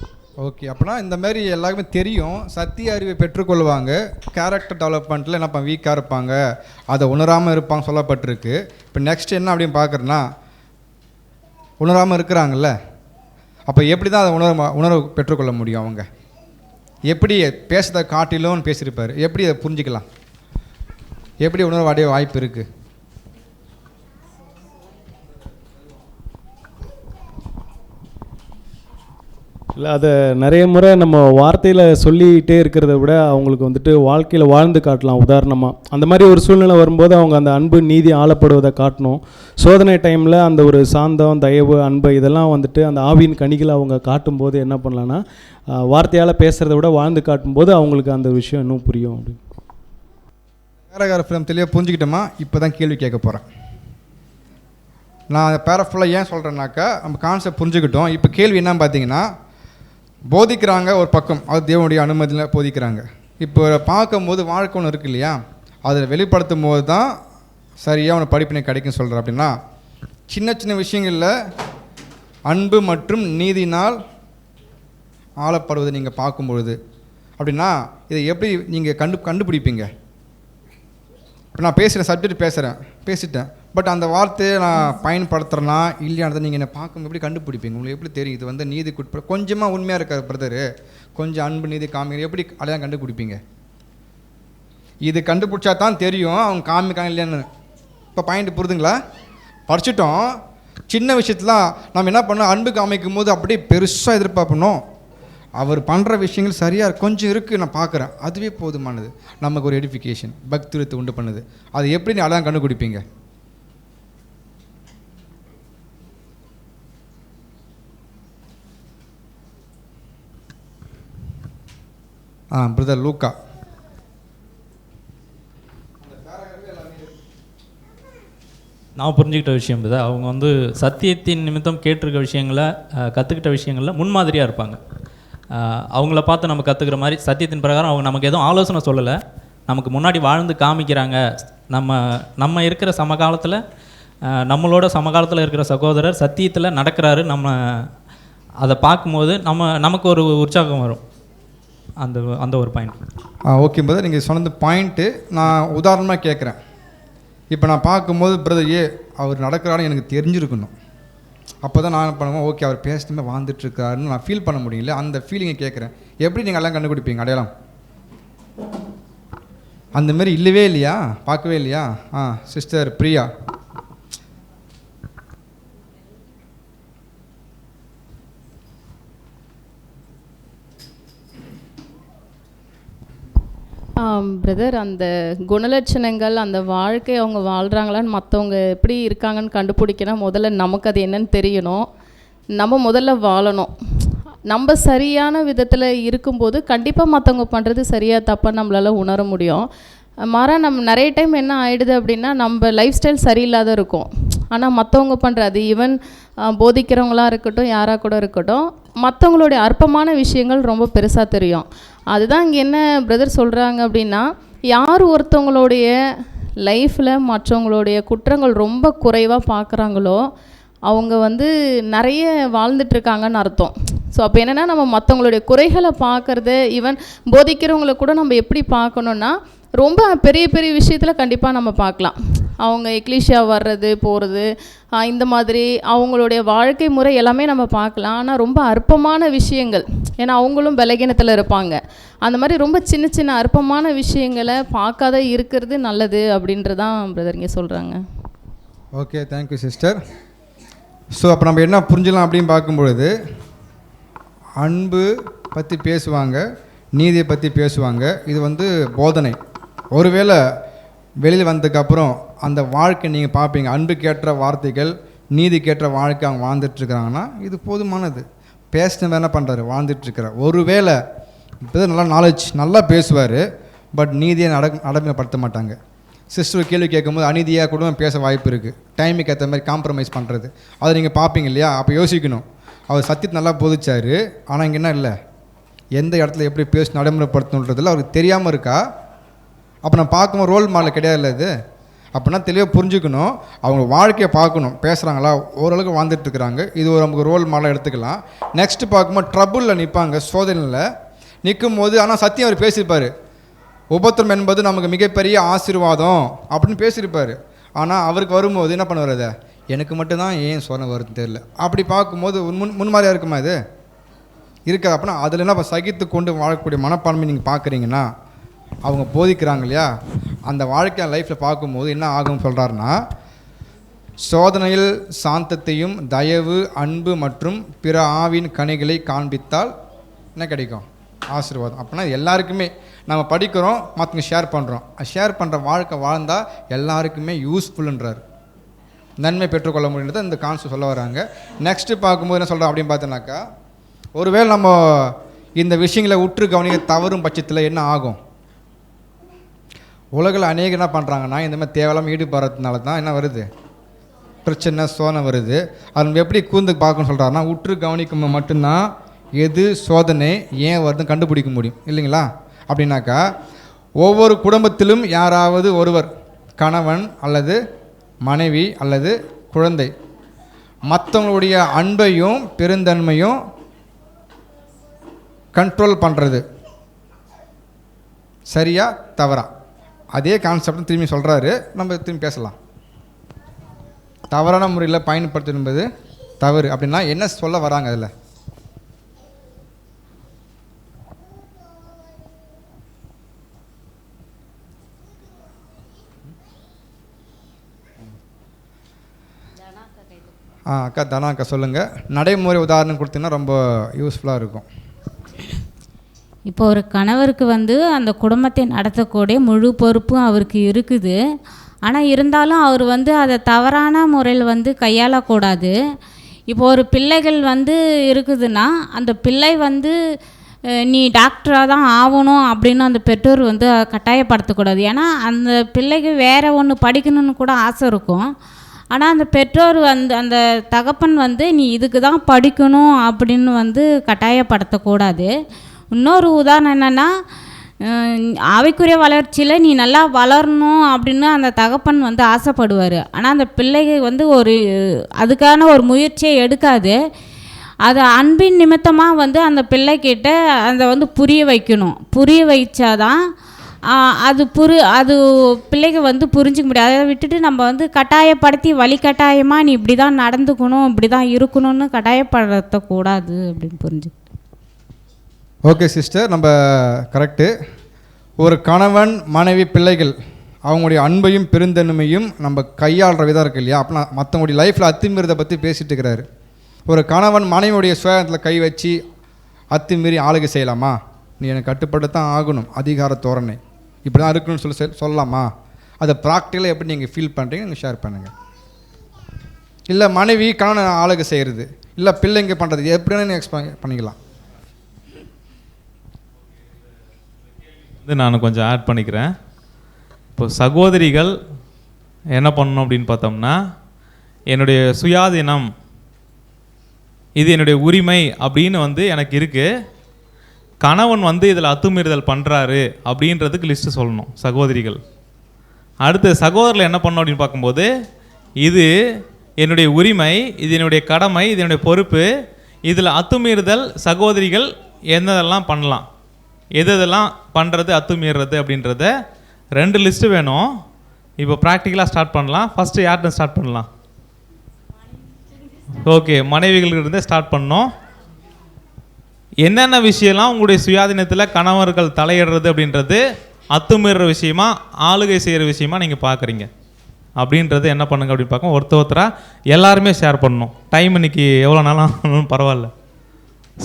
A: ஓகே, அப்படின்னா இந்த மாதிரி எல்லாருக்குமே தெரியும், சத்திய அறிவை பெற்றுக்கொள்வாங்க, கேரக்டர் டெவலப்மெண்ட்டில் என்ன வீக்காக இருப்பாங்க, அதை உணராமல் இருப்பாங்க சொல்லப்பட்டிருக்கு. இப்போ நெக்ஸ்ட் என்ன அப்படின்னு பார்க்குறேன்னா, உணராமல் இருக்கிறாங்கல்ல, அப்போ எப்படி தான் அதை உணர்வு பெற்றுக்கொள்ள முடியும், அவங்க எப்படி பேசுறதை காட்டிலும் பேசியிருப்பார், எப்படி அதை புரிஞ்சிக்கலாம், எப்படி உணர்வு அடைய வாய்ப்பு இருக்குது?
P: இல்லை, அதை நிறைய முறை நம்ம வார்த்தையில் சொல்லிகிட்டே இருக்கிறத விட அவங்களுக்கு வந்துட்டு வாழ்க்கையில் வாழ்ந்து காட்டலாம். உதாரணமாக அந்த மாதிரி ஒரு சூழ்நிலை வரும்போது அவங்க அந்த அன்பு நீதி ஆளப்படுவதை காட்டணும். சோதனை டைமில் அந்த ஒரு சாந்தம், தயவு, அன்பு இதெல்லாம் வந்துட்டு அந்த ஆவியின் கனிகளை அவங்க காட்டும்போது என்ன பண்ணலான்னா, வார்த்தையால் பேசுகிறத விட வாழ்ந்து காட்டும்போது அவங்களுக்கு அந்த விஷயம் இன்னும் புரியும். அப்படி
A: பேராகிராஃப் ஃப்ரம் தெளிவாக புரிஞ்சுக்கிட்டோமா? இப்போ தான் கேள்வி கேட்க போகிறேன். நான் அந்த பேராஃபுல்லாக ஏன் சொல்கிறேன்னாக்கா நம்ம கான்செப்ட் புரிஞ்சுக்கிட்டோம். இப்போ கேள்வி என்னன்னு பார்த்தீங்கன்னா, போதிக்கிறாங்க ஒரு பக்கம், அது தேவனுடைய அனுமதியில் போதிக்கிறாங்க. இப்போ பார்க்கும்போது வாழ்க்கை ஒன்று இருக்கு இல்லையா, அதில் வெளிப்படுத்தும் போது தான் சரியாக அவனை படிப்பினை கிடைக்கும் சொல்கிறேன். அப்படின்னா சின்ன சின்ன விஷயங்களில் அன்பு மற்றும் நீதினால் ஆளப்படுவதை நீங்கள் பார்க்கும்பொழுது அப்படின்னா இதை எப்படி நீங்கள் கண்டுபிடிப்பீங்க? இப்போ நான் பேசுகிறேன், சப்ஜெக்ட் பேசிட்டேன், பட் அந்த வார்த்தையை நான் பயன்படுத்துகிறேன்னா இல்லையானதை நீங்கள் என்னை பார்க்கும் எப்படி கண்டுபிடிப்பீங்க? உங்களுக்கு எப்படி தெரியும் இது வந்து நீதிக்குட்பட கொஞ்சமாக உண்மையாக இருக்காது பிரதரு, கொஞ்சம் அன்பு நீதி காமிக்கிற எப்படி அடையாளம் கண்டுபிடிப்பீங்க? இது கண்டுபிடிச்சா தான் தெரியும் அவங்க காமிக்காங்க இல்லையான்னு. இப்போ பாயிண்ட் புரிதுங்களா? படிச்சுட்டோம். சின்ன விஷயத்துலாம் நம்ம என்ன பண்ணோம், அன்பு காமிக்கும் போது அப்படியே பெருசாக எதிர்பார்ப்பணும். அவர் பண்ணுற விஷயங்கள் சரியாக கொஞ்சம் இருக்குது, நான் பார்க்குறேன், அதுவே போதுமானது. நமக்கு ஒரு எடிஃபிகேஷன், பக்திரத்தை உண்டு பண்ணுது. அது எப்படி நீ அழகாக கண்டுபிடிப்பீங்க? பிரதர் லூக்கா.
O: நான் புரிஞ்சுக்கிட்ட விஷயம் பிரதர், அவங்க வந்து சத்தியத்தின் நிமித்தம் கேட்டிருக்க விஷயங்களை கற்றுக்கிட்ட விஷயங்களில் முன்மாதிரியாக இருப்பாங்க. அவங்கள பார்த்து நம்ம கற்றுக்கிற மாதிரி சத்தியத்தின் பிரகாரம் அவங்க நமக்கு எதுவும் ஆலோசனை சொல்லலை, நமக்கு முன்னாடி வாழ்ந்து காமிக்கிறாங்க. நம்ம இருக்கிற சமகாலத்தில் நம்மளோட சமகாலத்தில் இருக்கிற சகோதரர் சத்தியத்தில் நடக்கிறாரு, நம்ம அதை பார்க்கும்போது நமக்கு ஒரு உற்சாகம் வரும். அந்த ஒரு பாயிண்ட்.
A: ஓகே பிரதர், நீங்கள் சொன்னது பாயிண்ட்டு. நான் உதாரணமாக கேட்குறேன். இப்போ நான் பார்க்கும்போது பிரதர் அவர் நடக்கிறான்னு எனக்கு தெரிஞ்சிருக்கணும். அப்போ தான் நான் பண்ணுவேன், ஓகே அவர் பேசிட்டுமே வாழ்ந்துட்டுருக்காருன்னு நான் ஃபீல் பண்ண முடியல. அந்த ஃபீலிங்கை கேட்குறேன். எப்படி நீங்கள் எல்லாம் கண்டுபிடிப்பீங்க அடையாளம்? அந்தமாரி இல்லவே இல்லையா? பார்க்கவே இல்லையா? சிஸ்டர் பிரியா.
I: பிரதர், அந்த குணலட்சணங்கள், அந்த வாழ்க்கை அவங்க வாழ்கிறாங்களான்னு மற்றவங்க எப்படி இருக்காங்கன்னு கண்டுபிடிக்கணும். முதல்ல நமக்கு அது என்னன்னு தெரியணும். நம்ம முதல்ல வாழணும். நம்ம சரியான விதத்தில் இருக்கும்போது கண்டிப்பாக மற்றவங்க பண்ணுறது சரியாக தப்பாக நம்மளால் உணர முடியும். மாறாக நம்ம நிறைய டைம் என்ன ஆகிடுது அப்படின்னா, நம்ம லைஃப் ஸ்டைல் சரியில்லாத இருக்கும். ஆனால் மற்றவங்க பண்ணுறது, ஈவன் போதிக்கிறவங்களாக இருக்கட்டும், யாராக கூட இருக்கட்டும், மற்றவங்களுடைய அற்பமான விஷயங்கள் ரொம்ப பெருசாக தெரியும். அதுதான் இங்கே என்ன பிரதர் சொல்கிறாங்க அப்படின்னா, யார் ஒருத்தவங்களுடைய லைஃப்பில் மற்றவங்களுடைய குற்றங்கள் ரொம்ப குறைவாக பார்க்குறாங்களோ அவங்க வந்து நிறைய வாழ்ந்துட்டுருக்காங்கன்னு அர்த்தம். ஸோ அப்போ என்னென்னா, நம்ம மற்றவங்களுடைய குறைகளை பார்க்குறது, ஈவன் போதிக்கிறவங்களை கூட நம்ம எப்படி பார்க்கணுன்னா, ரொம்ப பெரிய பெரிய விஷயத்தில் கண்டிப்பாக நம்ம பார்க்கலாம். அவங்க எக்லீஷியா வர்றது போகிறது, இந்த மாதிரி அவங்களுடைய வாழ்க்கை முறை எல்லாமே நம்ம பார்க்கலாம். ஆனால் ரொம்ப அற்பமான விஷயங்கள், ஏன்னா அவங்களும் பலகீனத்தில் இருப்பாங்க. அந்த மாதிரி ரொம்ப சின்ன சின்ன அற்பமான விஷயங்களை பார்க்காத இருக்கிறது நல்லது அப்படின்றதான் பிரதர் இங்கே சொல்கிறாங்க.
A: Okay, thank you sister. ஸோ அப்போ நம்ம என்ன புரிஞ்சலாம் அப்படின்னு பார்க்கும்பொழுது, அன்பு பற்றி பேசுவாங்க, நீதியை பற்றி பேசுவாங்க. இது வந்து போதனை. ஒருவேளை வெளியில் வந்ததுக்கப்புறம் அந்த வாழ்க்கை நீங்கள் பார்ப்பீங்க, அன்புக்கேற்ற வார்த்தைகள், நீதிக்கேற்ற வாழ்க்கை அவங்க வாழ்ந்துட்டுருக்குறாங்கன்னா இது போதுமானது. பேசின என்ன பண்ணுறாரு, வாழ்ந்துட்டுருக்கிறார். ஒருவேளை இப்போ நல்லா நாலேஜ் நல்லா பேசுவார், பட் நீதியை நடைமுறைப்படுத்த மாட்டாங்க. சிஸ்டர் கேள்வி கேட்கும்போது அநீதியாக கூட பேச வாய்ப்பு இருக்குது. டைமுக்கு ஏற்ற மாதிரி காம்ப்ரமைஸ் பண்ணுறது, அதை நீங்கள் பார்ப்பீங்க இல்லையா? அப்போ யோசிக்கணும், அவர் சத்தியத்தை நல்லா போதிச்சார், ஆனால் இங்கே என்ன இல்லை, எந்த இடத்துல எப்படி பேசி நடைமுறைப்படுத்தணுன்றதில் அவருக்கு தெரியாமல் இருக்கா? அப்போ நான் பார்க்கும்போது ரோல் மாடல் கிடையாது இது. அப்படின்னா தெளிவாக புரிஞ்சுக்கணும், அவங்க வாழ்க்கையை பார்க்கணும். பேசுகிறாங்களா, ஓரளவுக்கு வாழ்ந்துட்டுருக்குறாங்க, இது ஒரு நமக்கு ரோல் மாடலாக எடுத்துக்கலாம். நெக்ஸ்ட்டு பார்க்கும்போது ட்ரபுளில் நிற்பாங்க, சோதனையில் நிற்கும் போது, ஆனால் சத்தியம் அவர் பேசியிருப்பார். உபத்திரம் என்பது நமக்கு மிகப்பெரிய ஆசீர்வாதம் அப்படின்னு பேசியிருப்பார். ஆனால் அவருக்கு வரும்போது என்ன பண்ணுவார், அதை எனக்கு மட்டும்தான் ஏன் சோதனை வருதுன்னு தெரியல. அப்படி பார்க்கும்போது முன்மாதிரியாக இருக்குமா இது? இருக்காது. அப்படின்னா அதில் என்ன சகித்து கொண்டு வாழக்கூடிய மனப்பான்மை நீங்கள் பார்க்குறீங்கன்னா, அவங்க போதிக்கிறாங்க இல்லையா, அந்த வாழ்க்கை லைஃப்பில் பார்க்கும்போது என்ன ஆகும்னு சொல்கிறாருன்னா, சோதனையில் சாந்தத்தையும் தயவு அன்பு மற்றும் பிற ஆவின் கனிகளை காண்பித்தால் என்ன கிடைக்கும், ஆசீர்வாதம். அப்படின்னா எல்லாருக்குமே நம்ம படிக்கிறோம், மற்றவங்க ஷேர் பண்ணுறோம், ஷேர் பண்ணுற வாழ்க்கை வாழ்ந்தால் எல்லாருக்குமே யூஸ்ஃபுல்ன்றார், நன்மை பெற்றுக்கொள்ள முடியுன்றது இந்த கான்செப்ட் சொல்ல வராங்க. நெக்ஸ்ட்டு பார்க்கும்போது என்ன சொல்கிறோம் அப்படின்னு பார்த்தோன்னாக்கா, ஒருவேளை நம்ம இந்த விஷயங்களை உற்று கவனிக்க தவறும் பட்சத்தில் என்ன ஆகும், உலகில் அநேகம் என்ன பண்ணுறாங்கன்னா இந்த மாதிரி தேவையில்லாமல் ஈடுபடுறதுனால தான் என்ன வருது, பிரச்சனை சோதனை வருது. அது நம்ம எப்படி கூர்ந்து பார்க்கணும்னு சொல்கிறாருன்னா, உற்று கவனிக்கும் மட்டும்தான் எது சோதனை ஏன் வருதுன்னு கண்டுபிடிக்க முடியும் இல்லைங்களா? அப்படின்னாக்கா ஒவ்வொரு குடும்பத்திலும் யாராவது ஒருவர், கணவன் அல்லது மனைவி அல்லது குழந்தை, மற்றவங்களுடைய அன்பையும் பெருந்தன்மையும் கண்ட்ரோல் பண்ணுறது சரியா தவறா? அதே கான்செப்ட் திரும்பி சொல்கிறாரு, நம்ம திரும்பி பேசலாம். தவறான முறையில் பயன்படுத்தும் என்பது தவறு அப்படின்னா என்ன சொல்ல வராங்க அதில்? அக்கா தனா அக்கா சொல்லுங்கள். நடைமுறை உதாரணம் கொடுத்தீங்கன்னா ரொம்ப யூஸ்ஃபுல்லாக இருக்கும்.
U: இப்போ ஒரு கணவருக்கு வந்து அந்த குடும்பத்தை நடத்தக்கூடிய முழு பொறுப்பும் அவருக்கு இருக்குது. ஆனால் இருந்தாலும் அவர் வந்து அதை தவறான முறையில் வந்து கையாளக்கூடாது. இப்போ ஒரு பிள்ளைகள் வந்து இருக்குதுன்னா அந்த பிள்ளை வந்து நீ டாக்டராக தான் ஆகணும் அப்படின்னு அந்த பெற்றோர் வந்து கட்டாயப்படுத்தக்கூடாது. ஏன்னா அந்த பிள்ளைக்கு வேறு ஒன்று படிக்கணும்னு கூட ஆசை இருக்கும். ஆனால் அந்த பெற்றோர் வந்து அந்த தகப்பன் வந்து நீ இதுக்கு தான் படிக்கணும் அப்படின்னு வந்து கட்டாயப்படுத்தக்கூடாது. இன்னொரு உதாரணம் என்னென்னா, ஆவிக்குரிய வளர்ச்சியில் நீ நல்லா வளரணும் அப்படின்னு அந்த தகப்பன் வந்து ஆசைப்படுவார். ஆனால் அந்த பிள்ளைக்கு வந்து அதுக்கான ஒரு முயற்சியை எடுக்காது. அது அன்பின் நிமித்தமாக வந்து அந்த பிள்ளைக்கிட்ட அதை வந்து புரிய வைக்கணும். புரிய வைச்சாதான் அது பிள்ளைக்கு வந்து புரிஞ்சிக்க முடியாது. அதை விட்டுட்டு நம்ம வந்து கட்டாயப்படுத்தி வழிகட்டாயமாக நீ இப்படி தான் நடந்துக்கணும், இப்படி தான் இருக்கணும்னு கட்டாயப்படுத்தக்கூடாது அப்படின்னு புரிஞ்சு.
A: ஓகே சிஸ்டர், நம்ம கரெக்டு. ஒரு கணவன் மனைவி பிள்ளைகள் அவங்களுடைய அன்பையும் பெருந்தன்மையும் நம்ம கையாளுற விதம் இருக்கு இல்லையா? அப்படின்னா மற்றவங்களுடைய லைஃப்பில் அத்துமீறதை பற்றி பேசிகிட்டு இருக்கிறாரு. ஒரு கணவன் மனைவியுடைய சுயத்தில் கை வச்சு அத்துமீறி ஆளுகை செய்யலாமா? நீ எனக்கு கட்டுப்பட்டுத்தான் ஆகணும், அதிகார தோரணை இப்படி தான் இருக்கணும்னு சொல்லலாமா? அதை ப்ராக்டிக்கலாக எப்படி நீங்கள் ஃபீல் பண்ணுறீங்க நீங்கள் ஷேர் பண்ணுங்கள். இல்லை மனைவி கணவன் ஆளுகை செய்கிறது, இல்லை பிள்ளைங்க பண்ணுறது, எப்படின்னு நீங்கள் எக்ஸ்பிளைன் பண்ணிக்கலாம்.
M: நான் கொஞ்சம் ஆட் பண்ணிக்கிறேன். இப்போ சகோதரிகள் என்ன பண்ணணும் அப்படின்னு பார்த்தோம்னா, என்னுடைய சுயாதீனம், இது என்னுடைய உரிமை அப்படின்னு வந்து எனக்கு இருக்குது. கணவன் வந்து இதில் அத்துமீறுதல் பண்ணுறாரு அப்படின்றதுக்கு லிஸ்ட்டு சொல்லணும் சகோதரிகள். அடுத்து சகோதரில் என்ன பண்ணணும் அப்படின்னு பார்க்கும்போது, இது என்னுடைய உரிமை, இது என்னுடைய கடமை, இது என்னுடைய பொறுப்பு, இதில் அத்துமீறுதல் சகோதரிகள் என்னதெல்லாம் பண்ணலாம், எதெல்லாம் பண்ணுறது அத்துமீறுறது அப்படின்றத 2 லிஸ்ட்டு வேணும். இப்போ ப்ராக்டிக்கலாக ஸ்டார்ட் பண்ணலாம். ஃபஸ்ட்டு யார்கிட்ட ஸ்டார்ட் பண்ணலாம்? ஓகே, மனைவிகளிலிருந்தே ஸ்டார்ட் பண்ணோம். என்னென்ன விஷயம்லாம் உங்களுடைய சுயாதீனத்தில் கணவர்கள் தலையிடுறது அப்படின்றது அத்துமீறுற விஷயமா ஆளுகை செய்கிற விஷயமா நீங்கள் பார்க்குறீங்க அப்படின்றது என்ன பண்ணுங்க அப்படின்னு பார்க்க ஒருத்தராக எல்லாருமே ஷேர் பண்ணணும். டைம் இன்னைக்கு எவ்வளோ நாளும் பரவாயில்ல,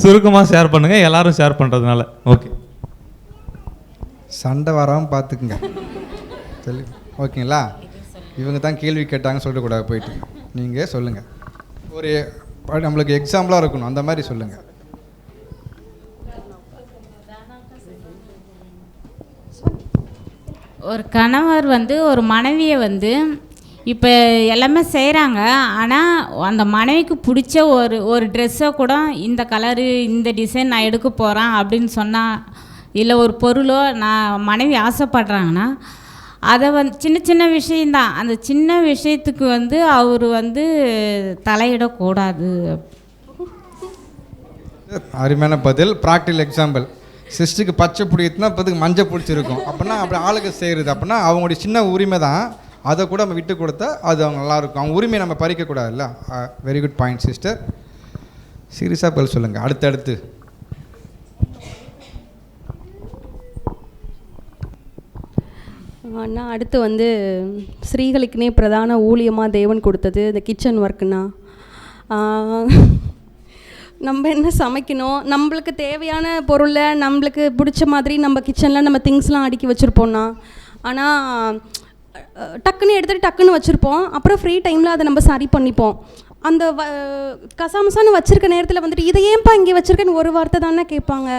M: சுருக்கமாக ஷேர் பண்ணுங்கள், எல்லோரும் ஷேர் பண்ணுறதுனால. ஓகே,
A: சண்டை வராமல் பார்த்துக்குங்க. சரி, ஓகேங்களா? இவங்க தான் கேள்வி கேட்டாங்கன்னு சொல்லக்கூடாது, போயிட்டு நீங்கள் சொல்லுங்கள். ஒரு நம்மளுக்கு எக்ஸாம்பிளாக இருக்கணும், அந்த மாதிரி சொல்லுங்கள்.
U: ஒரு கணவர் வந்து ஒரு மனைவியை வந்து இப்போ எல்லாமே செய்கிறாங்க. ஆனால் அந்த மனைவிக்கு பிடிச்ச ஒரு ட்ரெஸ்ஸை கூட இந்த கலரு இந்த டிசைன் நான் எடுக்க போகிறேன் அப்படின்னு சொன்னால், இல்லை ஒரு பொருளோ நான் மனைவி ஆசைப்படுறாங்கன்னா அதை வந்து சின்ன சின்ன விஷயந்தான், அந்த சின்ன விஷயத்துக்கு வந்து அவர் வந்து தலையிடக்கூடாது.
A: அருமையான பதில். Practical example. சிஸ்டருக்கு பச்சை பிடிக்குதுன்னா இப்போதுக்கு மஞ்சள் பிடிச்சிருக்கும். அப்படின்னா அப்படி ஆளுக்கு செய்கிறது அப்படின்னா அவங்களுடைய சின்ன உரிமை தான், அதை கூட நம்ம விட்டு கொடுத்தா அது அவங்க நல்லாயிருக்கும். அவங்க உரிமையை நம்ம பறிக்கக்கூடாதுல்ல. Very good point sister. சீரியஸாக பதில் சொல்லுங்கள். அடுத்தடுத்து
V: அண்ணா, அடுத்து வந்து ஸ்ரீகளுக்குனே பிரதான ஊழியமாக தேவன் கொடுத்தது இந்த கிச்சன் ஒர்க்குண்ணா. நம்ம என்ன சமைக்கணும், நம்மளுக்கு தேவையான பொருளை நம்மளுக்கு பிடிச்ச மாதிரி நம்ம கிச்சனில் நம்ம திங்ஸ்லாம் அடுக்கி வச்சுருப்போம்ண்ணா. ஆனால் டக்குன்னு எடுத்துகிட்டு டக்குன்னு வச்சுருப்போம். அப்புறம் ஃப்ரீ டைமில் அதை நம்ம சரி பண்ணிப்போம். அந்த கசாமசான்னு வச்சுருக்க நேரத்தில் வந்துட்டு இதை ஏன்பா இங்கே வச்சுருக்கேன்னு ஒரு வார்த்தை தானே கேட்பாங்க.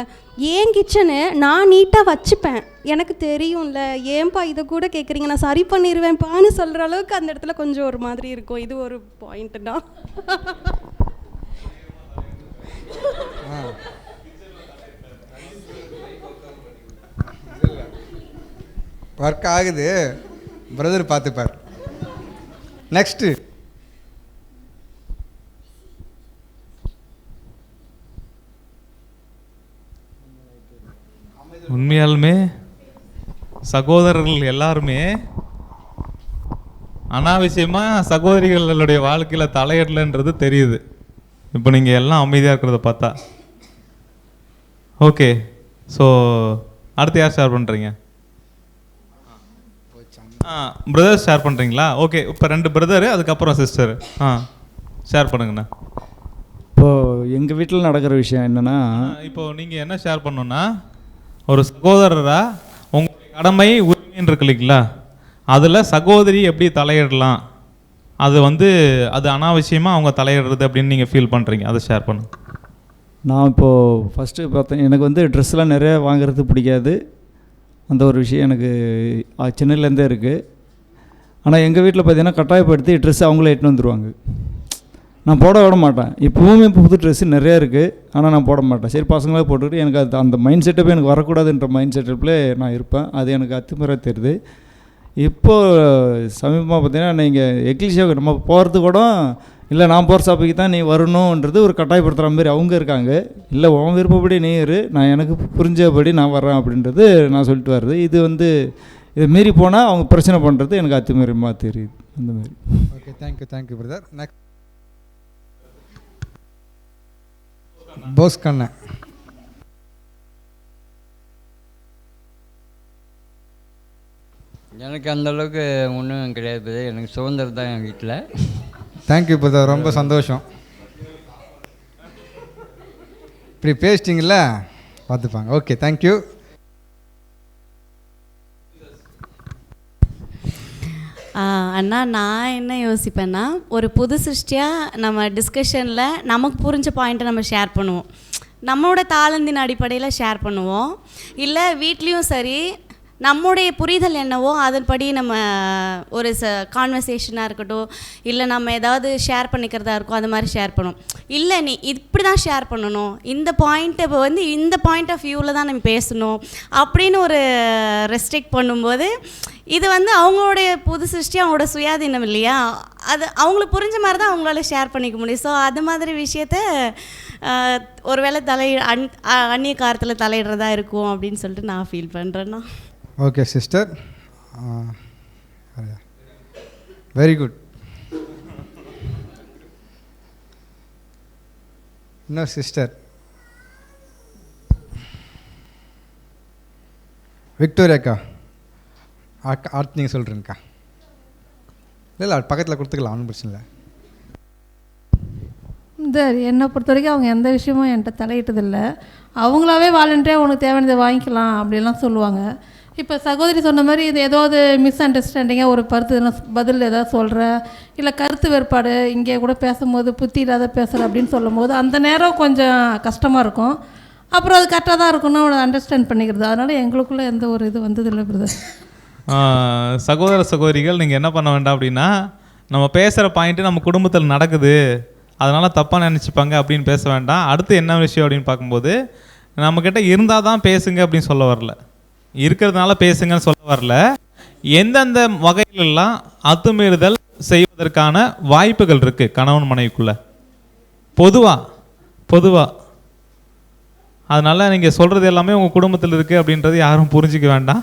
V: ஏன் கிச்சனு நான் நீட்டாக வச்சுப்பேன், எனக்கு தெரியும்ல, ஏன்பா இதை கூட கேட்குறீங்க, நான் சரி பண்ணிடுவேன்ப்பான்னு சொல்கிற அளவுக்கு அந்த இடத்துல கொஞ்சம் ஒரு மாதிரி இருக்கும். இது ஒரு பாயிண்ட்டு தான்.
A: ஒர்க் ஆகுது, பிரதர் பார்த்துப்பார். நெக்ஸ்ட்டு
M: உண்மையாலுமே சகோதரர்கள் எல்லாருமே அனாவசியமாக சகோதரிகளுடைய வாழ்க்கையில் தலையிடலன்றது தெரியுது. இப்போ நீங்கள் எல்லாம் அமைதியாக இருக்கிறத பார்த்தா. ஓகே, ஸோ அடுத்து யார் ஷேர் பண்ணுறீங்க? பிரதர்ஸ் ஷேர் பண்ணுறீங்களா? ஓகே, இப்போ 2 பிரதரு, அதுக்கப்புறம் சிஸ்டர். ஷேர் பண்ணுங்கண்ணா.
E: இப்போது எங்கள் வீட்டில் நடக்கிற விஷயம் என்னென்னா,
M: இப்போது நீங்கள் என்ன ஷேர் பண்ணணுன்னா, ஒரு சகோதரராக உங்களுடைய கடமை உரிமைன்னு இருக்கு இல்லைங்களா, அதில் சகோதரி எப்படி தலையிடலாம், அது அனாவசியமாக அவங்க தலையிடுறது அப்படின்னு நீங்கள் ஃபீல் பண்ணுறீங்க, அதை ஷேர் பண்ணுங்க.
E: நான் இப்போது ஃபஸ்ட்டு பார்த்தேன், எனக்கு ட்ரெஸ்லாம் நிறைய வாங்குறது பிடிக்காது. அந்த ஒரு விஷயம் எனக்கு சின்னலேருந்தே இருக்குது. ஆனால் எங்கள் வீட்டில் பார்த்தீங்கன்னா கட்டாயப்படுத்தி ட்ரெஸ் அவங்களே எட்டுன்னு வந்துடுவாங்க. நான் போட விட மாட்டேன். இப்போவுமே புது ட்ரெஸ்ஸு நிறையா இருக்குது, ஆனால் நான் போட மாட்டேன். சரி பசங்களே போட்டுக்கிட்டு எனக்கு அது அந்த மைண்ட் செட்டப்பே எனக்கு வரக்கூடாதுன்ற மைண்ட் செட்டப்பில் நான் இருப்பேன். அது எனக்கு அத்துமுறை தெரியுது. இப்போது சமீபமாக பார்த்தீங்கன்னா நீங்கள் எக்லிஷியாவுக்கு நம்ம போகிறது கூட இல்லை, நான் போகிற ஷாப்புக்கு தான் நீ வரணுன்றது ஒரு கட்டாயப்படுத்துகிற மாதிரி அவங்க இருக்காங்க. இல்லை உன் விருப்பப்படி நீ இரு, நான் எனக்கு புரிஞ்சபடி நான் வர்றேன் அப்படின்றது நான் சொல்லிட்டு வர்றது. இது மீறி போனால் அவங்க பிரச்சனை பண்ணுறது எனக்கு அத்துமீறமாக தெரியுது. அந்த மாதிரி.
A: Okay, thank you brother. Next Bose Kannan.
R: எனக்கு அந்தளவுக்கு ஒன்றும் கிடையாது, எனக்கு சுதந்திரம் தான் என் வீட்டில்.
A: தேங்க்யூ பிரதர், ரொம்ப சந்தோஷம். இப்படி பேசிட்டிங்கள பார்த்துப்பாங்க. Okay, thank you.
G: அண்ணா, நான் என்ன யோசிப்பேன்னா, ஒரு புது சிருஷ்டியாக நம்ம டிஸ்கஷனில் நமக்கு புரிஞ்ச பாயிண்ட்டை நம்ம ஷேர் பண்ணுவோம், நம்மளோட தாளந்தின் அடிப்படையில் ஷேர் பண்ணுவோம். இல்லை வீட்லேயும் சரி, நம்முடைய புரிதல் என்னவோ அதன்படி நம்ம ஒரு கான்வர்சேஷனாக இருக்கட்டும், இல்லை நம்ம ஏதாவது ஷேர் பண்ணிக்கிறதா இருக்கும், அது மாதிரி ஷேர் பண்ணுவோம். இல்லை நீ இப்படி தான் ஷேர் பண்ணணும், இந்த பாயிண்ட்டை இப்போ இந்த பாயிண்ட் ஆஃப் வியூவில் தான் நம்ம பேசணும் அப்படின்னு ஒரு ரெஸ்ட்ரிக்ட் பண்ணும்போது, இது அவங்களுடைய புது சிருஷ்டி, அவங்களோட சுயாதீனம் இல்லையா, அது அவங்களுக்கு புரிஞ்ச மாதிரி தான் அவங்களால ஷேர் பண்ணிக்க முடியும். ஸோ அது மாதிரி விஷயத்த ஒரு வேளை அந்நிய காரத்தில் தலையிடுறதா இருக்கும் அப்படின்னு சொல்லிட்டு நான் ஃபீல் பண்ணுறேன்னா.
A: Okay sister, very good. இன்னொரு சிஸ்டர் விக்டோரியாக்கா. அடுத்து நீங்கள் சொல்கிறீங்கக்கா. இல்லை பக்கத்தில் கொடுத்துக்கலாம், ஒன்றும் பிரச்சனை இல்லை.
C: என்னை பொறுத்த வரைக்கும் அவங்க எந்த விஷயமும் என்கிட்ட தலையிட்டதில்லை. அவங்களாவே வாலண்டியாக உனக்கு தேவையானதை வாங்கிக்கலாம் அப்படிலாம் சொல்லுவாங்க. இப்போ சகோதரி சொன்ன மாதிரி இது ஏதாவது மிஸ் அண்டர்ஸ்டாண்டிங்காக ஒரு பதில் ஏதாவது சொல்கிற, இல்லை கருத்து வேறுபாடு இங்கே கூட பேசும்போது புத்தி இல்லாத பேசுகிற அப்படின்னு சொல்லும் போது அந்த நேரம் கொஞ்சம் கஷ்டமாக இருக்கும். அப்புறம் அது கரெக்டாக தான் இருக்குன்னு அவனை அண்டர்ஸ்டாண்ட் பண்ணிக்கிறது. அதனால் எங்களுக்குள்ளே எந்த ஒரு இது வந்ததில்லை பிரதர்.
M: சகோதர சகோதரிகள், நீங்கள் என்ன பண்ண வேண்டாம் அப்படின்னா, நம்ம பேசுகிற பாயிண்ட்டு நம்ம குடும்பத்தில் நடக்குது, அதனால் தப்பாக நினச்சிப்பாங்க அப்படின்னு பேச வேண்டாம். அடுத்து என்ன விஷயம் அப்படின்னு பார்க்கும்போது, நம்மக்கிட்ட இருந்தால் தான் பேசுங்க அப்படின்னு சொல்ல வரல, இருக்கிறதுனால பேசுங்கன்னு சொல்ல வரல. எந்தெந்த வகையிலெல்லாம் அத்துமீறுதல் செய்வதற்கான வாய்ப்புகள் இருக்குது கணவன் மனைவிக்குள்ளே பொதுவாக. அதனால் நீங்கள் சொல்கிறது எல்லாமே உங்கள் குடும்பத்தில் இருக்குது அப்படின்றது யாரும் புரிஞ்சிக்க வேண்டாம்.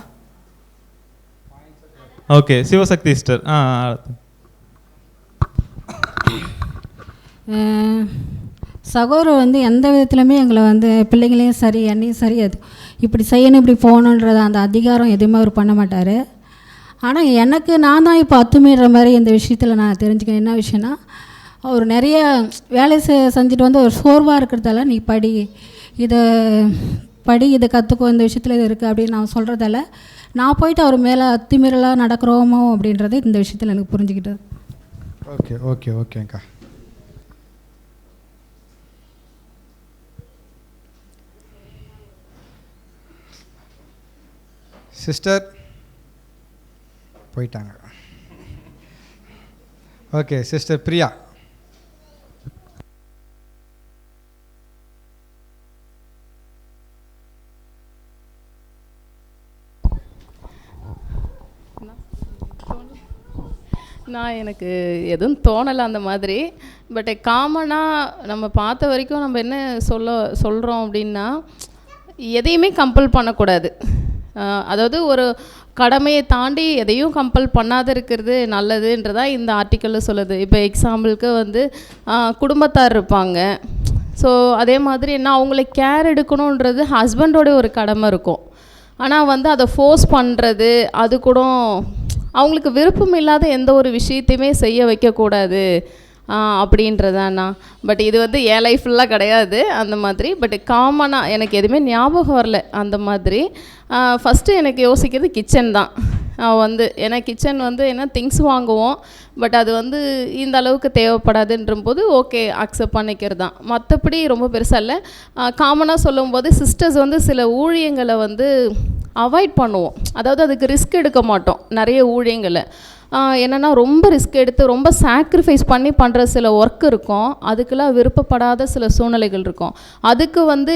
M: Okay, Sivasakthi sister.
T: சகோதரர் எந்த விதத்துலையுமே எங்களை பிள்ளைங்களையும் சரி என்னையும் சரி அது இப்படி செய்யணும் இப்படி போகணுன்றது அந்த அதிகாரம் எதுவுமே அவர் பண்ண மாட்டார். ஆனால் எனக்கு நான் தான் இப்போ அத்துமீற மாதிரி இந்த விஷயத்தில் நான் தெரிஞ்சுக்கிறேன். என்ன விஷயம்னா, அவர் நிறைய வேலை செஞ்சுட்டு ஒரு சோர்வாக இருக்கிறதால நீ இதை கற்றுக்கோ, இந்த விஷயத்தில் இது இருக்குது அப்படின்னு நான் சொல்கிறதால நான் போயிட்டு அவர் மேலே அத்துமீறலாக நடக்கிறோமோ அப்படின்றது இந்த விஷயத்தில் எனக்கு புரிஞ்சுக்கிட்டது.
A: ஓகேங்க்கா. சிஸ்டர் போயிட்டாங்க. Okay, sister Priya.
I: நான் எனக்கு எதுவும் தோணலை அந்த மாதிரி. பட் காமனாக நம்ம பார்த்த வரைக்கும் நம்ம என்ன சொல்கிறோம் அப்படின்னா, எதையுமே கம்பல் பண்ணக்கூடாது. அதாவது ஒரு கடமையை தாண்டி எதையும் கம்பல் பண்ணாத இருக்கிறது நல்லதுன்றதான் இந்த ஆர்டிக்கலில் சொல்லுது. இப்போ எக்ஸாம்பிளுக்கு வந்து குடும்பத்தார் இருப்பாங்க. ஸோ அதே மாதிரி என்ன, அவங்கள கேர் எடுக்கணுன்றது ஹஸ்பண்டோட ஒரு கடமை இருக்கும். ஆனால் வந்து அதை ஃபோர்ஸ் பண்ணுறது, அது கூட அவங்களுக்கு விருப்பம் இல்லாத எந்த ஒரு விஷயத்தையுமே செய்ய வைக்கக்கூடாது அப்படின்றதாண்ணா. பட் இது வந்து என் லைஃப்லாம் கிடையாது அந்த மாதிரி. பட் காமனாக எனக்கு எதுவுமே ஞாபகம் வரல அந்த மாதிரி. ஃபஸ்ட்டு எனக்கு யோசிக்கிறது கிச்சன் தான். வந்து ஏன்னா கிச்சன் வந்து என்ன திங்ஸ் வாங்குவோம், பட் அது வந்து இந்த அளவுக்கு தேவைப்படாதுன்ற போது ஓகே அக்செப்ட் பண்ணிக்கிறது தான். மற்றபடி ரொம்ப பெருசாக இல்லை. காமனாக சொல்லும்போது சிஸ்டர்ஸ் வந்து சில ஊழியங்களை வந்து அவாய்ட் பண்ணுவோம். அதாவது அதுக்கு ரிஸ்க் எடுக்க மாட்டோம் நிறைய ஊழியங்களை. என்னென்னா ரொம்ப ரிஸ்க் எடுத்து ரொம்ப சாக்ரிஃபைஸ் பண்ணி பண்ணுற சில ஒர்க் இருக்கும், அதுக்கெல்லாம் விருப்பப்படாத சில சூழ்நிலைகள் இருக்கும். அதுக்கு வந்து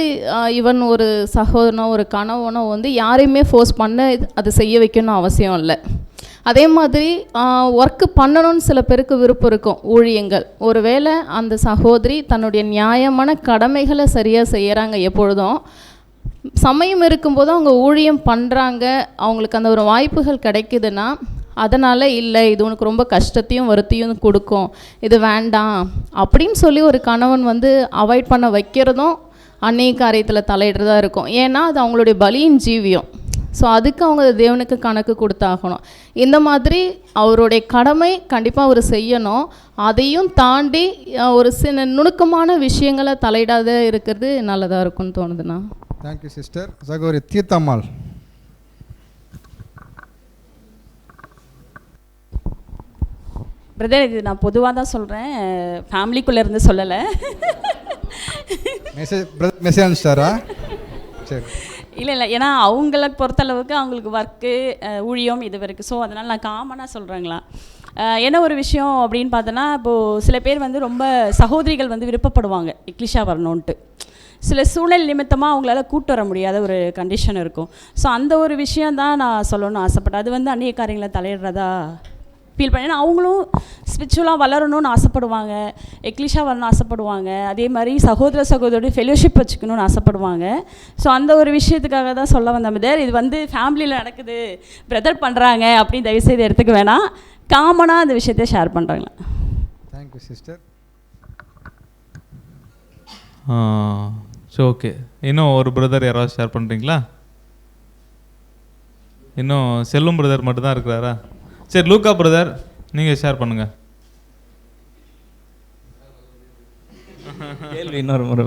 I: ஈவன் ஒரு சகோதரனோ ஒரு கணவனோ வந்து யாரையுமே ஃபோர்ஸ் பண்ண அது செய்ய வைக்கணும்னு அவசியம் இல்லை. அதே மாதிரி ஒர்க்கு பண்ணணும்னு சில பேருக்கு விருப்பம் இருக்கும் ஊழியங்கள். ஒருவேளை அந்த சகோதரி தன்னுடைய நியாயமான கடமைகளை சரியாக செய்கிறாங்க, எப்பொழுதும் சமயம் இருக்கும்போது அவங்க ஊழியம் பண்ணுறாங்க, அவங்களுக்கு அந்த ஒரு வாய்ப்புகள் கிடைக்குதுன்னா அதனால் இல்லை இது உனக்கு ரொம்ப கஷ்டத்தையும் வருத்தையும் கொடுக்கும், இது வேண்டாம் அப்படின்னு சொல்லி ஒரு கணவன் வந்து அவாய்ட் பண்ண வைக்கிறதும் அந்நிய காரியத்தில் தலையிடுறதா இருக்கும். ஏன்னா அது அவங்களுடைய பலியின் ஜீவியம். ஸோ அதுக்கு அவங்க தேவனுக்கு கணக்கு கொடுத்தாகணும். இந்த மாதிரி அவருடைய கடமை கண்டிப்பாக அவர் செய்யணும். அதையும் தாண்டி ஒரு சில நுணுக்கமான விஷயங்களை தலையிடாத இருக்கிறது நல்லதாக இருக்கும்னு தோணுதுண்ணா.
A: Thank you sister. சகோதரி தீர்த்தம்மாள்.
F: பிரதர், இது நான் பொதுவாக தான் சொல்கிறேன், ஃபேமிலிக்குள்ளே இருந்து சொல்லலை.
A: மெசேஜ் அனுப்பிச்சிட்டாரா? சரி.
F: இல்லை ஏன்னா அவங்கள பொறுத்தளவுக்கு அவங்களுக்கு ஒர்க்கு ஊழியம் இது இருக்குது. ஸோ அதனால் நான் காமனாக சொல்கிறேங்களா. என்ன ஒரு விஷயம் அப்படின்னு பார்த்தோன்னா, இப்போது சில பேர் வந்து ரொம்ப சகோதரிகள் வந்து விருப்பப்படுவாங்க இக்லிஷா வரணுன்ட்டு. சில சூழ்நிலை நிமித்தமாக அவங்களால கூட்டு வர முடியாத ஒரு கண்டிஷன் இருக்கும். ஸோ அந்த ஒரு விஷயந்தான் நான் சொல்லணும்னு ஆசைப்பட்டேன். அது வந்து அந்நிய காரியங்களை தலையிடுறதா ஃபீல் பண்ணேன். ஏன்னா அவங்களும் ஸ்பிரிச்சுவலாக வளரணும்னு ஆசைப்படுவாங்க, எக்லிஷா வரணும்னு ஆசைப்படுவாங்க, அதே மாதிரி சகோதர சகோதரோட ஃபெலோஷிப் வச்சுக்கணும்னு ஆசைப்படுவாங்க. ஸோ அந்த ஒரு விஷயத்துக்காக தான் சொல்ல வந்த பிரதர். இது வந்து ஃபேமிலியில் நடக்குது, பிரதர் பண்ணுறாங்க அப்படின்னு தயவுசெய்து எடுத்துக்க வேணாம், காமனாக அந்த விஷயத்தை ஷேர் பண்ணுறாங்களா.
A: Thank you sister.
M: ஸோ ஓகே, இன்னும் ஒரு பிரதர் யாராவது ஷேர் பண்ணுறீங்களா? இன்னும் செல்லும் பிரதர் மட்டும்தான் இருக்கிறாரா? சரி, லூக்கா பிரதர் நீங்கள் ஷேர் பண்ணுங்கள்.
O: இன்னொரு முறை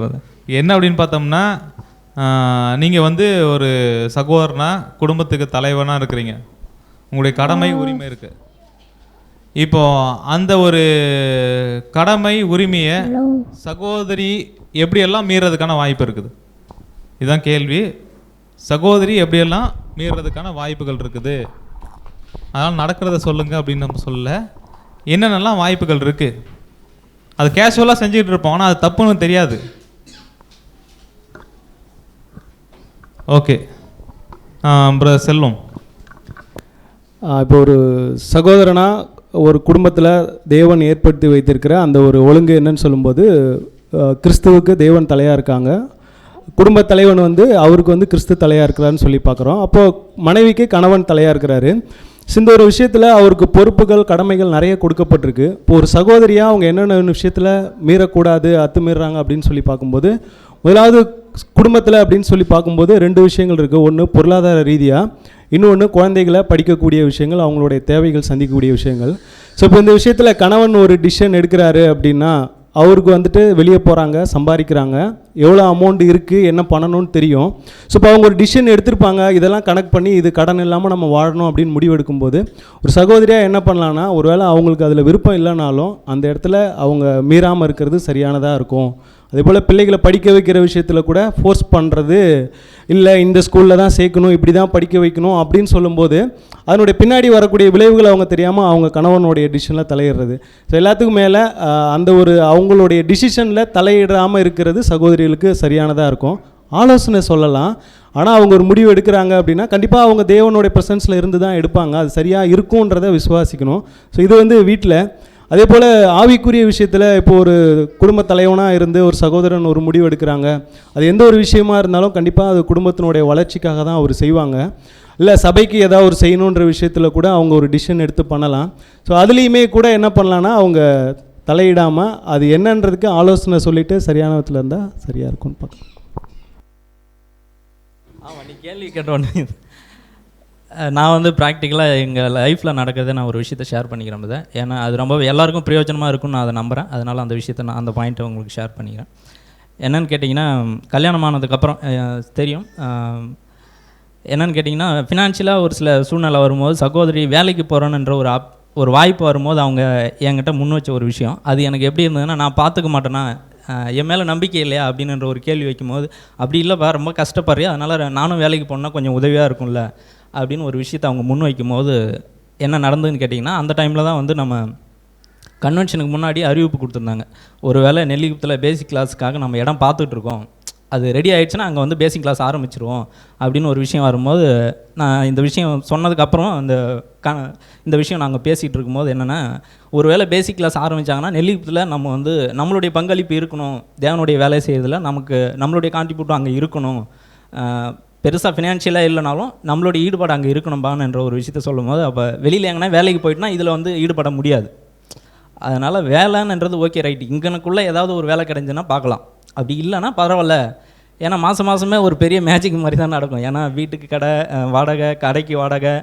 M: என்ன அப்படின்னு பார்த்தோம்னா, நீங்கள் வந்து ஒரு சகோதரனா குடும்பத்துக்கு தலைவனாக இருக்கிறீங்க, உங்களுடைய கடமை உரிமை இருக்குது. இப்போ அந்த ஒரு கடமை உரிமையை சகோதரி எப்படியெல்லாம் மீறதுக்கான வாய்ப்பு இருக்குது, இதுதான் கேள்வி. சகோதரி எப்படியெல்லாம் மீறதுக்கான வாய்ப்புகள் இருக்குது, அதனால் நடக்கிறத சொல்லுங்கள் அப்படின்னு நம்ம சொல்லல, என்னென்னலாம் வாய்ப்புகள் இருக்குது. அது கேஷுவலாக செஞ்சுக்கிட்டு இருப்போம், ஆனால் அது தப்புன்னு தெரியாது. ஓகே பிரதர் செல்வம்.
P: இப்போ ஒரு சகோதரனாக ஒரு குடும்பத்தில் தேவன் ஏற்படுத்தி வைத்திருக்கிற அந்த ஒரு ஒழுங்கு என்னன்னு சொல்லும்போது, கிறிஸ்துவுக்கு தேவன் தலையாக இருக்காங்க, குடும்ப தலைவன் வந்து அவருக்கு வந்து கிறிஸ்து தலையாக இருக்கிறான்னு சொல்லி பார்க்குறோம். அப்போது மனைவிக்கு கணவன் தலையாக இருக்கிறாரு. இந்த ஒரு விஷயத்தில் அவருக்கு பொறுப்புகள் கடமைகள் நிறைய கொடுக்கப்பட்டிருக்கு. இப்போ ஒரு சகோதரியாக அவங்க என்னென்ன விஷயத்தில் மீறக்கூடாது, அத்துமீறாங்க அப்படின்னு சொல்லி பார்க்கும்போது, முதலாவது குடும்பத்தில் அப்படின்னு சொல்லி பார்க்கும்போது 2 விஷயங்கள் இருக்குது. ஒன்று பொருளாதார ரீதியாக, இன்னொன்று குழந்தைகளை படிக்கக்கூடிய விஷயங்கள், அவங்களுடைய தேவைகள் சந்திக்கக்கூடிய விஷயங்கள். ஸோ இப்போ இந்த விஷயத்தில் கணவன் ஒரு டிசிஷன் எடுக்கிறாரு அப்படின்னா, அவருக்கு வந்துட்டு வெளியே போகிறாங்க, சம்பாதிக்கிறாங்க, எவ்வளோ அமௌண்ட் இருக்குது, என்ன பண்ணணும்னு தெரியும். ஸோ இப்போ அவங்க ஒரு டிசிஷன் எடுத்திருப்பாங்க, இதெல்லாம் கனெக்ட் பண்ணி இது கடன் இல்லாமல் நம்ம வாழணும் அப்படின்னு முடிவு எடுக்கும்போது, ஒரு சகோதரியாக என்ன பண்ணலான்னா, ஒருவேளை அவங்களுக்கு அதில் விருப்பம் இல்லைனாலும் அந்த இடத்துல அவங்க மீறாமல் இருக்கிறது சரியானதாக இருக்கும். அதேபோல் பிள்ளைகளை படிக்க வைக்கிற விஷயத்தில் கூட ஃபோர்ஸ் பண்ணுறது, இல்லை இந்த ஸ்கூலில் தான் சேர்க்கணும், இப்படி தான் படிக்க வைக்கணும் அப்படின்னு சொல்லும்போது அதனுடைய பின்னாடி வரக்கூடிய விளைவுகள் அவங்க தெரியாமல் அவங்க கணவனுடைய டிசிஷனில் தலையிடுறது. ஸோ எல்லாத்துக்கும் மேலே அந்த ஒரு அவங்களுடைய டிசிஷனில் தலையிடாமல் இருக்கிறது சகோதரிகளுக்கு சரியானதாக இருக்கும். ஆலோசனை சொல்லலாம், ஆனால் அவங்க ஒரு முடிவு எடுக்கிறாங்க அப்படின்னா கண்டிப்பாக அவங்க தேவனுடைய ப்ரெசன்ஸில் இருந்து தான் எடுப்பாங்க. அது சரியாக இருக்கும்ன்றதை விசுவாசிக்கணும். ஸோ இது வந்து வீட்டில். அதே போல் ஆவிக்குரிய விஷயத்தில் இப்போ ஒரு குடும்ப தலைவனாக இருந்து ஒரு சகோதரன் ஒரு முடிவு எடுக்கிறாங்க, அது எந்த ஒரு விஷயமா இருந்தாலும் கண்டிப்பாக அது குடும்பத்தினுடைய வளர்ச்சிக்காக தான் அவர் செய்வாங்க. இல்லை சபைக்கு ஏதாவது ஒரு செய்யணுன்ற விஷயத்தில் கூட அவங்க ஒரு டிசிஷன் எடுத்து பண்ணலாம். ஸோ அதுலேயுமே கூட என்ன பண்ணலான்னா அவங்க தலையிடாமல் அது என்னன்றதுக்கு ஆலோசனை சொல்லிவிட்டு சரியான விதத்தில் இருந்தால் சரியாக இருக்கும்னு பார்க்கலாம்.
O: ஆமாம், நீ கேள்வி கேட்டோன்னே நான் வந்து ப்ராக்டிக்கலாக எங்கள் லைஃப்பில் நடக்கிறத நான் ஒரு விஷயத்தை ஷேர் பண்ணிக்கிறேன் இதை. ஏன்னா அது ரொம்ப எல்லாருக்கும் பிரயோஜனமாக இருக்கும்னு நான் அதை நம்புகிறேன். அதனால் அந்த விஷயத்தை நான் அந்த பாயிண்ட்டை உங்களுக்கு ஷேர் பண்ணிக்கிறேன். என்னென்னு கேட்டிங்கன்னா, கல்யாணம் ஆனதுக்கப்புறம் தெரியும், என்னென்னு கேட்டிங்கன்னா ஃபினான்ஷியலாக ஒரு சில சூழ்நிலை வரும்போது சகோதரி வேலைக்கு போகிறோன்ற ஒரு வாய்ப்பு வரும்போது அவங்க என்கிட்ட முன் வச்ச ஒரு விஷயம், அது எனக்கு எப்படி இருந்ததுன்னா, நான் பார்த்துக்க மாட்டேன்னா என் மேலே நம்பிக்கை இல்லையா அப்படின்ற ஒரு கேள்வி வைக்கும்போது, அப்படி இல்லைப்பா ரொம்ப கஷ்டப்படுறியா, அதனால் நானும் வேலைக்கு போனால் கொஞ்சம் உதவியாக இருக்கும்ல அப்படின்னு ஒரு விஷயத்தை அவங்க முன் வைக்கும்போது என்ன நடந்ததுன்னு கேட்டிங்கன்னா, அந்த டைமில் தான் வந்து நம்ம கன்வென்ஷனுக்கு முன்னாடி அறிவிப்பு கொடுத்துருந்தாங்க, ஒரு வேளை நெல்லிக்குப்பத்தில் பேசிக் கிளாஸுக்காக நம்ம இடம் பார்த்துட்ருக்கோம், அது ரெடி ஆகிடுச்சுன்னா அங்கே வந்து பேசிக் கிளாஸ் ஆரம்பிச்சிருவோம் அப்படின்னு ஒரு விஷயம் வரும்போது, நான் இந்த விஷயம் சொன்னதுக்கப்புறம் இந்த விஷயம் நாங்கள் பேசிகிட்டு இருக்கும்போது என்னென்னா, ஒரு வேளை பேசிக் கிளாஸ் ஆரம்பித்தாங்கன்னா நெல்லிக்குப்பத்தில் நம்ம வந்து நம்மளுடைய பங்களிப்பு இருக்கணும், தேவனுடைய வேலை செய்கிறதுல நம்மளுடைய கான்ட்ரிபியூட்டும் அங்கே இருக்கணும், பெருசாக ஃபினான்ஷியலாக இல்லைனாலும் நம்மளுடைய ஈடுபாடு அங்கே இருக்கணும்பான்ற ஒரு விஷயத்த சொல்லும் போது, அப்போ வெளியில் எங்கன்னா வேலைக்கு போயிட்டுனா இதில் வந்து ஈடுபட முடியாது. அதனால் வேலைன்றது ஓகே ரைட், இங்கனுக்குள்ளே ஏதாவது ஒரு வேலை கிடைஞ்சுன்னா பார்க்கலாம், அப்படி இல்லைன்னா பரவாயில்ல. ஏன்னா மாதமே ஒரு பெரிய மேஜிக் மாதிரி தான் நடக்கும். ஏன்னா வீட்டுக்கு கடை வாடகை, கடைக்கு வாடகை,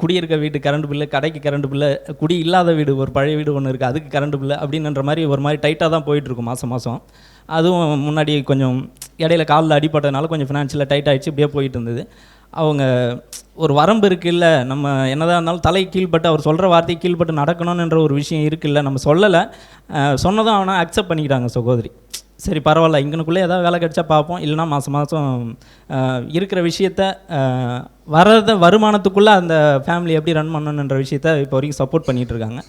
O: குடியிருக்க வீட்டு கரண்ட் பில்லு, கடைக்கு கரண்ட் பில்லு, குடி இல்லாத வீடு ஒரு பழைய வீடு ஒன்று இருக்குது அதுக்கு கரண்ட் பில்லு அப்படின்ற மாதிரி ஒரு மாதிரி டைட்டாக தான் போயிட்டுருக்கும் மாதம். அதுவும் முன்னாடி கொஞ்சம் இடையில காலில் அடிப்பட்டதுனால கொஞ்சம் ஃபினான்ஷியலாக டைட் ஆகிடுச்சு, இப்படியே போயிட்டு இருந்தது. அவங்க ஒரு வரம்பு இருக்குல்ல, நம்ம என்னதான் இருந்தாலும் தலை கீழ்பட்டு அவர் சொல்கிற வார்த்தையை கீழ்பட்டு நடக்கணுன்ற ஒரு விஷயம் இருக்குல்ல, நம்ம சொல்லலை, சொன்னதும் அவனை அக்செப்ட் பண்ணிக்கிட்டாங்க சகோதரி. சரி பரவாயில்ல, இங்கனுக்குள்ளே ஏதாவது வேலை கிடச்சா பார்ப்போம், இல்லைனா மாதம் இருக்கிற விஷயத்த வருமானத்துக்குள்ளே அந்த ஃபேமிலி எப்படி ரன் பண்ணணுன்ற விஷயத்த இப்போ வரைக்கும் சப்போர்ட் பண்ணிகிட்ருக்காங்க.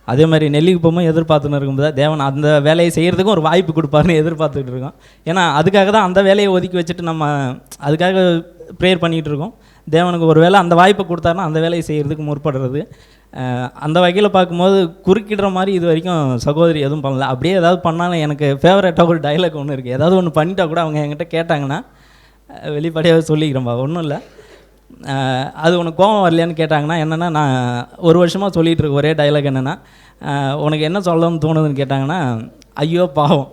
O: அதே மாதிரி நெல்லிக்குப்பமும் எதிர்பார்த்துன்னு இருக்கும்போது தேவன் அந்த வேலையை செய்கிறதுக்கும் ஒரு வாய்ப்பு கொடுப்பாருன்னு எதிர்பார்த்துக்கிட்டு இருக்கோம். ஏன்னா அதுக்காக தான் அந்த வேலையை ஒதுக்கி வச்சுட்டு நம்ம அதுக்காக ப்ரேயர் பண்ணிகிட்டு இருக்கோம். தேவனுக்கு ஒரு வேளை அந்த வாய்ப்பை கொடுத்தாருன்னா அந்த வேலையை செய்கிறதுக்கு முற்படுறது. அந்த வகையில் பார்க்கும்போது குறுக்கிடுற மாதிரி இது வரைக்கும் சகோதரி எதுவும் பண்ணல. அப்படியே ஏதாவது பண்ணாலும் எனக்கு ஃபேவரட்டாக ஒரு டைலாக் ஒன்று இருக்குது, ஏதாவது ஒன்று பண்ணிட்டா கூட அவங்க என்கிட்ட கேட்டாங்கன்னா வெளிப்படையாக சொல்லிக்கிறேன்பா, ஒன்றும் இல்லை அது உனக்கு கோபம் வரலையான்னு கேட்டாங்கன்னா என்னென்னா, நான் ஒரு வருஷமாக சொல்லிகிட்டு இருக்க ஒரே டைலாக் என்னென்னா, உனக்கு என்ன சொல்லணும்னு தோணுதுன்னு கேட்டாங்கன்னா ஐயோ பாவம்,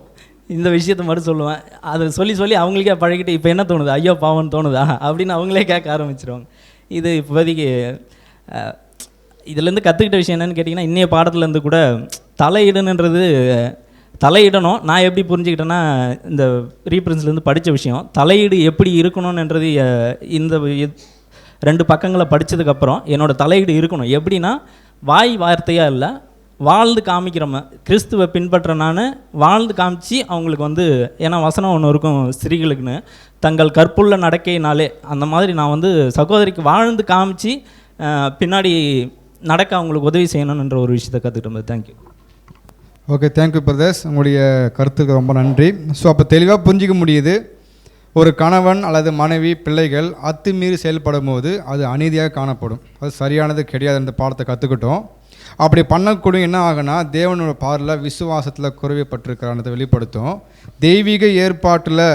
O: இந்த விஷயத்தை மட்டும் சொல்லுவேன். அதை சொல்லி அவங்களுக்கே பழகிட்டு இப்போ என்ன தோணுது, ஐயோ பாவம்னு தோணுதா அப்படின்னு அவங்களே கேட்க ஆரம்பிச்சிருவாங்க. இது இப்போதைக்கு இதுலேருந்து கற்றுக்கிட்ட விஷயம் என்னென்னு கேட்டிங்கன்னா, இன்றைய பாடத்துலேருந்து கூட தலையிடணும். நான் எப்படி புரிஞ்சுக்கிட்டேன்னா, இந்த ரீப்ரின்ஸ்லேருந்து படித்த விஷயம் தலையீடு எப்படி இருக்கணும்ன்றது இந்த 2 பக்கங்களை படித்ததுக்கப்புறம் என்னோடய தலையீடு இருக்கணும் எப்படின்னா, வாய் வார்த்தையாக இல்லை, வாழ்ந்து காமிக்கிறோம். கிறிஸ்துவை பின்பற்ற நான் வாழ்ந்து காமிச்சு அவங்களுக்கு வந்து, ஏன்னா வசனம் ஒன்று இருக்கும் ஸ்திரீகளுக்குன்னு, தங்கள் கற்புள்ள நடக்கையினாலே, அந்த மாதிரி நான் வந்து சகோதரிக்கு வாழ்ந்து காமிச்சு பின்னாடி நடக்க அவங்களுக்கு உதவி செய்யணுன்ற ஒரு விஷயத்தை கற்றுக்கிட்டோம். தேங்க்யூ.
A: ஓகே, தேங்க்யூ பிரதர்ஸ், உங்களுடைய கருத்துக்கு ரொம்ப நன்றி. ஸோ அப்போ தெளிவாக புரிஞ்சிக்க முடியுது, ஒரு கணவன் அல்லது மனைவி பிள்ளைகள் அத்துமீறி செயல்படும் போது அது அநீதியாக காணப்படும், அது சரியானது கிடையாது. இந்த பாடத்தை கற்றுக்கிட்டோம். அப்படி பண்ணக்கூடிய என்ன ஆகுனா, தேவனோட பார்வையில் விசுவாசத்தில் குறைவுபட்டிருக்கிறான்றதை வெளிப்படுத்தும். தெய்வீக ஏற்பாட்டில்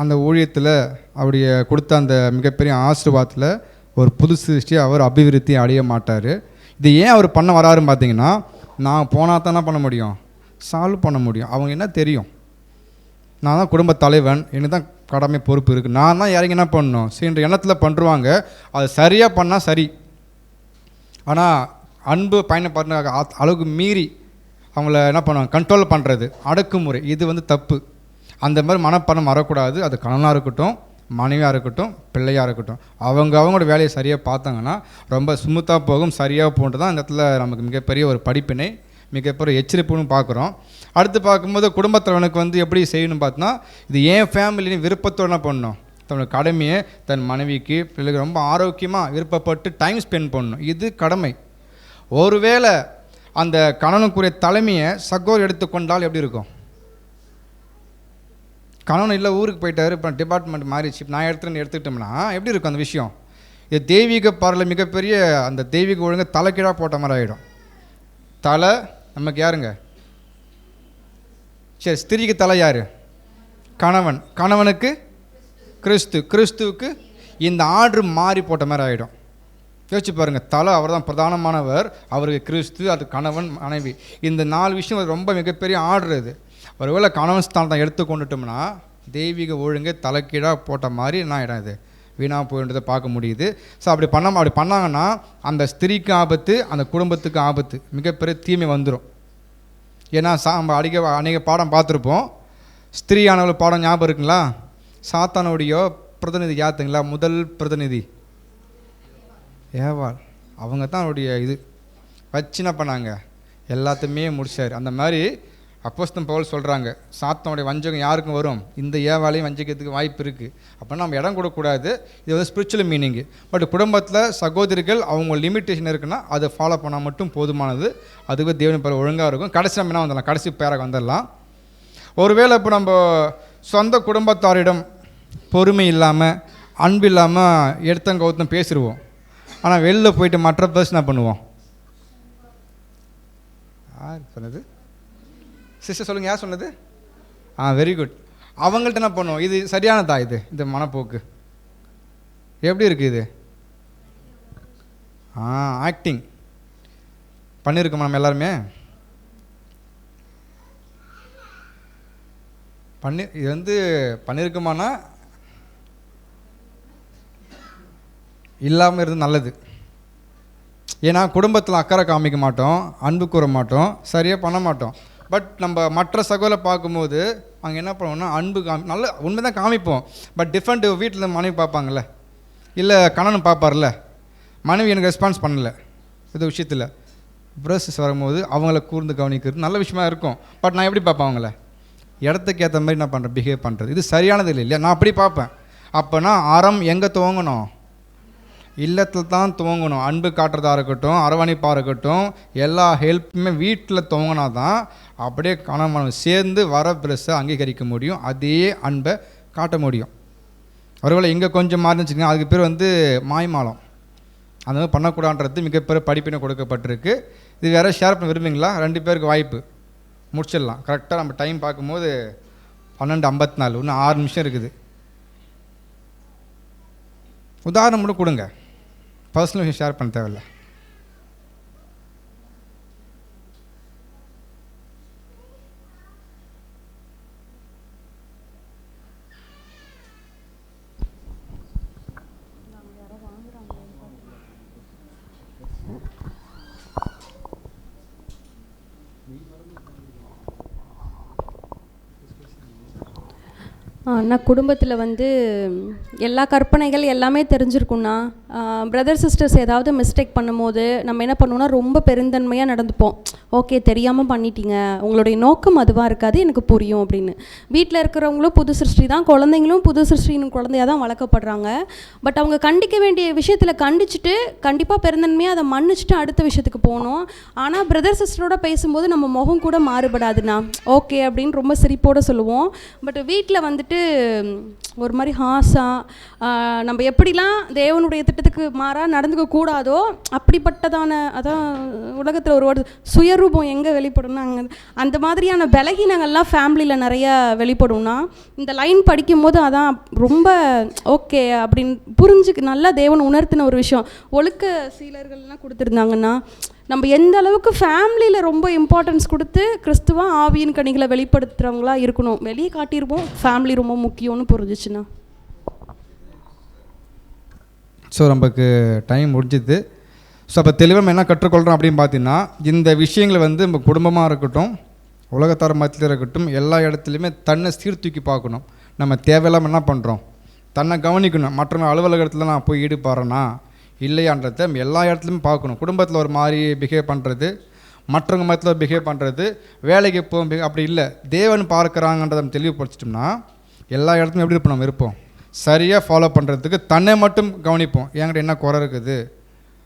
A: அந்த ஊழியத்தில் அவருடைய கொடுத்த அந்த மிகப்பெரிய ஆசீர்வாதத்தில் ஒரு புது சிருஷ்டி அவர் அபிவிருத்தி அடைய மாட்டார். இது ஏன் அவர் பண்ண வராருன்னு பார்த்தீங்கன்னா, நான் போனால் தான் என்ன பண்ண முடியும், சால்வ் பண்ண முடியும். அவங்க என்ன தெரியும், நான் தான் குடும்ப தலைவன், எனக்கு தான் கடமை பொறுப்பு இருக்குது, நான் தான் இறங்கி என்ன பண்ணணும் சரின்ற எண்ணத்தில் பண்ணுருவாங்க. அது சரியாக பண்ணால் சரி. ஆனால் அன்பு பயணப்படுற அளவுக்கு மீறி அவங்கள என்ன பண்ணுவாங்க, கண்ட்ரோல் பண்ணுறது, அடக்குமுறை, இது வந்து தப்பு. அந்த மாதிரி மனப்பணம் வரக்கூடாது. அது கணவனாக இருக்கட்டும், மனைவியாக இருக்கட்டும், பிள்ளையாக இருக்கட்டும், அவங்களோட வேலையை சரியாக பார்த்தாங்கன்னா ரொம்ப ஸ்மூத்தாக போகும், சரியாக போன்ட்டு தான் இந்த இடத்துல நமக்கு மிகப்பெரிய ஒரு படிப்பினை, மிகப்பெரிய எச்சரிப்புன்னு பார்க்குறோம். அடுத்து பார்க்கும்போது குடும்பத்தலைவனுக்கு வந்து எப்படி செய்யணும் பார்த்தோன்னா, இது ஏன் ஃபேமிலின்னு விருப்பத்தோடு என்ன பண்ணணும், தன்னோட கடமையை தன் மனைவிக்கு பிள்ளைக்கு ரொம்ப ஆரோக்கியமாக விருப்பப்பட்டு டைம் ஸ்பெண்ட் பண்ணணும். இது கடமை. ஒருவேளை அந்த கணவனுக்குரிய தலைமையை சகோதரர் எடுத்துக்கொண்டால் எப்படி இருக்கும்? கணவன் இல்லை ஊருக்கு போயிட்டார், இப்போ டிபார்ட்மெண்ட் மாறிச்சு, நான் எடுத்துக்கிட்டோம்னா எப்படி இருக்கும் அந்த விஷயம்? இது தெய்வீக பார்வையில் மிகப்பெரிய அந்த தெய்வீக ஒழுங்கை தலைக்கீழாக போட்ட மாதிரி ஆகிடும். தலை நமக்கு யாருங்க? சரி, ஸ்திரீக்கு தலை யார்? கணவன். கணவனுக்கு கிறிஸ்து. கிறிஸ்துவுக்கு இந்த ஆர்டர் மாறி போட்ட மாதிரி ஆகிடும். யோசிச்சு பாருங்கள், தலை அவர் தான் பிரதானமானவர், அவருக்கு கிறிஸ்து, அது கணவன் மனைவி. இந்த 4 விஷயம் ரொம்ப மிகப்பெரிய ஆர்டர். இது ஒருவேளை கணவன் ஸ்தானத்தை எடுத்து கொண்டுட்டோம்னா தெய்வீக ஒழுங்கை தலைக்கீழாக போட்ட மாதிரி என்ன ஆகிடும்? இது வீணாக போயின்றதை பார்க்க முடியுது. ஸோ அப்படி பண்ணாங்கன்னா அந்த ஸ்திரீக்கு ஆபத்து, அந்த குடும்பத்துக்கு ஆபத்து, மிகப்பெரிய தீமை வந்துடும். ஏன்னா நம்ம அநேக பாடம் பார்த்துருப்போம். ஸ்திரீயானவர்கள் பாடம் ஞாபகம் இருக்குங்களா? சாத்தானுடைய பிரதிநிதி யாத்துங்களா? முதல் பிரதிநிதி ஏவாள். அவங்க தான் அவருடைய இது வச்சு என்ன பண்ணாங்க, எல்லாத்தையுமே முடிச்சார். அந்த மாதிரி அப்போஸ்தலன் பவுல் சொல்கிறாங்க, சாத்தானுடைய வஞ்சகம் யாருக்கும் வரும், இந்த ஏவாளையும் வஞ்சிக்கிறதுக்கு வாய்ப்பு இருக்குது. அப்போ நம்ம இடம் கொடுக்கக்கூடாது. இது வந்து ஸ்பிரிச்சுவல் மீனிங்கு. பட் குடும்பத்தில் சகோதரிகள் அவங்க லிமிட்டேஷன் இருக்குன்னா அதை ஃபாலோ பண்ணால் மட்டும் போதுமானது. அதுவே தேவன் பேர் ஒழுங்காக இருக்கும். கடைசி நம்ம என்ன வந்துடலாம், கடைசி பேராக வந்துடலாம். ஒருவேளை இப்போ நம்ம சொந்த குடும்பத்தாரிடம் பொறுமை இல்லாமல் அன்பு இல்லாமல் எடுத்தங்க ஒருத்தம் பேசிடுவோம். ஆனால் வெளில போயிட்டு மற்ற பர்சன் என்ன பண்ணுவோம்? யார் சொன்னது? சிஸ்டர் சொல்லுங்கள், யார் சொன்னது? Very good. அவங்கள்ட்ட என்ன பண்ணுவோம்? இது சரியானதா? இந்த மனப்போக்கு எப்படி இருக்குது? இது ஆக்டிங் பண்ணியிருக்கோமா நம்ம எல்லாருமே? இது வந்து பண்ணியிருக்கோமானா இல்லாமல் இருந்து நல்லது. ஏன்னா குடும்பத்தில் அக்கறை காமிக்க மாட்டோம், அன்பு கூற மாட்டோம், சரியாக பண்ண மாட்டோம். பட் நம்ம மற்ற சகோதரை பார்க்கும்போது அங்கே என்ன பண்ணுவோம்னா அன்பு நல்ல உண்மை தான் காமிப்போம். பட் டிஃப்ரெண்ட் வீட்டில் மனைவி பார்ப்பாங்கள்ல, இல்லை கணவன் பார்ப்பார்ல, மனைவி எனக்கு ரெஸ்பான்ஸ் பண்ணலை இது விஷயத்தில், பிரதர்ஸ் வரும்போது அவங்கள கூர்ந்து கவனிக்கிறது நல்ல விஷயமா இருக்கும். பட் நான் எப்படி பார்ப்பேன்? அவங்கள இடத்துக்கு ஏற்ற மாதிரி நான் பண்ணுறேன், பிஹேவ் பண்ணுறது. இது சரியானது இல்லை இல்லையா? நான் அப்படி பார்ப்பேன். அப்போனா அறம் எங்கே துவங்கணும்? இல்லத்தில் தான் துவங்கணும். அன்பு காட்டுறதா இருக்கட்டும், அரவணைப்பாக இருக்கட்டும், எல்லா ஹெல்ப்புமே வீட்டில் துவங்கினா தான் அப்படியே கணவன் சேர்ந்து வர ப்ரெஸ்ஸை அங்கீகரிக்க முடியும், அதே அன்பை காட்ட முடியும். ஒருவேளை இங்கே கொஞ்சம் மாறி வச்சுக்கோங்க, அதுக்கு பேர் வந்து மாய்மாலம். அந்த மாதிரி பண்ணக்கூடாதுன்றது மிகப்பெரிய படிப்பினை கொடுக்கப்பட்டிருக்கு. இது வேறு ஷேர் பண்ண விரும்புங்களா? 2 பேருக்கு வாய்ப்பு முடிச்சிடலாம். கரெக்டாக நம்ம டைம் பார்க்கும்போது 12:54, இன்னும் 6 நிமிஷம் இருக்குது. உதாரணம் மட்டும் கொடுங்க, பர்சனல் விஷயம் ஷேர் பண்ண தேவையில்லை.
V: அண்ணா குடும்பத்தில் வந்து எல்லா கற்பனைகள் எல்லாமே தெரிஞ்சிருக்கும்ண்ணா. பிரதர் சிஸ்டர்ஸ் ஏதாவது மிஸ்டேக் பண்ணும்போது நம்ம என்ன பண்ணுவோம்னா ரொம்ப பெருந்தன்மையாக நடந்துப்போம். ஓகே, தெரியாமல் பண்ணிட்டீங்க, உங்களுடைய நோக்கம் அதுவாக இருக்காது, எனக்கு புரியும் அப்படின்னு. வீட்டில் இருக்கிறவங்களும் புது சிருஷ்டி தான், குழந்தைங்களும் புது சிருஷ்டின்னு குழந்தையாக தான் வளர்க்கப்படுறாங்க. பட் அவங்க கண்டிக்க வேண்டிய விஷயத்தில் கண்டிச்சுட்டு கண்டிப்பாக பெருந்தன்மையாக அதை மன்னிச்சுட்டு அடுத்த விஷயத்துக்கு போகணும். ஆனால் பிரதர் சிஸ்டரோட பேசும்போது நம்ம முகம் கூட மாறுபடாதுண்ணா. ஓகே அப்படின்னு ரொம்ப சிரிப்போடு சொல்லுவோம். பட் வீட்டில் வந்துட்டு ஒரு மாதிரி நம்ம எப்படிலாம் தேவனுடைய திட்டத்துக்கு மாறாக நடந்துக்க கூடாதோ அப்படிப்பட்டதான, அதான் உலகத்தில் ஒரு சுயரூபம் எங்கே வெளிப்படும்னா அங்கே அந்த மாதிரியான பலகீனங்கள்லாம் ஃபேமிலியில் நிறையா வெளிப்படும்னா இந்த லைன் படிக்கும்போது அதான் ரொம்ப ஓகே அப்படின்னு நல்லா தேவன் உணர்த்தின ஒரு விஷயம். ஒழுக்க சீலர்கள்லாம் கொடுத்துருந்தாங்கன்னா நம்ம எந்த அளவுக்கு ஃபேமிலியில் ரொம்ப இம்பார்ட்டன்ஸ் கொடுத்து கிறிஸ்துவ ஆவியின் கனிகளை வெளிப்படுத்துகிறவங்களா இருக்கணும். வெளியே காட்டியிருப்போம், ஃபேமிலி ரொம்ப முக்கியம்னு புரிஞ்சிச்சுண்ணா.
A: ஸோ நமக்கு டைம் முடிஞ்சுது. ஸோ அப்போ தெளிவாக என்ன கற்றுக்கொள்கிறோம் அப்படின்னு பார்த்தீங்கன்னா, இந்த விஷயங்களை வந்து நம்ம குடும்பமாக இருக்கட்டும், உலகத்தார மத்தியில் இருக்கட்டும், எல்லா இடத்துலையுமே தன்னை சீர்தூக்கி பார்க்கணும். நம்ம தேவையில்லாமல் என்ன பண்ணுறோம், தன்னை கவனிக்கணும். மற்றவங்க அலுவலகத்தில் நான் போய் ஈடுபடுறேன்னா இல்லையான்றதை நம்ம எல்லா இடத்துலையுமே பார்க்கணும். குடும்பத்தில் ஒரு மாதிரி பிஹேவ் பண்ணுறது, மற்றவங்க மதத்தில் பிஹேவ் பண்ணுறது, வேலைக்கு போகும் அப்படி இல்லை. தேவன் பார்க்குறாங்கன்றதை நம்ம தெளிவுபடுத்திட்டோம்னா எல்லா இடத்துலையும் எப்படி இருப்போம், நம்ம இருப்போம். சரியாக ஃபாலோ பண்ணுறதுக்கு தன்னை மட்டும் கவனிப்போம். என்கிட்ட என்ன குறை இருக்குது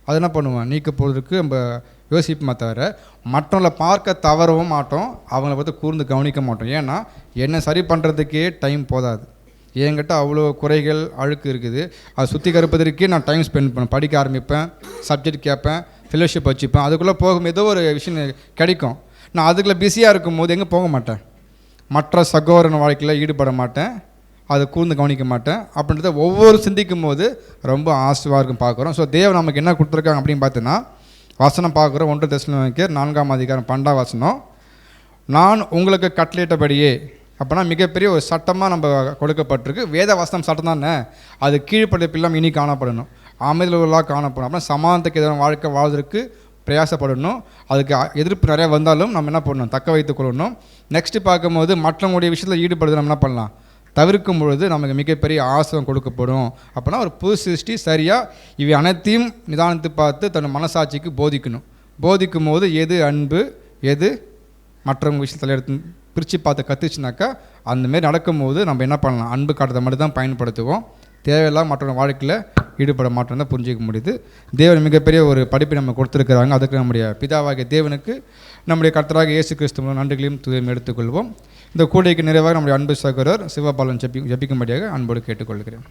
A: அது என்ன பண்ணுவோம், நீக்க போகிறதுக்கு நம்ம யோசிப்போமே தவிர மற்றவங்களை பார்க்க தவறவும் மாட்டோம், அவங்கள பார்த்து கூர்ந்து கவனிக்க மாட்டோம். ஏன்னா என்னை சரி பண்ணுறதுக்கே டைம் போதாது. என்கிட்ட அவ்வளோ குறைகள் அழுக்கு இருக்குது. அதை சுத்திகரிப்பதற்கே நான் டைம் ஸ்பெண்ட் பண்ணேன். படிக்க ஆரம்பிப்பேன், சப்ஜெக்ட் கேட்பேன், ஃபெலோஷிப் வச்சுப்பேன். அதுக்குள்ளே போகும் ஏதோ ஒரு விஷயம் கிடைக்கும். நான் அதுக்குள்ளே பிஸியாக இருக்கும்போது எங்கே போக மாட்டேன், மற்ற சகோதரன் வாழ்க்கையில் ஈடுபட மாட்டேன், அதை கூர்ந்து கவனிக்க மாட்டேன். அப்படின்றத ஒவ்வொரு சிந்திக்கும் போது ரொம்ப ஆசையாக இருக்கும் பார்க்குறோம். ஸோ தேவன் நமக்கு என்ன கொடுத்துருக்காங்க அப்படின்னு பார்த்தோன்னா வசனம் பார்க்குறோம். 1 தெசலோனிக்கேயர் 4ஆம் அதிகாரம் 12ஆம் வசனம், நான் உங்களுக்கு கட்டளையிட்டபடியே. அப்போனா மிகப்பெரிய ஒரு சட்டமாக நம்ம கொடுக்கப்பட்டிருக்கு. வேத வசனம் சட்டம் தானே, அது கீழ்ப்படைப்பு இல்லாமல் இனி காணப்படணும், அமைதலாக காணப்படணும். அப்புறம் சமாதானத்துக்கு எதிரான வாழ்க்கை வாழ்வதற்கு பிரயாசப்படணும். அதுக்கு எதிர்ப்பு நிறையா வந்தாலும் நம்ம என்ன பண்ணணும், தக்க வைத்துக் கொள்ளணும். நெக்ஸ்ட்டு பார்க்கும்போது மற்றவங்களுடைய விஷயத்தில் ஈடுபடுறது நம்ம என்ன பண்ணலாம், தவிர்க்கும் பொழுது நமக்கு மிகப்பெரிய ஆசிரம் கொடுக்கப்படும். அப்போனா ஒரு புது சிருஷ்டி சரியாக இவை அனைத்தையும் நிதானித்து பார்த்து தன் மனசாட்சிக்கு போதிக்கணும். போதிக்கும் போது எது அன்பு எது மற்றவங்க விஷயத்தில் எடுத்து பிரித்து பார்த்து கற்றுச்சுனாக்கா அந்தமாரி நடக்கும்போது நம்ம என்ன பண்ணலாம், அன்பு காட்டுறதை மட்டும் தான் பயன்படுத்துவோம். தேவையில்லாம் மற்றவங்க வாழ்க்கையில் ஈடுபட மாட்டோம் தான் புரிஞ்சிக்க முடியுது. தேவன் மிகப்பெரிய ஒரு படிப்பை நம்ம கொடுத்துருக்குறாங்க. அதுக்கு நம்முடைய பிதாவாகிய தேவனுக்கு நம்முடைய கர்த்தராக இயேசு கிறிஸ்துவ நன்றிகளையும் துதியும் எடுத்துக்கொள்வோம். இந்த கூடைக்கு நிறைவாக நம்முடைய அன்பு சகோதரர் சிவபாலன் ஜபிக்கும்படியாக அன்போடு கேட்டுக்கொள்கிறேன்.